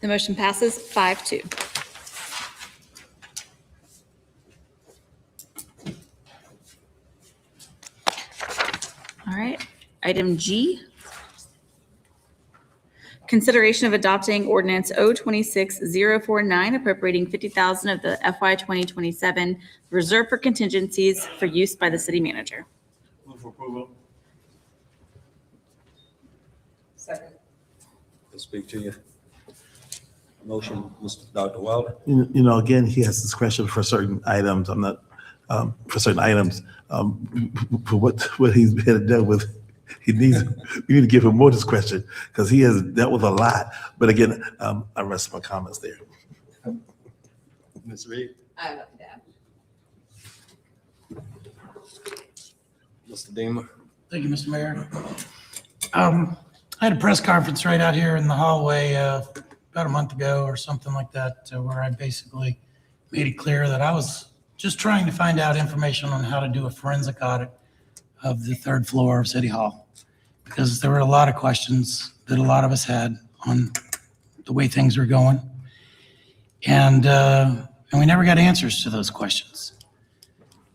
The motion passes 5-2. All right, item G. Consideration of adopting ordinance 026049, appropriating $50,000 of the FY 2027 reserve for contingencies for use by the city manager. Move for approval. Second. I'll speak to you. Motion, Mr. Dr. Wilder. You know, again, he has discretion for certain items. I'm not, for certain items, for what he's been dealt with. We need to give him more discretion because he has dealt with a lot. But again, I rest my comments there. Ms. Reed. I have nothing to add. Mr. Deemer. Thank you, Mr. Mayor. I had a press conference right out here in the hallway about a month ago or something like that, where I basically made it clear that I was just trying to find out information on how to do a forensic audit of the third floor of City Hall, because there were a lot of questions that a lot of us had on the way things were going. And we never got answers to those questions.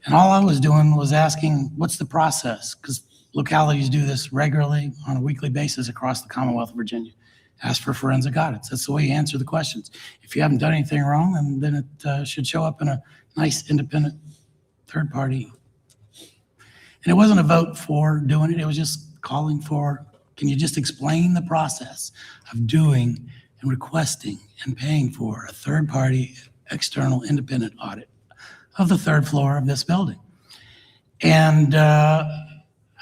And all I was doing was asking, what's the process? Because localities do this regularly on a weekly basis across the Commonwealth of Virginia. Ask for forensic audits. That's the way you answer the questions. If you haven't done anything wrong, then it should show up in a nice independent third party. And it wasn't a vote for doing it. It was just calling for, can you just explain the process of doing and requesting and paying for a third party external independent audit of the third floor of this building? And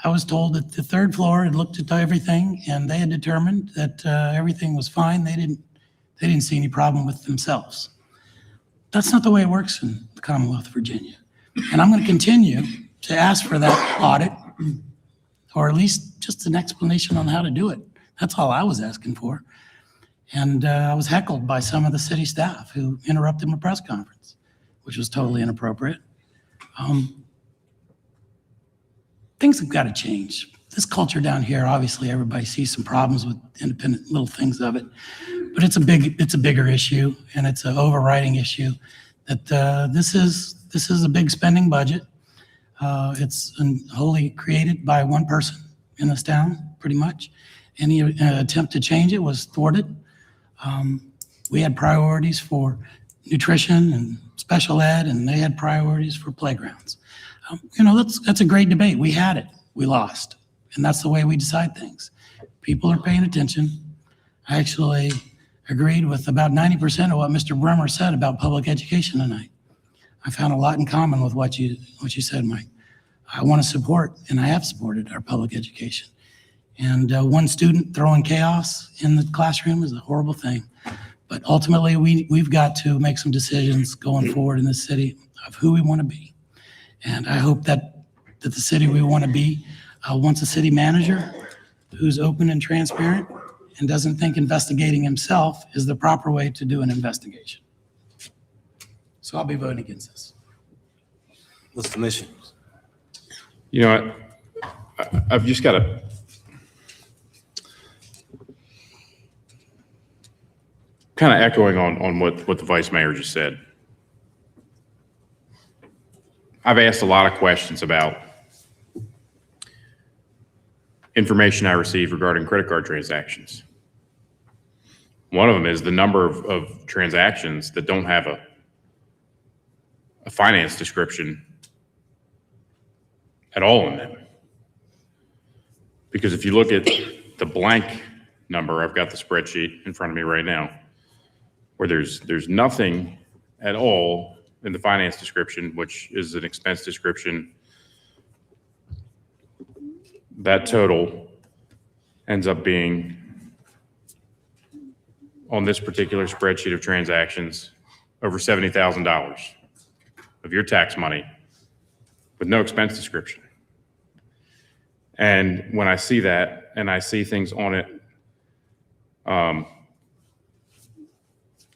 I was told that the third floor had looked at everything and they had determined that everything was fine. They didn't see any problem with themselves. That's not the way it works in the Commonwealth of Virginia. And I'm going to continue to ask for that audit, or at least just an explanation on how to do it. That's all I was asking for. And I was heckled by some of the city staff who interrupted my press conference, which was totally inappropriate. Things have got to change. This culture down here, obviously everybody sees some problems with independent little things of it, but it's a bigger issue, and it's an overriding issue that this is a big spending budget. It's wholly created by one person in this town, pretty much. Any attempt to change it was thwarted. We had priorities for nutrition and special ed, and they had priorities for playgrounds. That's a great debate. We had it, we lost. And that's the way we decide things. People are paying attention. I actually agreed with about 90% of what Mr. Bremer said about public education tonight. I found a lot in common with what you said, Mike. I want to support, and I have supported our public education. And one student throwing chaos in the classroom is a horrible thing. But ultimately, we've got to make some decisions going forward in this city of who we want to be. And I hope that the city we want to be wants a city manager who's open and transparent and doesn't think investigating himself is the proper way to do an investigation. So I'll be voting against this. Mr. Mission. You know, I've just got to kind of echoing on what the vice mayor just said. I've asked a lot of questions about information I received regarding credit card transactions. One of them is the number of transactions that don't have a finance description at all in them. Because if you look at the blank number, I've got the spreadsheet in front of me right now, where there's nothing at all in the finance description, which is an expense description. That total ends up being, on this particular spreadsheet of transactions, over $70,000 of your tax money with no expense description. And when I see that, and I see things on it,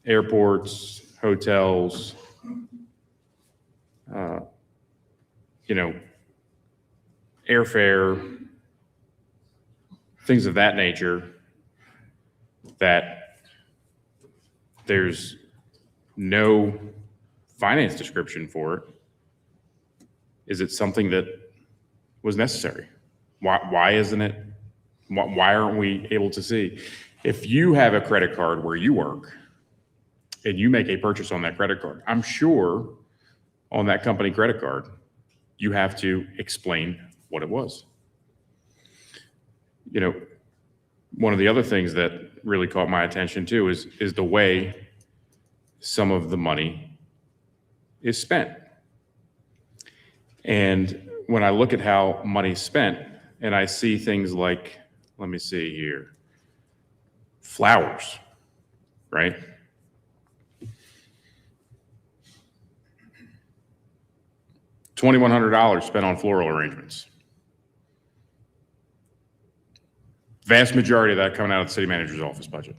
airports, hotels, airfare, things of that nature, that there's no finance description for it. Is it something that was necessary? Why isn't it? Why aren't we able to see? If you have a credit card where you work and you make a purchase on that credit card, I'm sure on that company credit card, you have to explain what it was. One of the other things that really caught my attention too is the way some of the money is spent. And when I look at how money's spent and I see things like, let me see here, flowers, right? $2,100 spent on floral arrangements. Vast majority of that coming out of the city manager's office budget.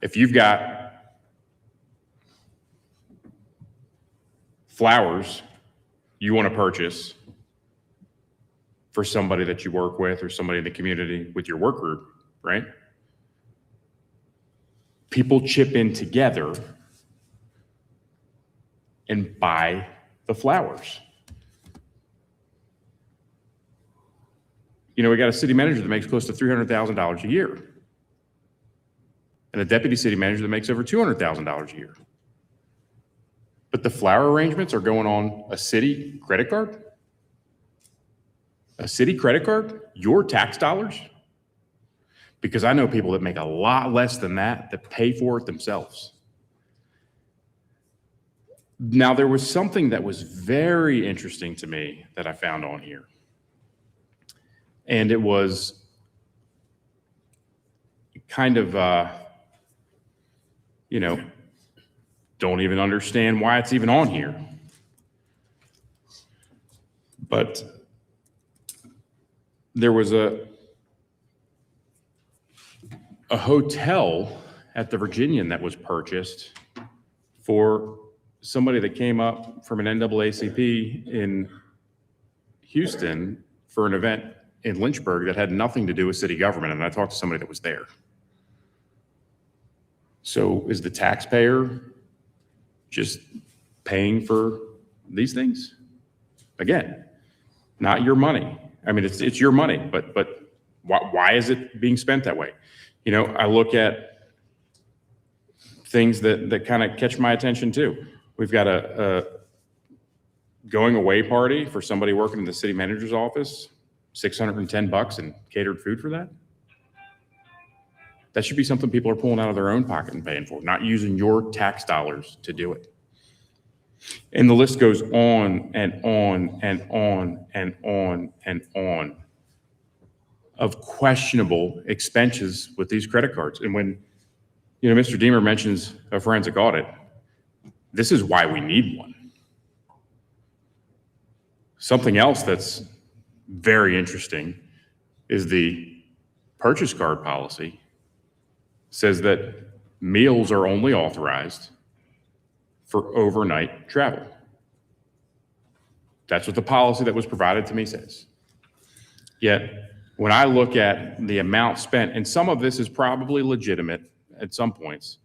If you've got flowers you want to purchase for somebody that you work with or somebody in the community with your work group, right? People chip in together and buy the flowers. We got a city manager that makes close to $300,000 a year, and a deputy city manager that makes over $200,000 a year. But the flower arrangements are going on a city credit card? A city credit card? Your tax dollars? Because I know people that make a lot less than that pay for it themselves. Now, there was something that was very interesting to me that I found on here. And it was kind of, don't even understand why it's even on here. But there was a hotel at the Virginian that was purchased for somebody that came up from an NAACP in Houston for an event in Lynchburg that had nothing to do with city government. And I talked to somebody that was there. So is the taxpayer just paying for these things? Again, not your money. I mean, it's your money, but why is it being spent that way? I look at things that kind of catch my attention too. We've got a going away party for somebody working in the city manager's office, $610 and catered food for that. That should be something people are pulling out of their own pocket and paying for, not using your tax dollars to do it. And the list goes on and on and on and on and on of questionable expenses with these credit cards. And when, Mr. Deemer mentions a forensic audit, this is why we need one. Something else that's very interesting is the purchase card policy says that meals are only authorized for overnight travel. That's what the policy that was provided to me says. Yet, when I look at the amount spent, and some of this is probably legitimate at some points,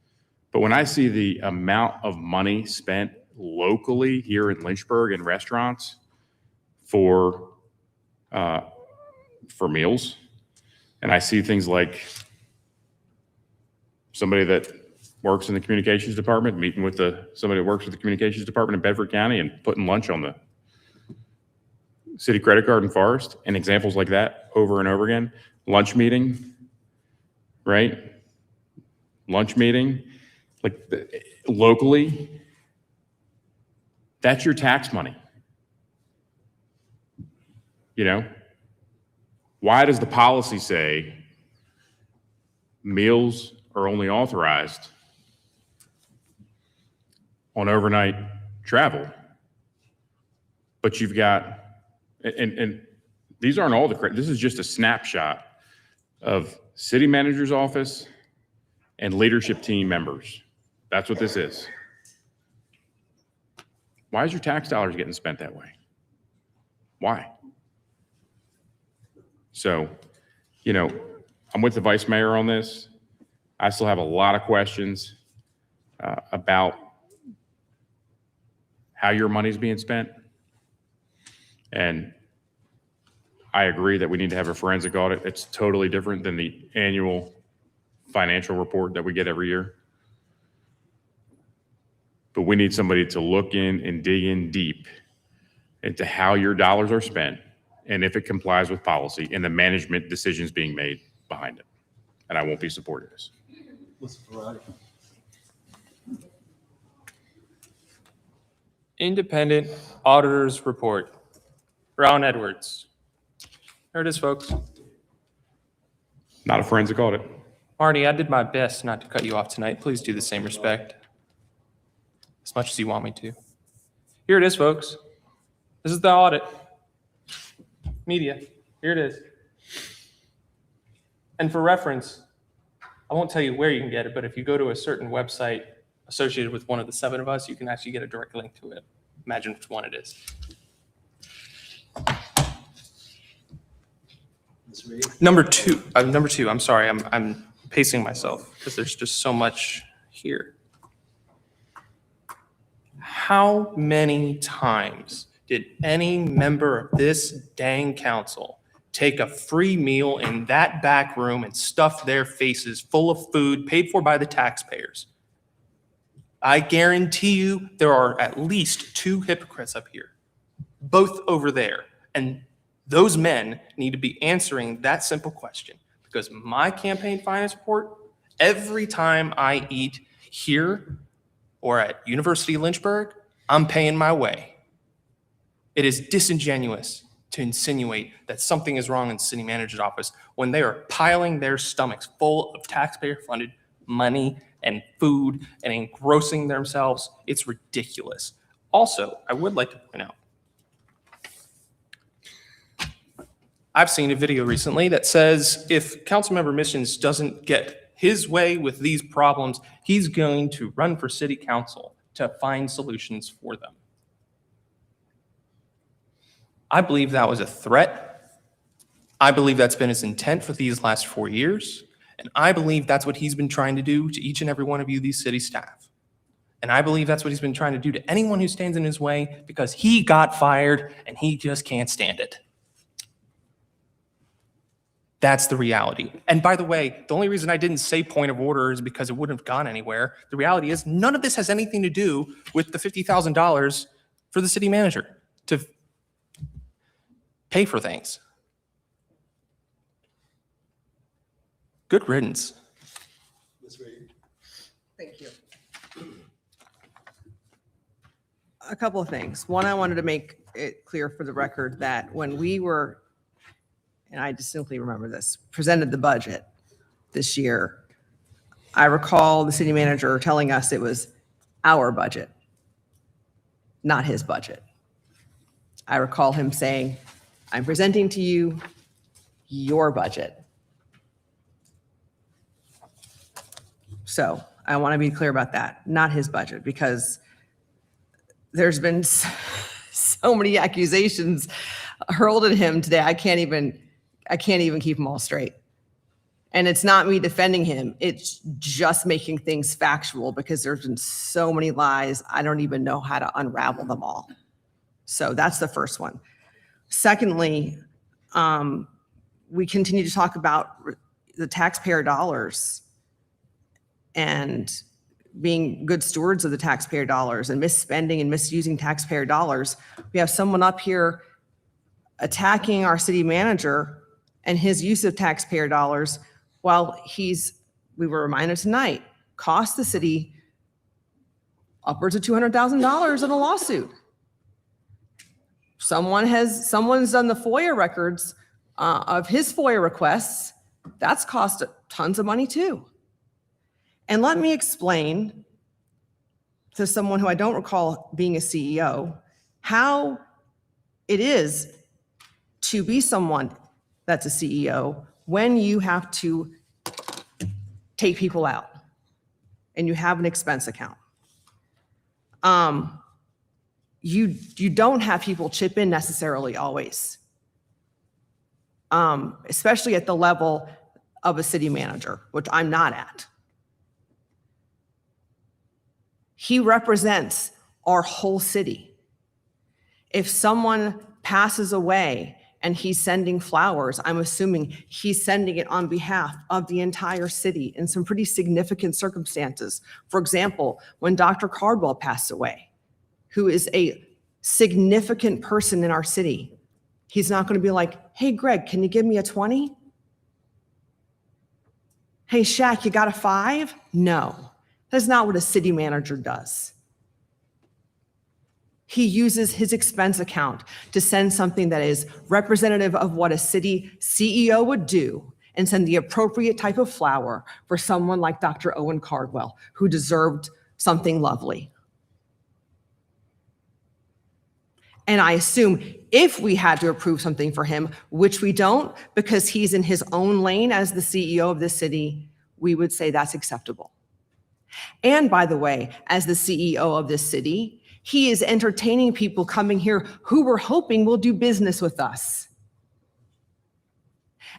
but when I see the amount of money spent locally here in Lynchburg in restaurants for meals, and I see things like somebody that works in the communications department meeting with somebody that works with the communications department in Bedford County and putting lunch on City Credit Card and Forest and examples like that over and over again. Lunch meeting, right? Lunch meeting, locally, that's your tax money. Why does the policy say meals are only authorized on overnight travel? But you've got, and these aren't all the credit, this is just a snapshot of city manager's office and leadership team members. That's what this is. Why is your tax dollars getting spent that way? Why? So, I'm with the vice mayor on this. I still have a lot of questions about how your money's being spent. And I agree that we need to have a forensic audit. It's totally different than the annual financial report that we get every year. But we need somebody to look in and dig in deep into how your dollars are spent and if it complies with policy and the management decisions being made behind it. And I won't be supporting this. Independent Auditor's Report. Brown Edwards. There it is, folks. Not a forensic audit. Marty, I did my best not to cut you off tonight. Please do the same respect. As much as you want me to. Here it is, folks. This is the audit. Media. Here it is. And for reference, I won't tell you where you can get it, but if you go to a certain website associated with one of the 7 of us, you can actually get a direct link to it. Imagine which one it is. Number two, I'm sorry, I'm pacing myself because there's just so much here. How many times did any member of this dang council take a free meal in that back room and stuff their faces full of food paid for by the taxpayers? I guarantee you there are at least 2 hypocrites up here, both over there. And those men need to be answering that simple question, because my campaign finance report, every time I eat here or at University of Lynchburg, I'm paying my way. It is disingenuous to insinuate that something is wrong in the city manager's office when they are piling their stomachs full of taxpayer-funded money and food and engrossing themselves. It's ridiculous. Also, I would like to point out, I've seen a video recently that says if Councilmember Missions doesn't get his way with these problems, he's going to run for city council to find solutions for them. I believe that was a threat. I believe that's been his intent for these last 4 years. And I believe that's what he's been trying to do to each and every one of you, these city staff. And I believe that's what he's been trying to do to anyone who stands in his way, because he got fired and he just can't stand it. That's the reality. And by the way, the only reason I didn't say point of order is because it wouldn't have gone anywhere. The reality is none of this has anything to do with the $50,000 for the city manager to pay for things. Good riddance. Thank you. A couple of things. One, I wanted to make it clear for the record that when we were, and I distinctly remember this, presented the budget this year, I recall the city manager telling us it was our budget, not his budget. I recall him saying, I'm presenting to you your budget. So I want to be clear about that, not his budget, because there's been so many accusations hurled at him today. I can't even keep them all straight. And it's not me defending him. It's just making things factual, because there's been so many lies. I don't even know how to unravel them all. So that's the first one. Secondly, we continue to talk about the taxpayer dollars and being good stewards of the taxpayer dollars and misspending and misusing taxpayer dollars. We have someone up here attacking our city manager and his use of taxpayer dollars while we were reminded tonight, cost the city upwards of $200,000 in a lawsuit. Someone's done the FOIA records of his FOIA requests. That's cost tons of money too. And let me explain to someone who I don't recall being a CEO, how it is to be someone that's a CEO when you have to take people out and you have an expense account. You don't have people chip in necessarily always, especially at the level of a city manager, which I'm not at. He represents our whole city. If someone passes away and he's sending flowers, I'm assuming he's sending it on behalf of the entire city in some pretty significant circumstances. For example, when Dr. Cardwell passed away, who is a significant person in our city, he's not going to be like, hey, Greg, can you give me a 20? Hey, Shaq, you got a 5? No. That's not what a city manager does. He uses his expense account to send something that is representative of what a city CEO would do and send the appropriate type of flower for someone like Dr. Owen Cardwell, who deserved something lovely. And I assume if we had to approve something for him, which we don't, because he's in his own lane as the CEO of this city, we would say that's acceptable. And by the way, as the CEO of this city, he is entertaining people coming here who we're hoping will do business with us.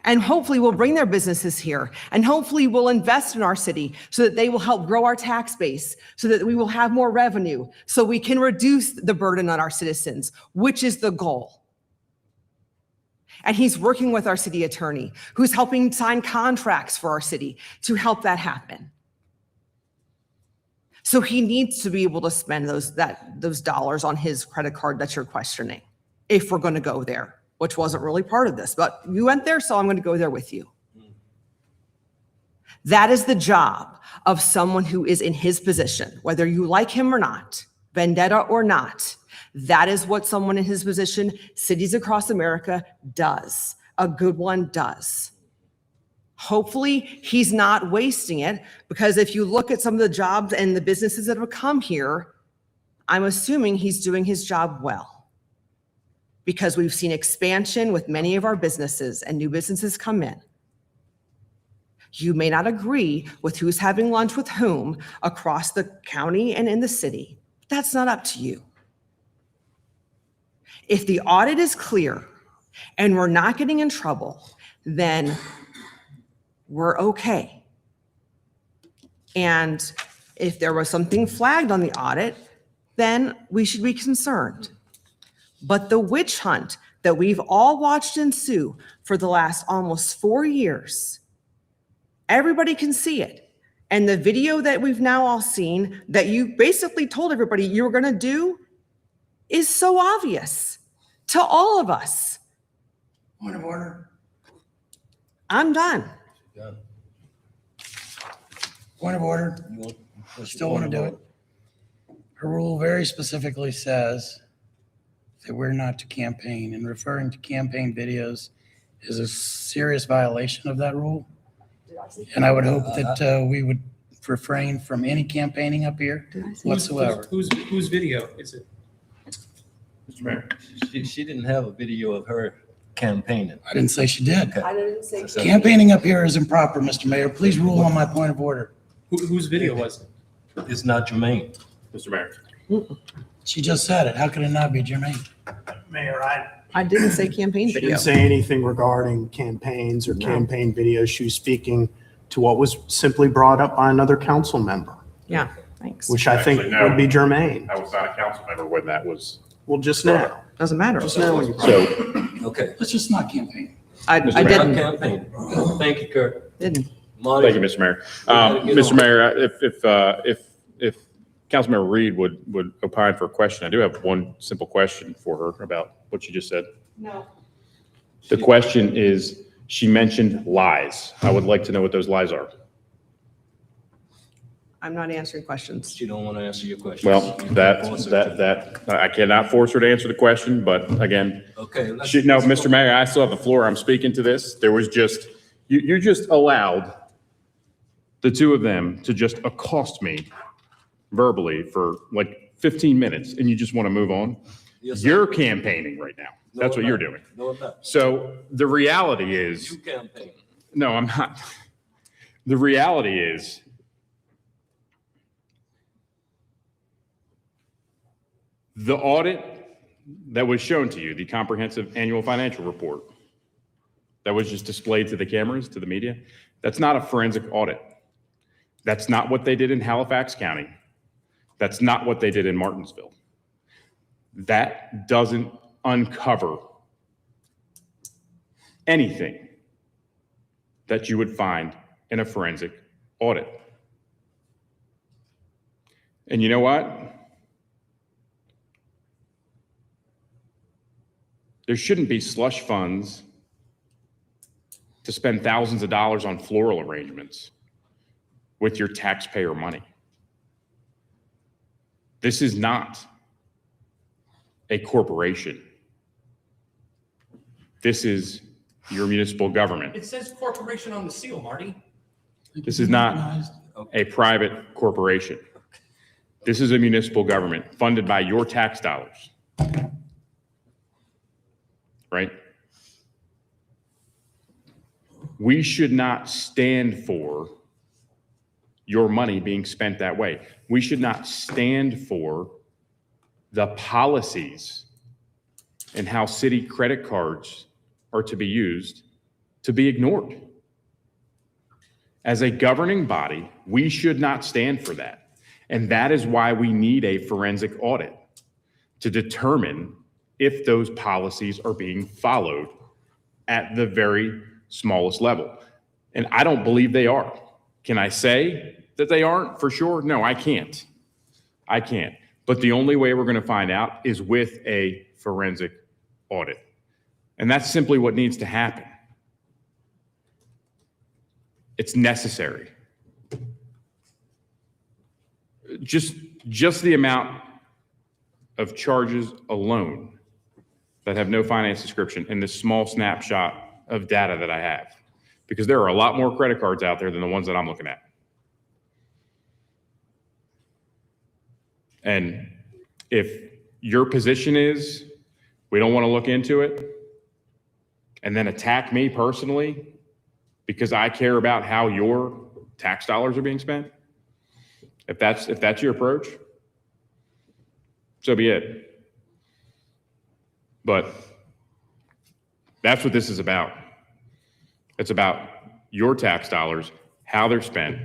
And hopefully will bring their businesses here. And hopefully will invest in our city so that they will help grow our tax base, so that we will have more revenue, so we can reduce the burden on our citizens, which is the goal. And he's working with our city attorney, who's helping sign contracts for our city to help that happen. So he needs to be able to spend those dollars on his credit card that you're questioning, if we're going to go there, which wasn't really part of this, but you went there, so I'm going to go there with you. That is the job of someone who is in his position, whether you like him or not, vendetta or not. That is what someone in his position, cities across America, does. A good one does. Hopefully, he's not wasting it, because if you look at some of the jobs and the businesses that have come here, I'm assuming he's doing his job well, because we've seen expansion with many of our businesses and new businesses come in. You may not agree with who's having lunch with whom across the county and in the city. That's not up to you. If the audit is clear and we're not getting in trouble, then we're okay. And if there was something flagged on the audit, then we should be concerned. But the witch hunt that we've all watched ensue for the last almost 4 years, everybody can see it. And the video that we've now all seen that you basically told everybody you were going to do is so obvious to all of us. Point of order. I'm done. Point of order. Still want to do it. Her rule very specifically says that we're not to campaign, and referring to campaign videos is a serious violation of that rule. And I would hope that we would refrain from any campaigning up here whatsoever. Whose video is it? Mr. Mayor. She didn't have a video of her campaigning. I didn't say she did. I didn't say. Campaigning up here is improper, Mr. Mayor. Please rule on my point of order. Whose video was it? It's not germane. Mr. Mayor. She just said it. How could it not be germane? Mayor, I didn't say campaign she video. didn't say anything regarding campaigns or campaign videos. She was speaking to what was simply brought up by another council member, Yeah, thanks. which I think Actually, no. would be germane. I was not a council member when that was. Well, just now. Doesn't matter. Just now when you. So, Okay. Let's just not campaign. I Not didn't. campaign. Thank you, Kurt. Didn't. Monty, thank you, Mr. Mayor. gotta get Mr. on. Mayor, if Councilmember Reed would opine for a question, I do have one simple question for her about what you just said. No. The question is, she mentioned lies. I would like to know what those lies are. I'm not answering questions. She don't want to answer your question. Well, I cannot force her to answer the question, but again, Okay. no, Mr. Mayor, I still have the floor. I'm speaking to this. There was just, you just allowed the two of them to just accost me verbally for like 15 minutes, and you just want to move on? Yes, sir. You're campaigning right now. No, That's I'm what you're not. doing. No, I'm not. So the reality is, You campaign. no, I'm not. The reality is, the audit that was shown to you, the comprehensive annual financial report that was just displayed to the cameras, to the media, that's not a forensic audit. That's not what they did in Halifax County. That's not what they did in Martinsville. That doesn't uncover anything that you would find in a forensic audit. And you know what? There shouldn't be slush funds to spend thousands of dollars on floral arrangements with your taxpayer money. This is not a corporation. This is your municipal government. It says corporation on the seal, Marty. This is not a private corporation. This is a municipal government funded by your tax dollars. Right? We should not stand for your money being spent that way. We should not stand for the policies and how city credit cards are to be used to be ignored. As a governing body, we should not stand for that. And that is why we need a forensic audit to determine if those policies are being followed at the very smallest level. And I don't believe they are. Can I say that they aren't for sure? No, I can't. I can't. But the only way we're going to find out is with a forensic audit. And that's simply what needs to happen. It's necessary. Just the amount of charges alone that have no finance description in this small snapshot of data that I have, because there are a lot more credit cards out there than the ones that I'm looking at. And if your position is, we don't want to look into it, and then attack me personally because I care about how your tax dollars are being spent, if that's your approach, so be it. But that's what this is about. It's about your tax dollars, how they're spent,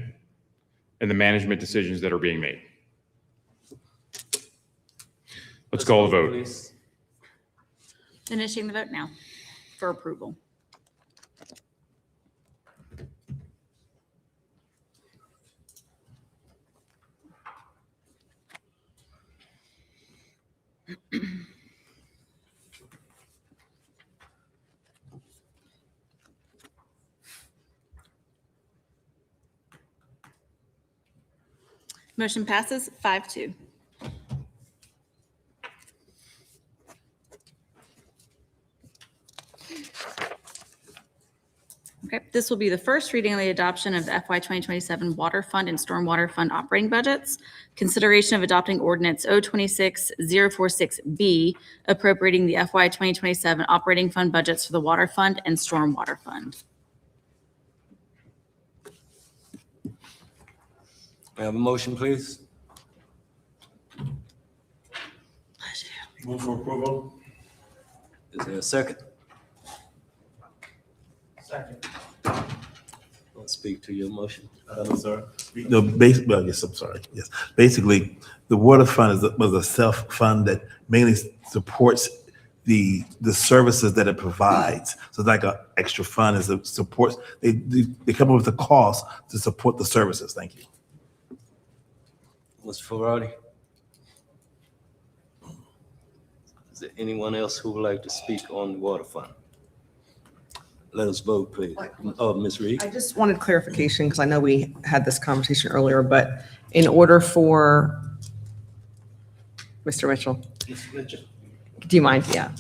and the management decisions that are being made. Let's call the vote. Please. Finishing the vote now for approval. Motion passes 5-2. Okay, this will be the first reading of the adoption of the FY 2027 Water Fund and Stormwater Fund operating budgets. Consideration of adopting Ordinance 026-046B, appropriating the FY 2027 operating fund budgets for the Water Fund and Stormwater Fund. May I have a motion, please? Move for approval. Is there a second? Second. I'll speak to your motion. Sir. No, well, yes, I'm sorry. Yes. Basically, the water fund was a self-fund that mainly supports the services that it provides. So it's like an extra fund as it supports, they come up with the cost to support the services. Thank you. Mr. Ferrari? Is there anyone else who would like to speak on the water fund? Let us vote, please. Oh, Ms. Reed? I just wanted clarification because I know we had this conversation earlier, but in order for Mr. Mitchell, do you mind? Yeah.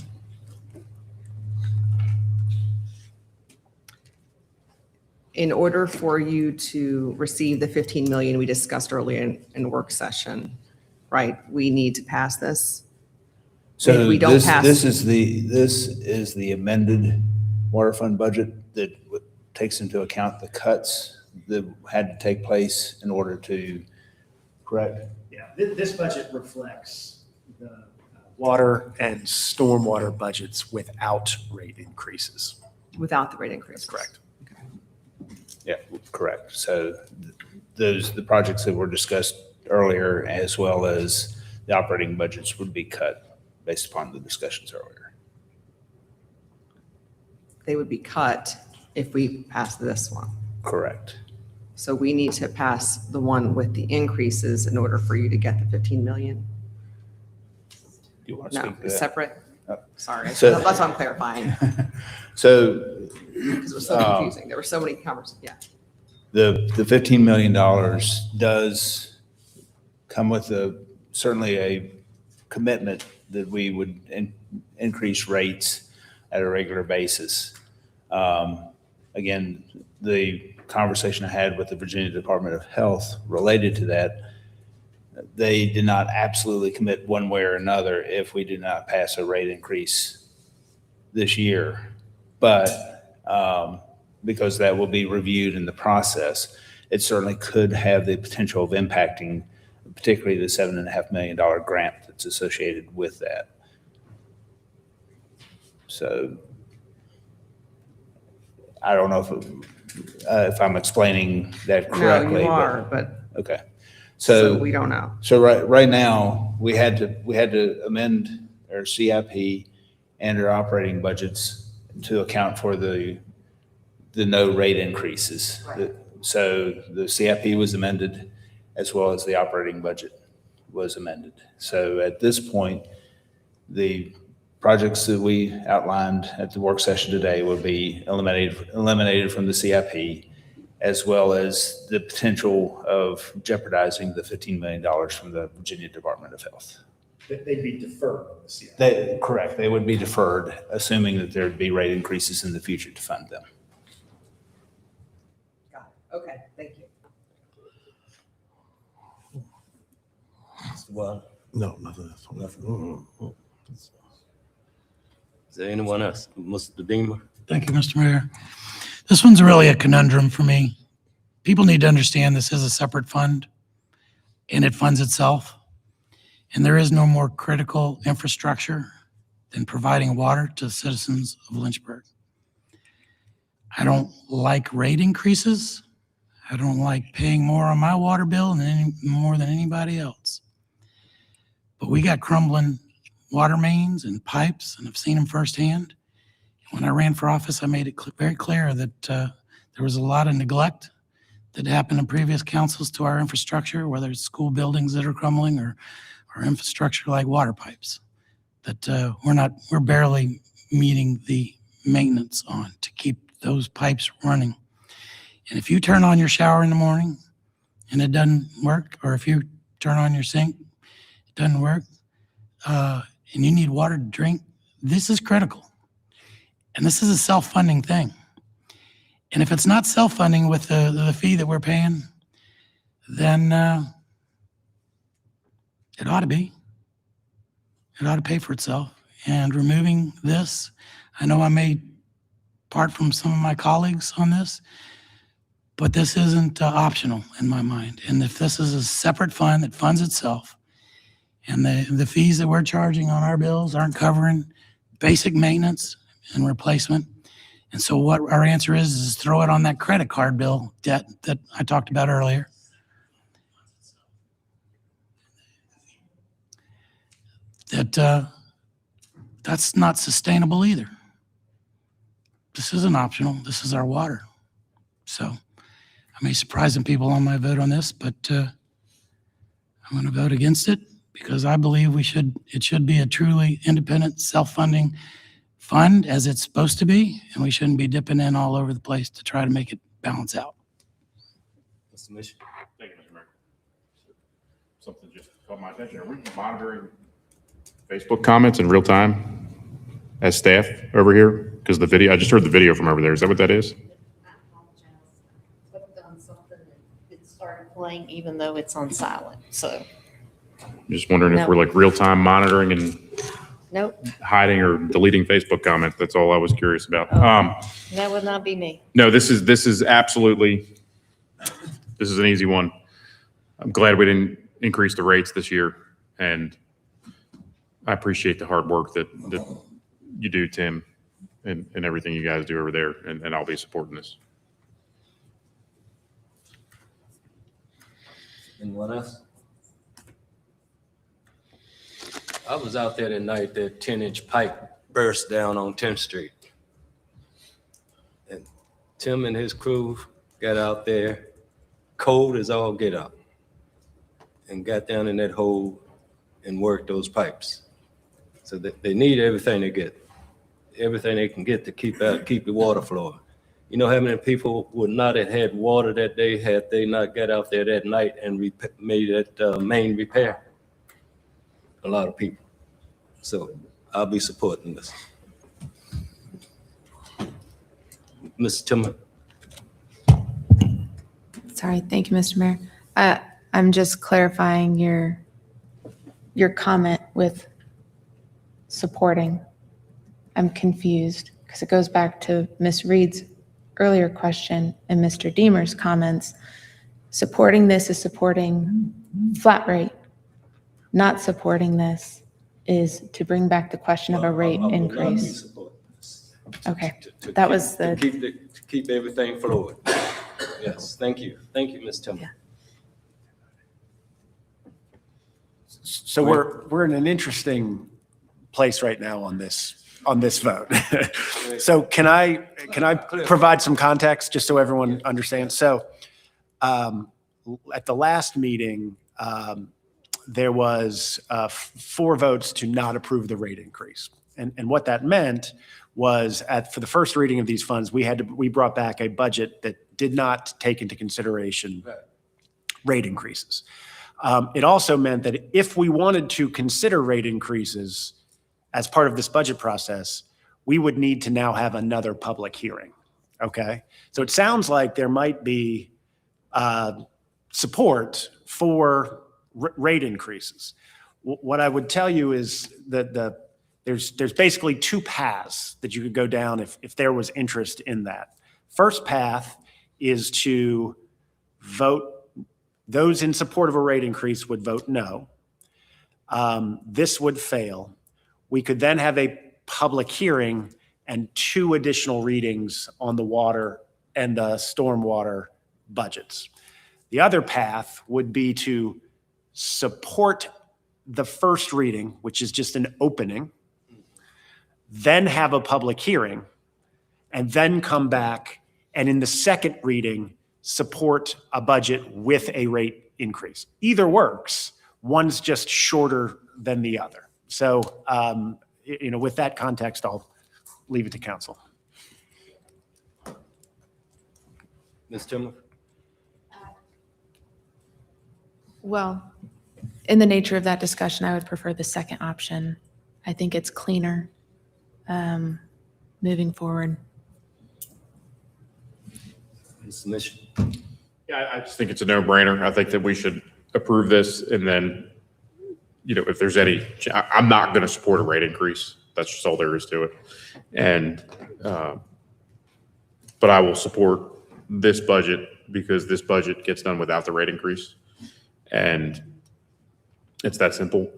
In order for you to receive the 15 million we discussed earlier in work session, right, we need to pass this? So If we don't pass- this is the amended water fund budget that takes into account the cuts that had to take place in order to, correct? Yeah, this budget reflects the water and stormwater budgets without rate increases. Without the rate increase? Correct. Yeah, correct. So the projects that were discussed earlier, as well as the operating budgets, would be cut based upon the discussions earlier. They would be cut if we pass this one. Correct. So we need to pass the one with the increases in order for you to get the 15 million? Do you want to No, speak to it's that? separate? Oh. Sorry, So- that's what I'm clarifying, So because it was so confusing. There were so many conversations, yeah. the $15 million does come with certainly a commitment that we would increase rates at a regular basis. Again, the conversation I had with the Virginia Department of Health related to that, they did not absolutely commit one way or another if we did not pass a rate increase this year. But because that will be reviewed in the process, it certainly could have the potential of impacting particularly the $7.5 million grant that's associated with that. So I don't know if I'm explaining that correctly. No, you but- are, but Okay. so we don't know. So right now, we had to amend our CIP and our operating budgets to account for the no rate increases. Right. So the CIP was amended as well as the operating budget was amended. So at this point, the projects that we outlined at the work session today will be eliminated from the CIP, as well as the potential of jeopardizing the $15 million from the Virginia Department of Health. They'd be deferred on the CIP. Correct. They would be deferred, assuming that there'd be rate increases in the future to fund them. Got it. Okay, thank you. Well, No, nothing else. is there anyone else? Mr. Deemer? Thank you, Mr. Mayor. This one's really a conundrum for me. People need to understand this is a separate fund, and it funds itself. And there is no more critical infrastructure than providing water to the citizens of Lynchburg. I don't like rate increases. I don't like paying more on my water bill more than anybody else. But we got crumbling water mains and pipes, and I've seen them firsthand. When I ran for office, I made it very clear that there was a lot of neglect that happened in previous councils to our infrastructure, whether it's school buildings that are crumbling or infrastructure like water pipes, that we're barely meeting the maintenance on to keep those pipes running. And if you turn on your shower in the morning and it doesn't work, or if you turn on your sink, it doesn't work, and you need water to drink, this is critical. And this is a self-funding thing. And if it's not self-funding with the fee that we're paying, then it ought to be. It ought to pay for itself. And removing this, I know I may part from some of my colleagues on this, but this isn't optional in my mind. And if this is a separate fund that funds itself, and the fees that we're charging on our bills aren't covering basic maintenance and replacement. And so what our answer is throw it on that credit card bill debt that I talked about earlier. That's not sustainable either. This isn't optional. This is our water. So I may surprise some people on my vote on this, but I'm going to vote against it because I believe it should be a truly independent, self-funding fund as it's supposed to be, and we shouldn't be dipping in all over the place to try to make it balance out. Mr. Mission. Thank you, Mr. Mayor. Something just caught my attention. Are we monitoring Facebook comments in real time as staff over here? Because the video, I just heard the video from over there. Is that what that is? It started playing even though it's on silent, so. Just wondering if No. we're like real-time monitoring and Nope, hiding or deleting Facebook comments. That's all I was curious about. that would not be me. No, this is absolutely, this is an easy one. I'm glad we didn't increase the rates this year, and I appreciate the hard work that you do, Tim, and everything you guys do over there, and I'll be supporting this. Anyone else? I was out there that night, that 10-inch pipe burst down on 10th Street. And Tim and his crew got out there, cold as all get up, and got down in that hole and worked those pipes. So they need everything they get, everything they can get to keep the water flowing. You know how many people would not have had water that day had they not got out there that night and made that main repair? A lot of people. So I'll be supporting this. Mr. Timmer. Sorry, thank you, Mr. Mayor. I'm just clarifying your comment with supporting. I'm confused because it goes back to Ms. Reed's earlier question and Mr. Deemer's comments. Supporting this is supporting flat rate. Not supporting this is to bring back the question of a rate I will not be increase. supporting this. Okay, To that keep- was to the, keep everything flowing. Yes, thank you. Thank you, Ms. Timmer. Yeah. So we're in an interesting place right now on this vote. So can I provide some context just so everyone understands? So at the last meeting, there was 4 votes to not approve the rate increase. And what that meant was for the first reading of these funds, we brought back a budget that did not take into consideration rate increases. It also meant that if we wanted to consider rate increases as part of this budget process, we would need to now have another public hearing, okay? So it sounds like there might be support for rate increases. What I would tell you is that there's basically 2 paths that you could go down if there was interest in that. First path is to vote, those in support of a rate increase would vote no. This would fail. We could then have a public hearing and 2 additional readings on the water and the stormwater budgets. The other path would be to support the first reading, which is just an opening, then have a public hearing, and then come back and in the second reading, support a budget with a rate increase. Either works. One's just shorter than the other. So, with that context, I'll leave it to council. Ms. Timmer? well, in the nature of that discussion, I would prefer the second option. I think it's cleaner moving forward. Mr. Mission? Yeah, I just think it's a no-brainer. I think that we should approve this, and then, if there's any, I'm not going to support a rate increase. That's just all there is to it. And, but I will support this budget because this budget gets done without the rate increase. And it's that simple.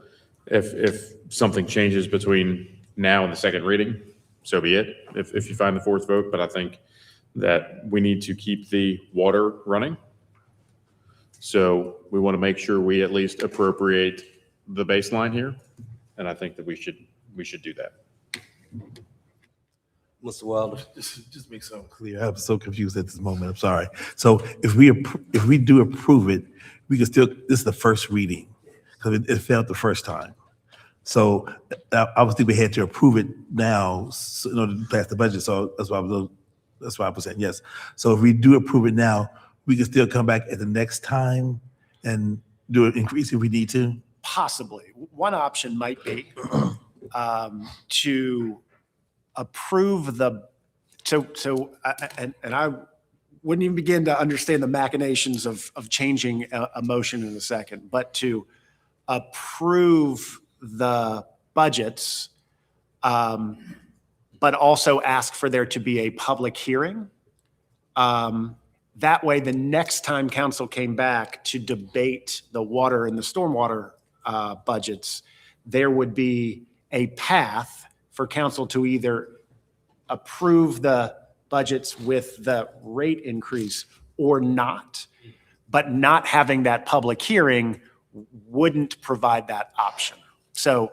If something changes between now and the second reading, so be it, if you find the 4th vote. But I think that we need to keep the water running. So we want to make sure we at least appropriate the baseline here. And I think that we should do that. Mr. Wilder? Just make something clear. I'm so confused at this moment. I'm sorry. So if we do approve it, we can still, this is the first reading because it failed the first time. So obviously we had to approve it now in order to pass the budget. So that's why I was saying yes. So if we do approve it now, we can still come back at the next time and do an increase if we need to. Possibly. One option might be to approve and I wouldn't even begin to understand the machinations of changing a motion in a second, but to approve the budgets, but also ask for there to be a public hearing. That way, the next time council came back to debate the water and the stormwater budgets, there would be a path for council to either approve the budgets with the rate increase or not, but not having that public hearing wouldn't provide that option. So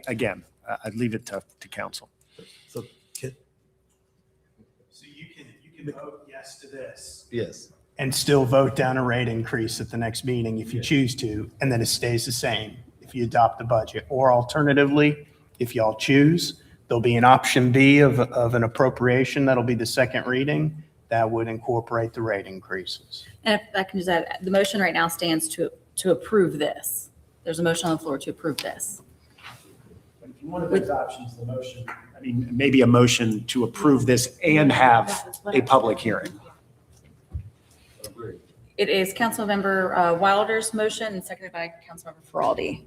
again, I'd leave it to council. So you can vote yes to this Yes. and still vote down a rate increase at the next meeting if you choose to, and then it stays the same if you adopt the budget. Or alternatively, if y'all choose, there'll be an option B of an appropriation that'll be the second reading that would incorporate the rate increases. And if I can just add, the motion right now stands to approve this. There's a motion on the floor to approve this. If you wanted those options, the motion, I mean, maybe a motion to approve this and have a public hearing. It is Councilmember Wilder's motion and seconded by Councilmember Feraldi.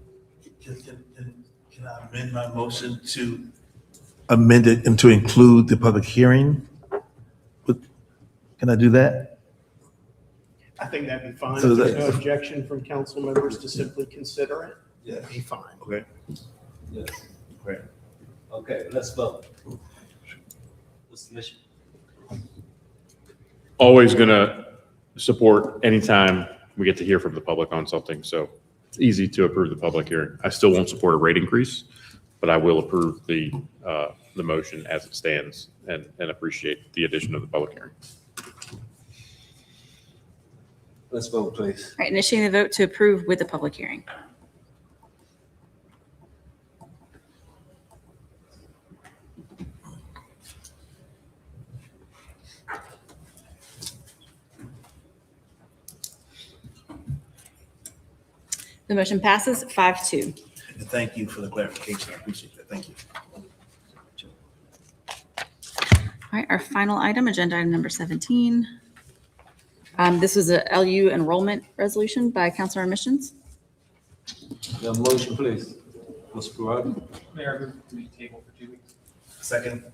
Can I amend my motion to amend it and to include the public hearing? Can I do that? I think that'd be fine. So If there's that- no objection from council members to simply consider it, Yeah. that'd be fine. Okay. Yes. Great. Okay, let's vote. Mr. Mission. Always going to support anytime we get to hear from the public on something. So it's easy to approve the public hearing. I still won't support a rate increase, but I will approve the motion as it stands and appreciate the addition of the public hearing. Let's vote, please. All right, initiating the vote to approve with the public hearing. The motion passes 5-2. And thank you for the clarification. I appreciate that. Thank you. All right, our final item, agenda item number 17. This was a LU enrollment resolution by Councilor Missions. The motion, please. Mr. Ferrari. Mayor, we table for 2 weeks. Second.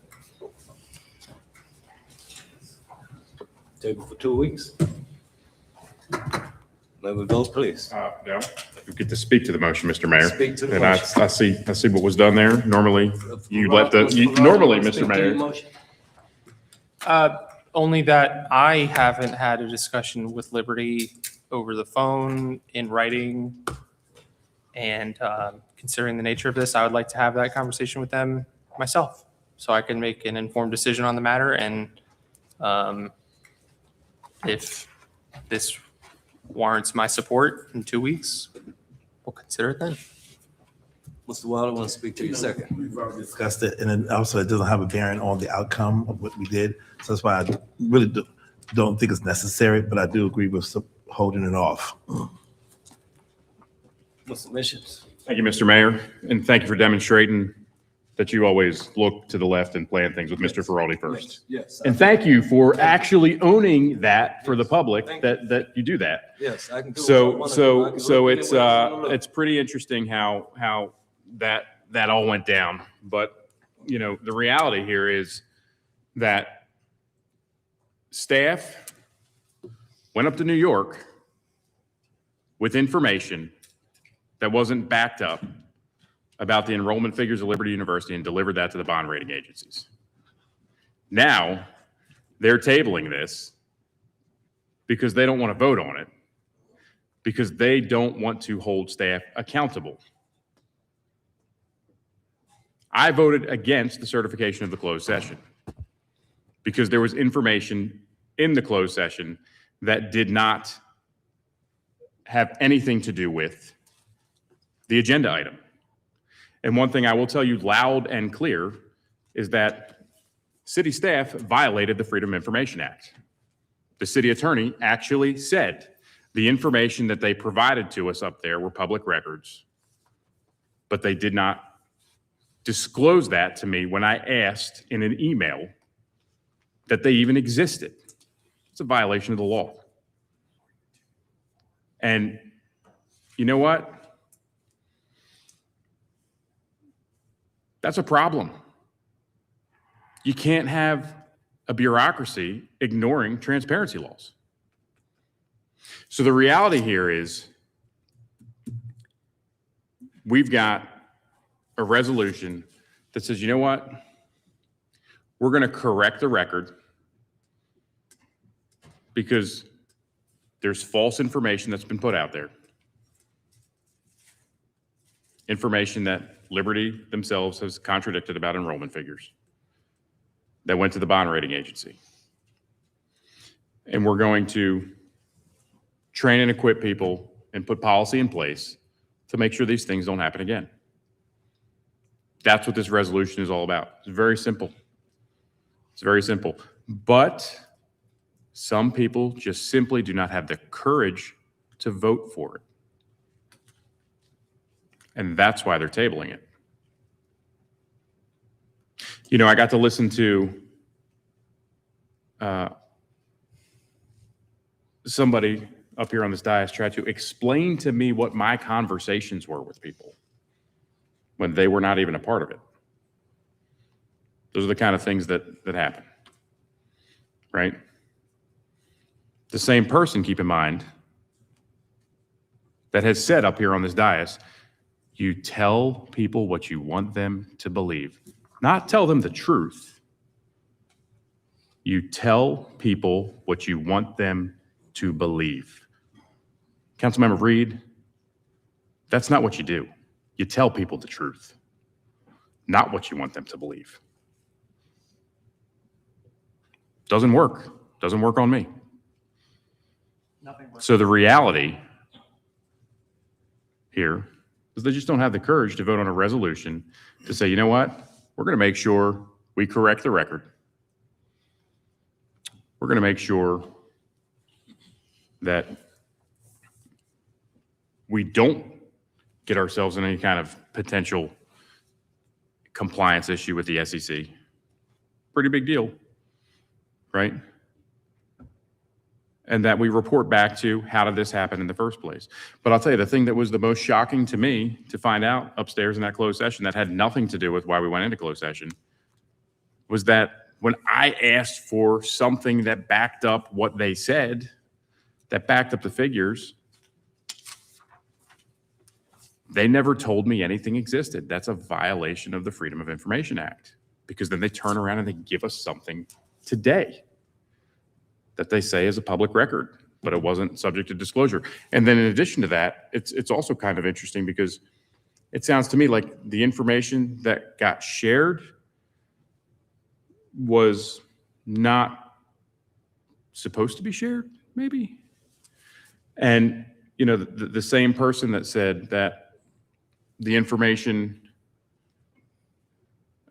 Table for 2 weeks. May we vote, please? No, you get to speak to the motion, Mr. Mayor. Speak to the And motion. I see what was done there. Normally, normally, Mr. Mayor. Only that I haven't had a discussion with Liberty over the phone, in writing, and considering the nature of this, I would like to have that conversation with them myself, so I can make an informed decision on the matter. And if this warrants my support in 2 weeks, we'll consider it then. Mr. Wilder, want to speak to you second? We've already discussed it, and then also it doesn't have a bearing on the outcome of what we did. So that's why I really don't think it's necessary, but I do agree with holding it off. Mr. Missions. Thank you, Mr. Mayor, and thank you for demonstrating that you always look to the left and plan things with Mr. Ferraldi first. Yes. And thank you for actually owning that for the public, that you do that. Yes, I can do what I want to do. I can So look any way I wanna look. it's pretty interesting how that all went down. But, you know, the reality here is that staff went up to New York with information that wasn't backed up about the enrollment figures of Liberty University and delivered that to the bond rating agencies. Now, they're tabling this because they don't want to vote on it, because they don't want to hold staff accountable. I voted against the certification of the closed session because there was information in the closed session that did not have anything to do with the agenda item. And one thing I will tell you loud and clear is that city staff violated the Freedom of Information Act. The city attorney actually said the information that they provided to us up there were public records, but they did not disclose that to me when I asked in an email that they even existed. It's a violation of the law. And you know what? That's a problem. You can't have a bureaucracy ignoring transparency laws. So the reality here is we've got a resolution that says, you know what? We're going to correct the record because there's false information that's been put out there. Information that Liberty themselves has contradicted about enrollment figures that went to the bond rating agency. And we're going to train and equip people and put policy in place to make sure these things don't happen again. That's what this resolution is all about. It's very simple. It's very simple. But some people just simply do not have the courage to vote for it. And that's why they're tabling it. You know, I got to listen to somebody up here on this dais try to explain to me what my conversations were with people when they were not even a part of it. Those are the kind of things that happen, right? The same person, keep in mind, that has said up here on this dais, you tell people what you want them to believe, not tell them the truth. You tell people what you want them to believe. Councilmember Reed, that's not what you do. You tell people the truth, not what you want them to believe. Doesn't work. Doesn't work on me. So the reality here is they just don't have the courage to vote on a resolution to say, you know what? We're going to make sure we correct the record. We're going to make sure that we don't get ourselves in any kind of potential compliance issue with the SEC. Pretty big deal, right? And that we report back to how did this happen in the first place. But I'll tell you, the thing that was the most shocking to me to find out upstairs in that closed session that had nothing to do with why we went into closed session was that when I asked for something that backed up what they said, that backed up the figures, they never told me anything existed. That's a violation of the Freedom of Information Act, because then they turn around and they give us something today that they say is a public record, but it wasn't subject to disclosure. And then in addition to that, it's also kind of interesting because it sounds to me like the information that got shared was not supposed to be shared, maybe. And, you know, the same person that said that the information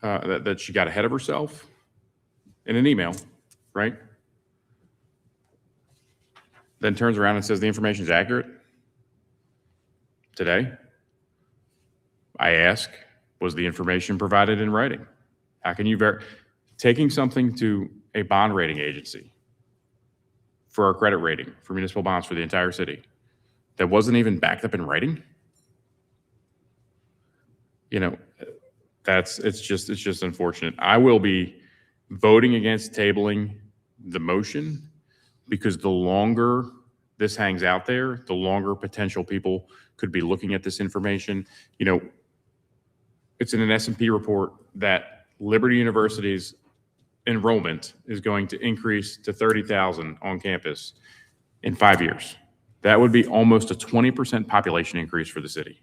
that she got ahead of herself in an email, right? Then turns around and says the information is accurate. Today, I ask, was the information provided in writing? How can you taking something to a bond rating agency for our credit rating for municipal bonds for the entire city that wasn't even backed up in writing? You know, it's just unfortunate. I will be voting against tabling the motion because the longer this hangs out there, the longer potential people could be looking at this information. You know, it's in an S&P report that Liberty University's enrollment is going to increase to 30,000 on campus in 5 years. That would be almost a 20% population increase for the city.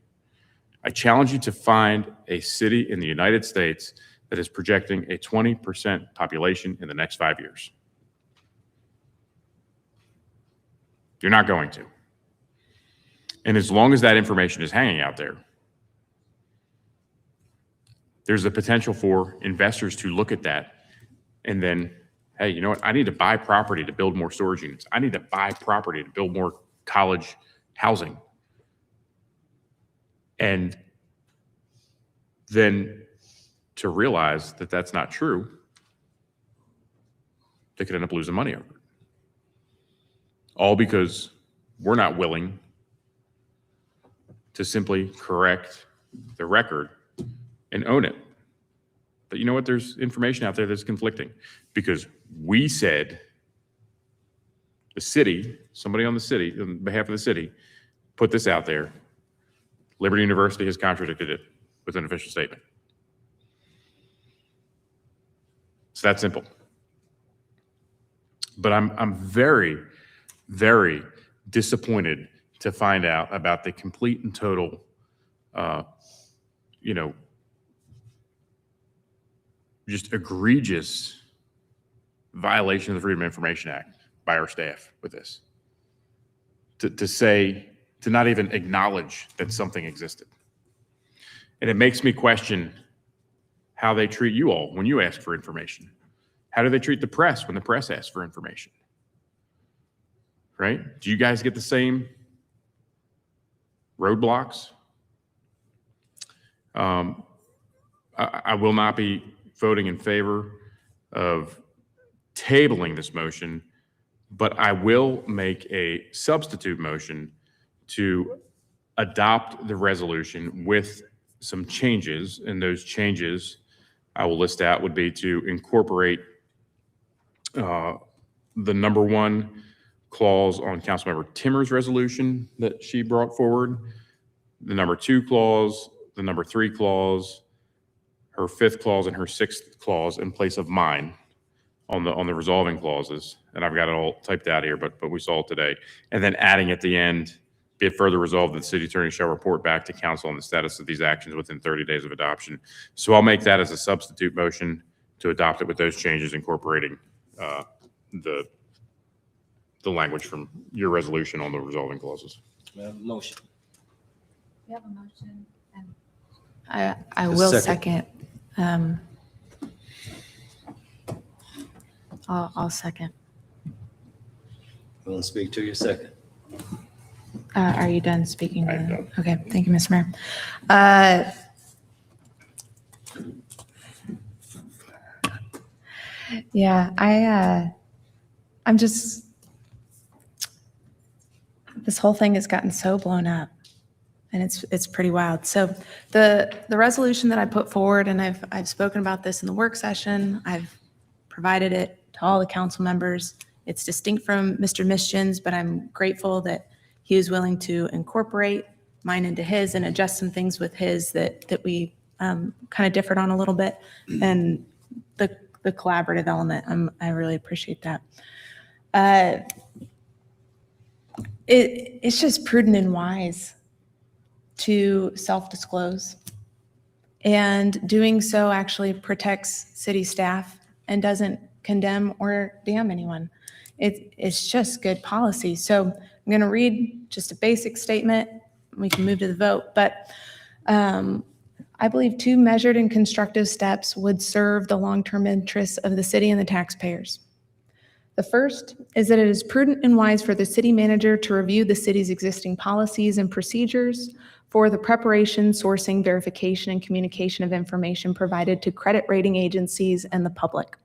I challenge you to find a city in the United States that is projecting a 20% population in the next 5 years. You're not going to. And as long as that information is hanging out there, there's the potential for investors to look at that and then, hey, you know what? I need to buy property to build more storage units. I need to buy property to build more college housing. And then to realize that that's not true, they could end up losing money over it. All because we're not willing to simply correct the record and own it. But you know what? There's information out there that's conflicting because we said the city, somebody on the city, on behalf of the city, put this out there. Liberty University has contradicted it with an official statement. It's that simple. But I'm very, very disappointed to find out about the complete and total, just egregious violation of the Freedom of Information Act by our staff with this. To not even acknowledge that something existed. And it makes me question how they treat you all when you ask for information. How do they treat the press when the press asks for information? Right? Do you guys get the same roadblocks? I will not be voting in favor of tabling this motion, but I will make a substitute motion to adopt the resolution with some changes, and those changes I will list out would be to incorporate the number 1 clause on Councilmember Timmer's resolution that she brought forward, the number 2 clause, the number 3 clause, her 5th clause, and her 6th clause in place of mine on the resolving clauses. And I've got it all typed out here, but we saw it today. And then adding at the end, be it further resolved that the city attorney shall report back to council on the status of these actions within 30 days of adoption. So I'll make that as a substitute motion to adopt it with those changes, incorporating the language from your resolution on the resolving clauses. We have a motion. We have a motion. I will second. I'll second. You want to speak to your second? Are you done speaking? I'm done. Okay, thank you, Mr. Mayor. Yeah, I'm just, this whole thing has gotten so blown up, and it's pretty wild. So the resolution that I put forward, and I've spoken about this in the work session, I've provided it to all the council members. It's distinct from Mr. Mischin's, but I'm grateful that he was willing to incorporate mine into his and adjust some things with his that we kind of differed on a little bit. And the collaborative element, I really appreciate that. It's just prudent and wise to self-disclose. And doing so actually protects city staff and doesn't condemn or damn anyone. It's just good policy. So I'm going to read just a basic statement. We can move to the vote, but I believe 2 measured and constructive steps would serve the long-term interests of the city and the taxpayers. The first is that it is prudent and wise for the city manager to review the city's existing policies and procedures for the preparation, sourcing, verification, and communication of information provided to credit rating agencies and the public.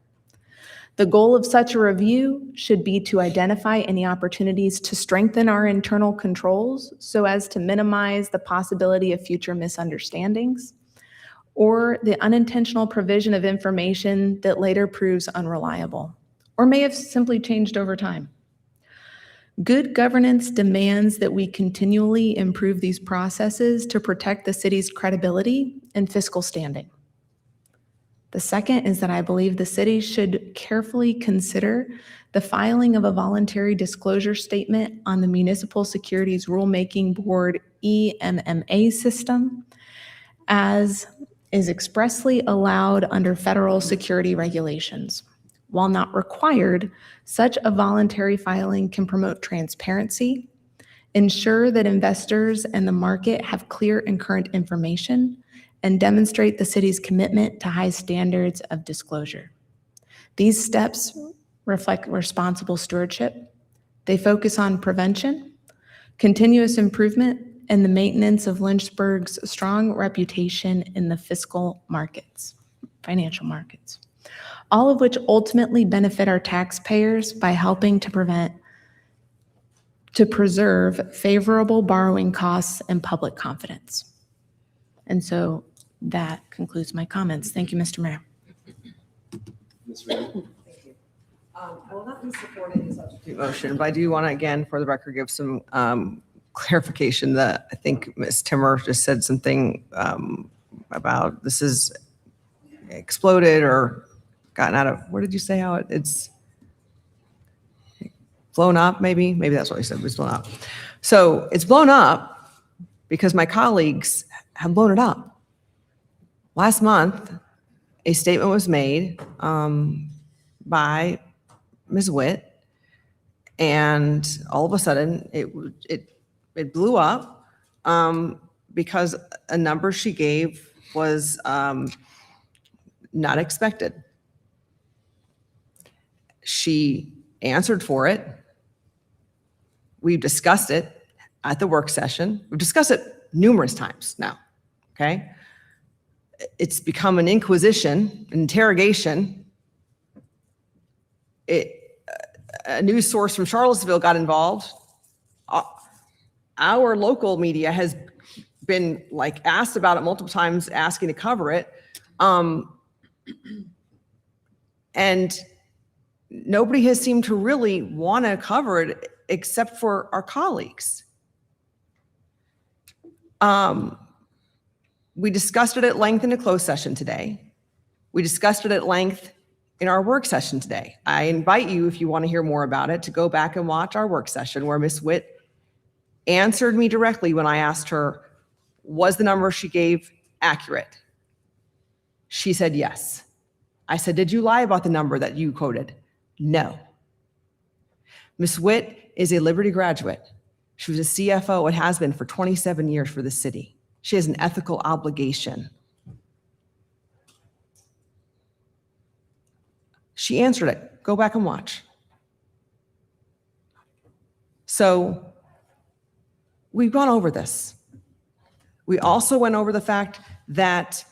The goal of such a review should be to identify any opportunities to strengthen our internal controls so as to minimize the possibility of future misunderstandings or the unintentional provision of information that later proves unreliable or may have simply changed over time. Good governance demands that we continually improve these processes to protect the city's credibility and fiscal standing. The second is that I believe the city should carefully consider the filing of a voluntary disclosure statement on the Municipal Securities Rulemaking Board EMMA system, as is expressly allowed under federal security regulations. While not required, such a voluntary filing can promote transparency, ensure that investors and the market have clear and current information, and demonstrate the city's commitment to high standards of disclosure. These steps reflect responsible stewardship. They focus on prevention, continuous improvement, and the maintenance of Lynchburg's strong reputation in the financial markets, all of which ultimately benefit our taxpayers by helping to preserve favorable borrowing costs and public confidence. And so that concludes my comments. Thank you, Mr. Mayor. Ms. Reed? I will not be supporting the substitute motion, but I do want to, again, for the record, give some clarification that I think Ms. Timmer just said something about this is exploded or gotten out of, what did you say how it's blown up, maybe? Maybe that's what you said, it was blown up. So it's blown up because my colleagues have blown it up. Last month, a statement was made by Ms. Witt, and all of a sudden it blew up because a number she gave was not expected. She answered for it. We've discussed it at the work session. We've discussed it numerous times now, okay? It's become an inquisition, an interrogation. A news source from Charlottesville got involved. Our local media has been asked about it multiple times, asking to cover it. And nobody has seemed to really want to cover it except for our colleagues. We discussed it at length in a closed session today. We discussed it at length in our work session today. I invite you, if you want to hear more about it, to go back and watch our work session where Ms. Witt answered me directly when I asked her, was the number she gave accurate? She said yes. I said, did you lie about the number that you quoted? No. Ms. Witt is a Liberty graduate. She was a CFO and has been for 27 years for the city. She has an ethical obligation. She answered it. Go back and watch. So we've gone over this. We also went over the fact that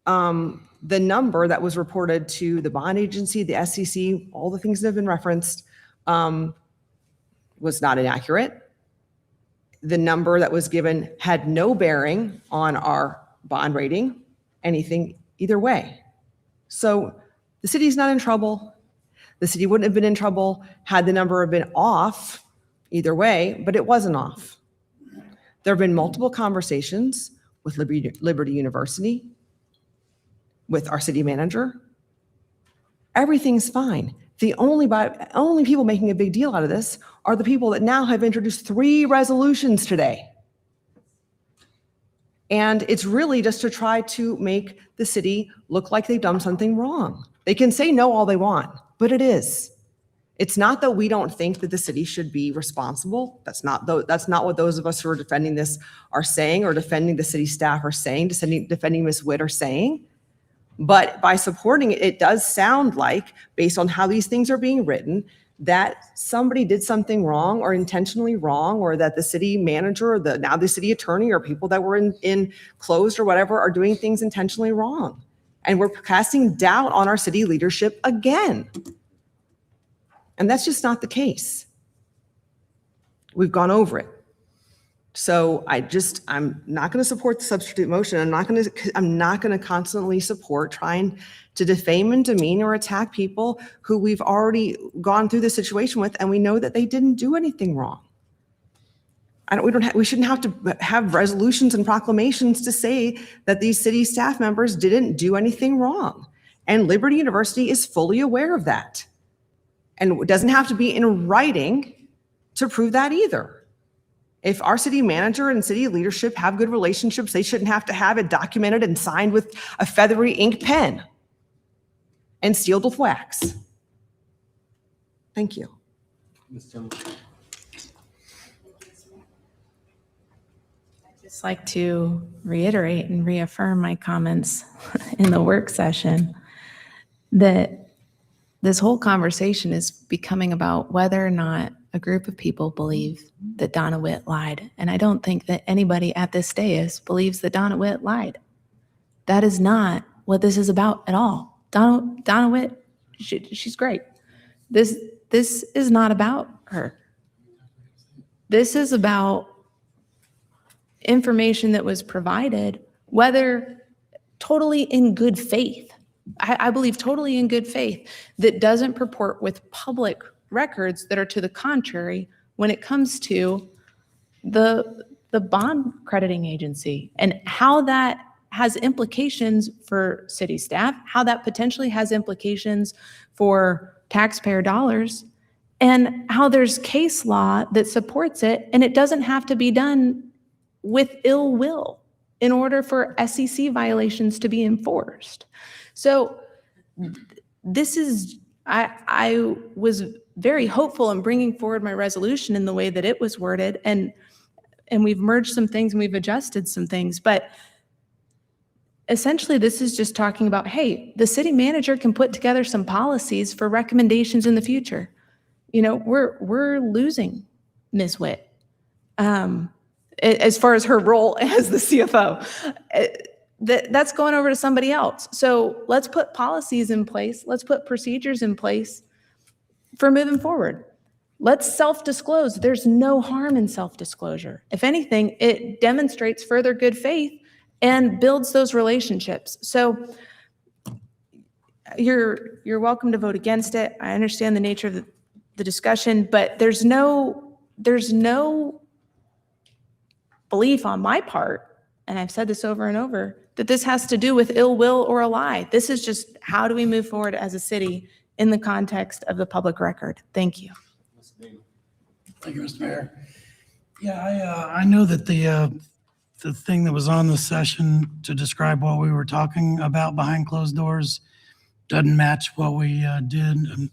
the number that was reported to the bond agency, the SEC, all the things that have been referenced, was not inaccurate. The number that was given had no bearing on our bond rating, anything either way. So the city's not in trouble. The city wouldn't have been in trouble had the number been off either way, but it wasn't off. There have been multiple conversations with Liberty University, with our city manager. Everything's fine. The only people making a big deal out of this are the people that now have introduced 3 resolutions today. And it's really just to try to make the city look like they've done something wrong. They can say no all they want, but it is. It's not that we don't think that the city should be responsible. That's not what those of us who are defending this are saying, or defending the city staff are saying, defending Ms. Witt are saying. But by supporting it, it does sound like, based on how these things are being written, that somebody did something wrong or intentionally wrong, or that the city manager or now the city attorney or people that were in closed or whatever are doing things intentionally wrong. And we're casting doubt on our city leadership again. And that's just not the case. We've gone over it. So I'm not going to support the substitute motion. I'm not going to constantly support trying to defame and demean or attack people who we've already gone through the situation with, and we know that they didn't do anything wrong. We shouldn't have to have resolutions and proclamations to say that these city staff members didn't do anything wrong. And Liberty University is fully aware of that. And it doesn't have to be in writing to prove that either. If our city manager and city leadership have good relationships, they shouldn't have to have it documented and signed with a feathery ink pen and sealed with wax. Thank you. Ms. Timmer? just like to reiterate and reaffirm my comments in the work session that this whole conversation is becoming about whether or not a group of people believe that Donna Witt lied. And I don't think that anybody at this dais believes that Donna Witt lied. That is not what this is about at all. Donna Witt, she's great. This is not about her. This is about information that was provided, whether totally in good faith. I believe totally in good faith, that doesn't purport with public records that are to the contrary when it comes to the bond crediting agency and how that has implications for city staff, how that potentially has implications for taxpayer dollars, and how there's case law that supports it, and it doesn't have to be done with ill will in order for SEC violations to be enforced. So this is, I was very hopeful in bringing forward my resolution in the way that it was worded, and we've merged some things and we've adjusted some things, but essentially this is just talking about, hey, the city manager can put together some policies for recommendations in the future. You know, we're losing Ms. Witt as far as her role as the CFO. That's going over to somebody else. So let's put policies in place. Let's put procedures in place for moving forward. Let's self-disclose. There's no harm in self-disclosure. If anything, it demonstrates further good faith and builds those relationships. So you're welcome to vote against it. I understand the nature of the discussion, but there's no belief on my part, and I've said this over and over, that this has to do with ill will or a lie. This is just how do we move forward as a city in the context of the public record. Thank you. Thank you, Mr. Mayor. Yeah, I know that the thing that was on the session to describe what we were talking about behind closed doors doesn't match what we did.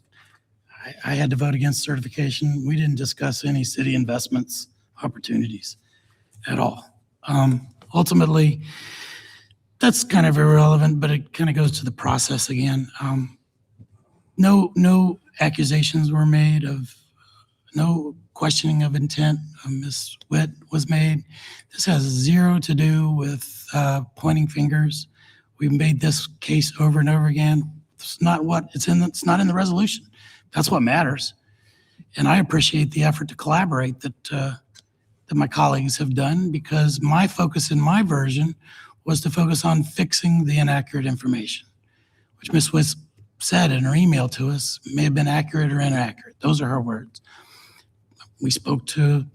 I had to vote against certification. We didn't discuss any city investments opportunities at all. Ultimately, that's kind of irrelevant, but it kind of goes to the process again. No accusations were made of, no questioning of intent of Ms. Witt was made. This has zero to do with pointing fingers. We've made this case over and over again. It's not what it's not in the resolution. That's what matters. And I appreciate the effort to collaborate that my colleagues have done, because my focus in my version was to focus on fixing the inaccurate information, which Ms. Witt said in her email to us may have been accurate or inaccurate. Those are her words. We spoke to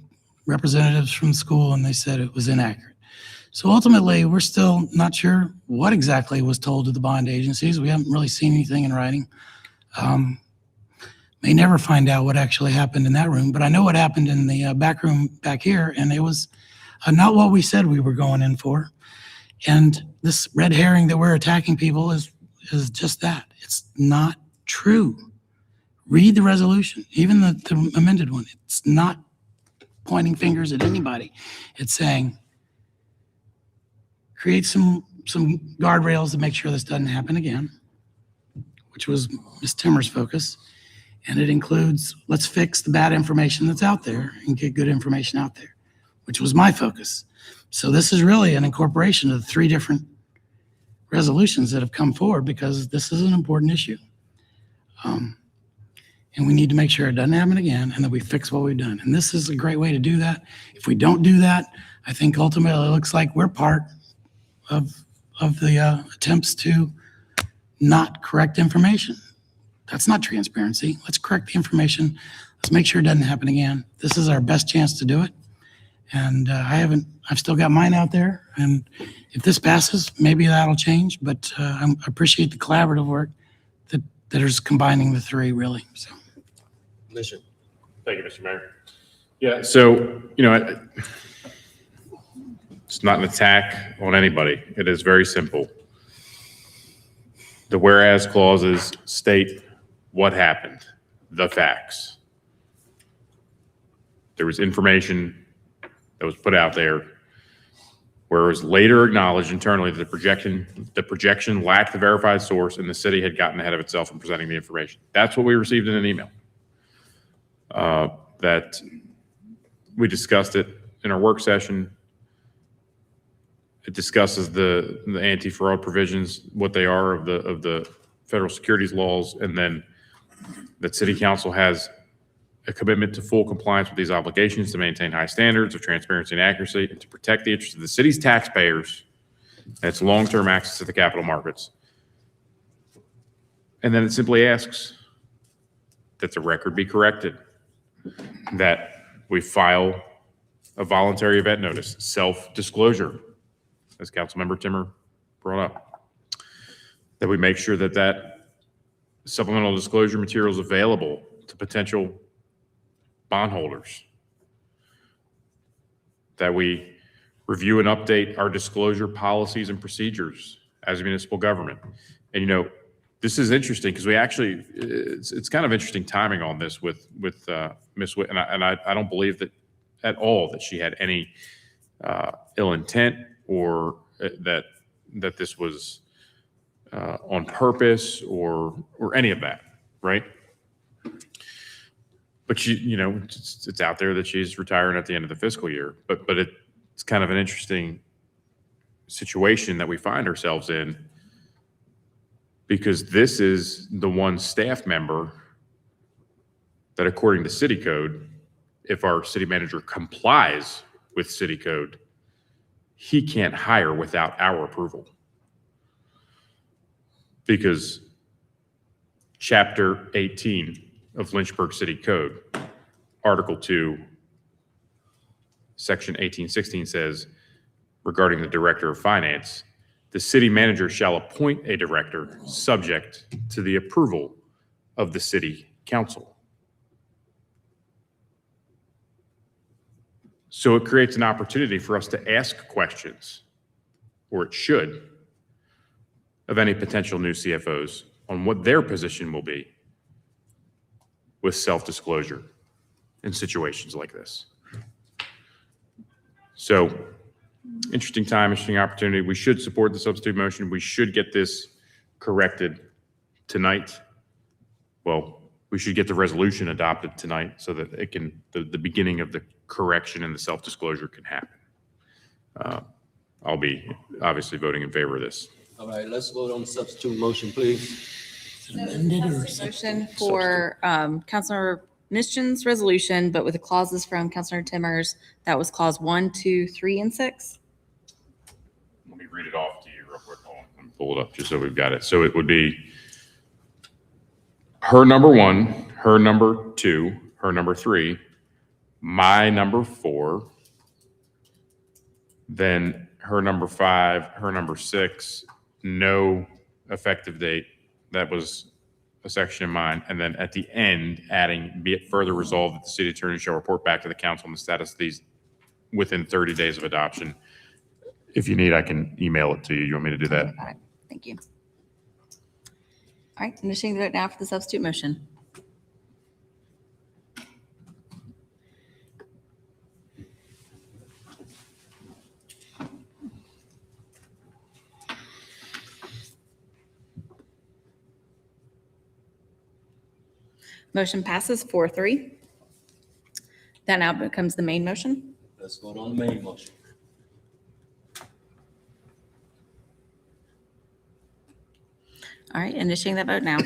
representatives from the school and they said it was inaccurate. So ultimately, we're still not sure what exactly was told to the bond agencies. We haven't really seen anything in writing. May never find out what actually happened in that room, but I know what happened in the back room back here, and it was not what we said we were going in for. And this red herring that we're attacking people is just that. It's not true. Read the resolution, even the amended one. It's not pointing fingers at anybody. It's saying, create some guardrails to make sure this doesn't happen again, which was Ms. Timmer's focus. And it includes, let's fix the bad information that's out there and get good information out there, which was my focus. So this is really an incorporation of the 3 different resolutions that have come forward, because this is an important issue. And we need to make sure it doesn't happen again and that we fix what we've done. And this is a great way to do that. If we don't do that, I think ultimately it looks like we're part of the attempts to not correct information. That's not transparency. Let's correct the information. Let's make sure it doesn't happen again. This is our best chance to do it. And I've still got mine out there. And if this passes, maybe that'll change. But I appreciate the collaborative work that is combining the 3, really. So. Bishop. Thank you, Mr. Mayor. Yeah, so, it's not an attack on anybody. It is very simple. The whereas clauses state what happened, the facts. There was information that was put out there. whereas later acknowledged internally that the projection lacked the verified source and the city had gotten ahead of itself in presenting the information. That's what we received in an email. That we discussed it in our work session. It discusses the anti-fraud provisions, what they are of the federal securities laws, and then that city council has a commitment to full compliance with these obligations to maintain high standards of transparency and accuracy and to protect the interests of the city's taxpayers and its long-term access to the capital markets. And then it simply asks that the record be corrected, that we file a voluntary event notice, self-disclosure, as Councilmember Timmer brought up, that we make sure that that supplemental disclosure material is available to potential bondholders, that we review and update our disclosure policies and procedures as a municipal government. And, you know, this is interesting because we actually, it's kind of interesting timing on this with Ms. Witt, and I don't believe that at all that she had any ill intent or that this was on purpose or any of that, right? But she, you know, it's out there that she's retiring at the end of the fiscal year. But it's kind of an interesting situation that we find ourselves in, because this is the one staff member that, according to city code, if our city manager complies with city code, he can't hire without our approval. Because Chapter 18 of Lynchburg City Code, Article 2, Section 1816 says, regarding the Director of Finance, the city manager shall appoint a director subject to the approval of the city council. So it creates an opportunity for us to ask questions, or it should, of any potential new CFOs on what their position will be with self-disclosure in situations like this. So, interesting time, interesting opportunity. We should support the substitute motion. We should get this corrected tonight. Well, we should get the resolution adopted tonight so that it can, the beginning of the correction and the self-disclosure can happen. I'll be obviously voting in favor of this. All right, let's vote on the substitute motion, please. Motion for Councilmember Mischin's resolution, but with the clauses from Councilor Timmers. That was clause 1, 2, 3, and 6. Let me read it off to you real quick. Hold on. Let me pull it up just so we've got it. So it would be her number 1, her number 2, her number 3, my number 4, then her number 5, her number 6, no effective date. That was a section in mine. And then at the end, adding, be it further resolved that the city attorney shall report back to the council on the status of these within 30 days of adoption. If you need, I can email it to you. You want me to do that? Got it. Thank you. All right, initiating the vote now for the substitute motion. Motion passes 4-3. That now becomes the main motion. Let's vote on the main motion. All right, initiating that vote now.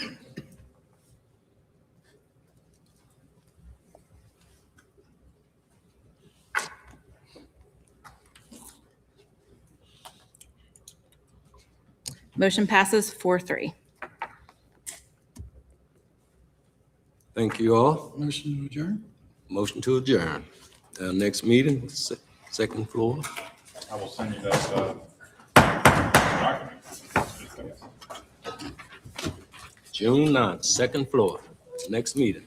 Motion passes 4-3. Thank you all. Motion to adjourn? Motion to adjourn. Our next meeting, second floor. I will send you that document. June 9th, second floor, next meeting.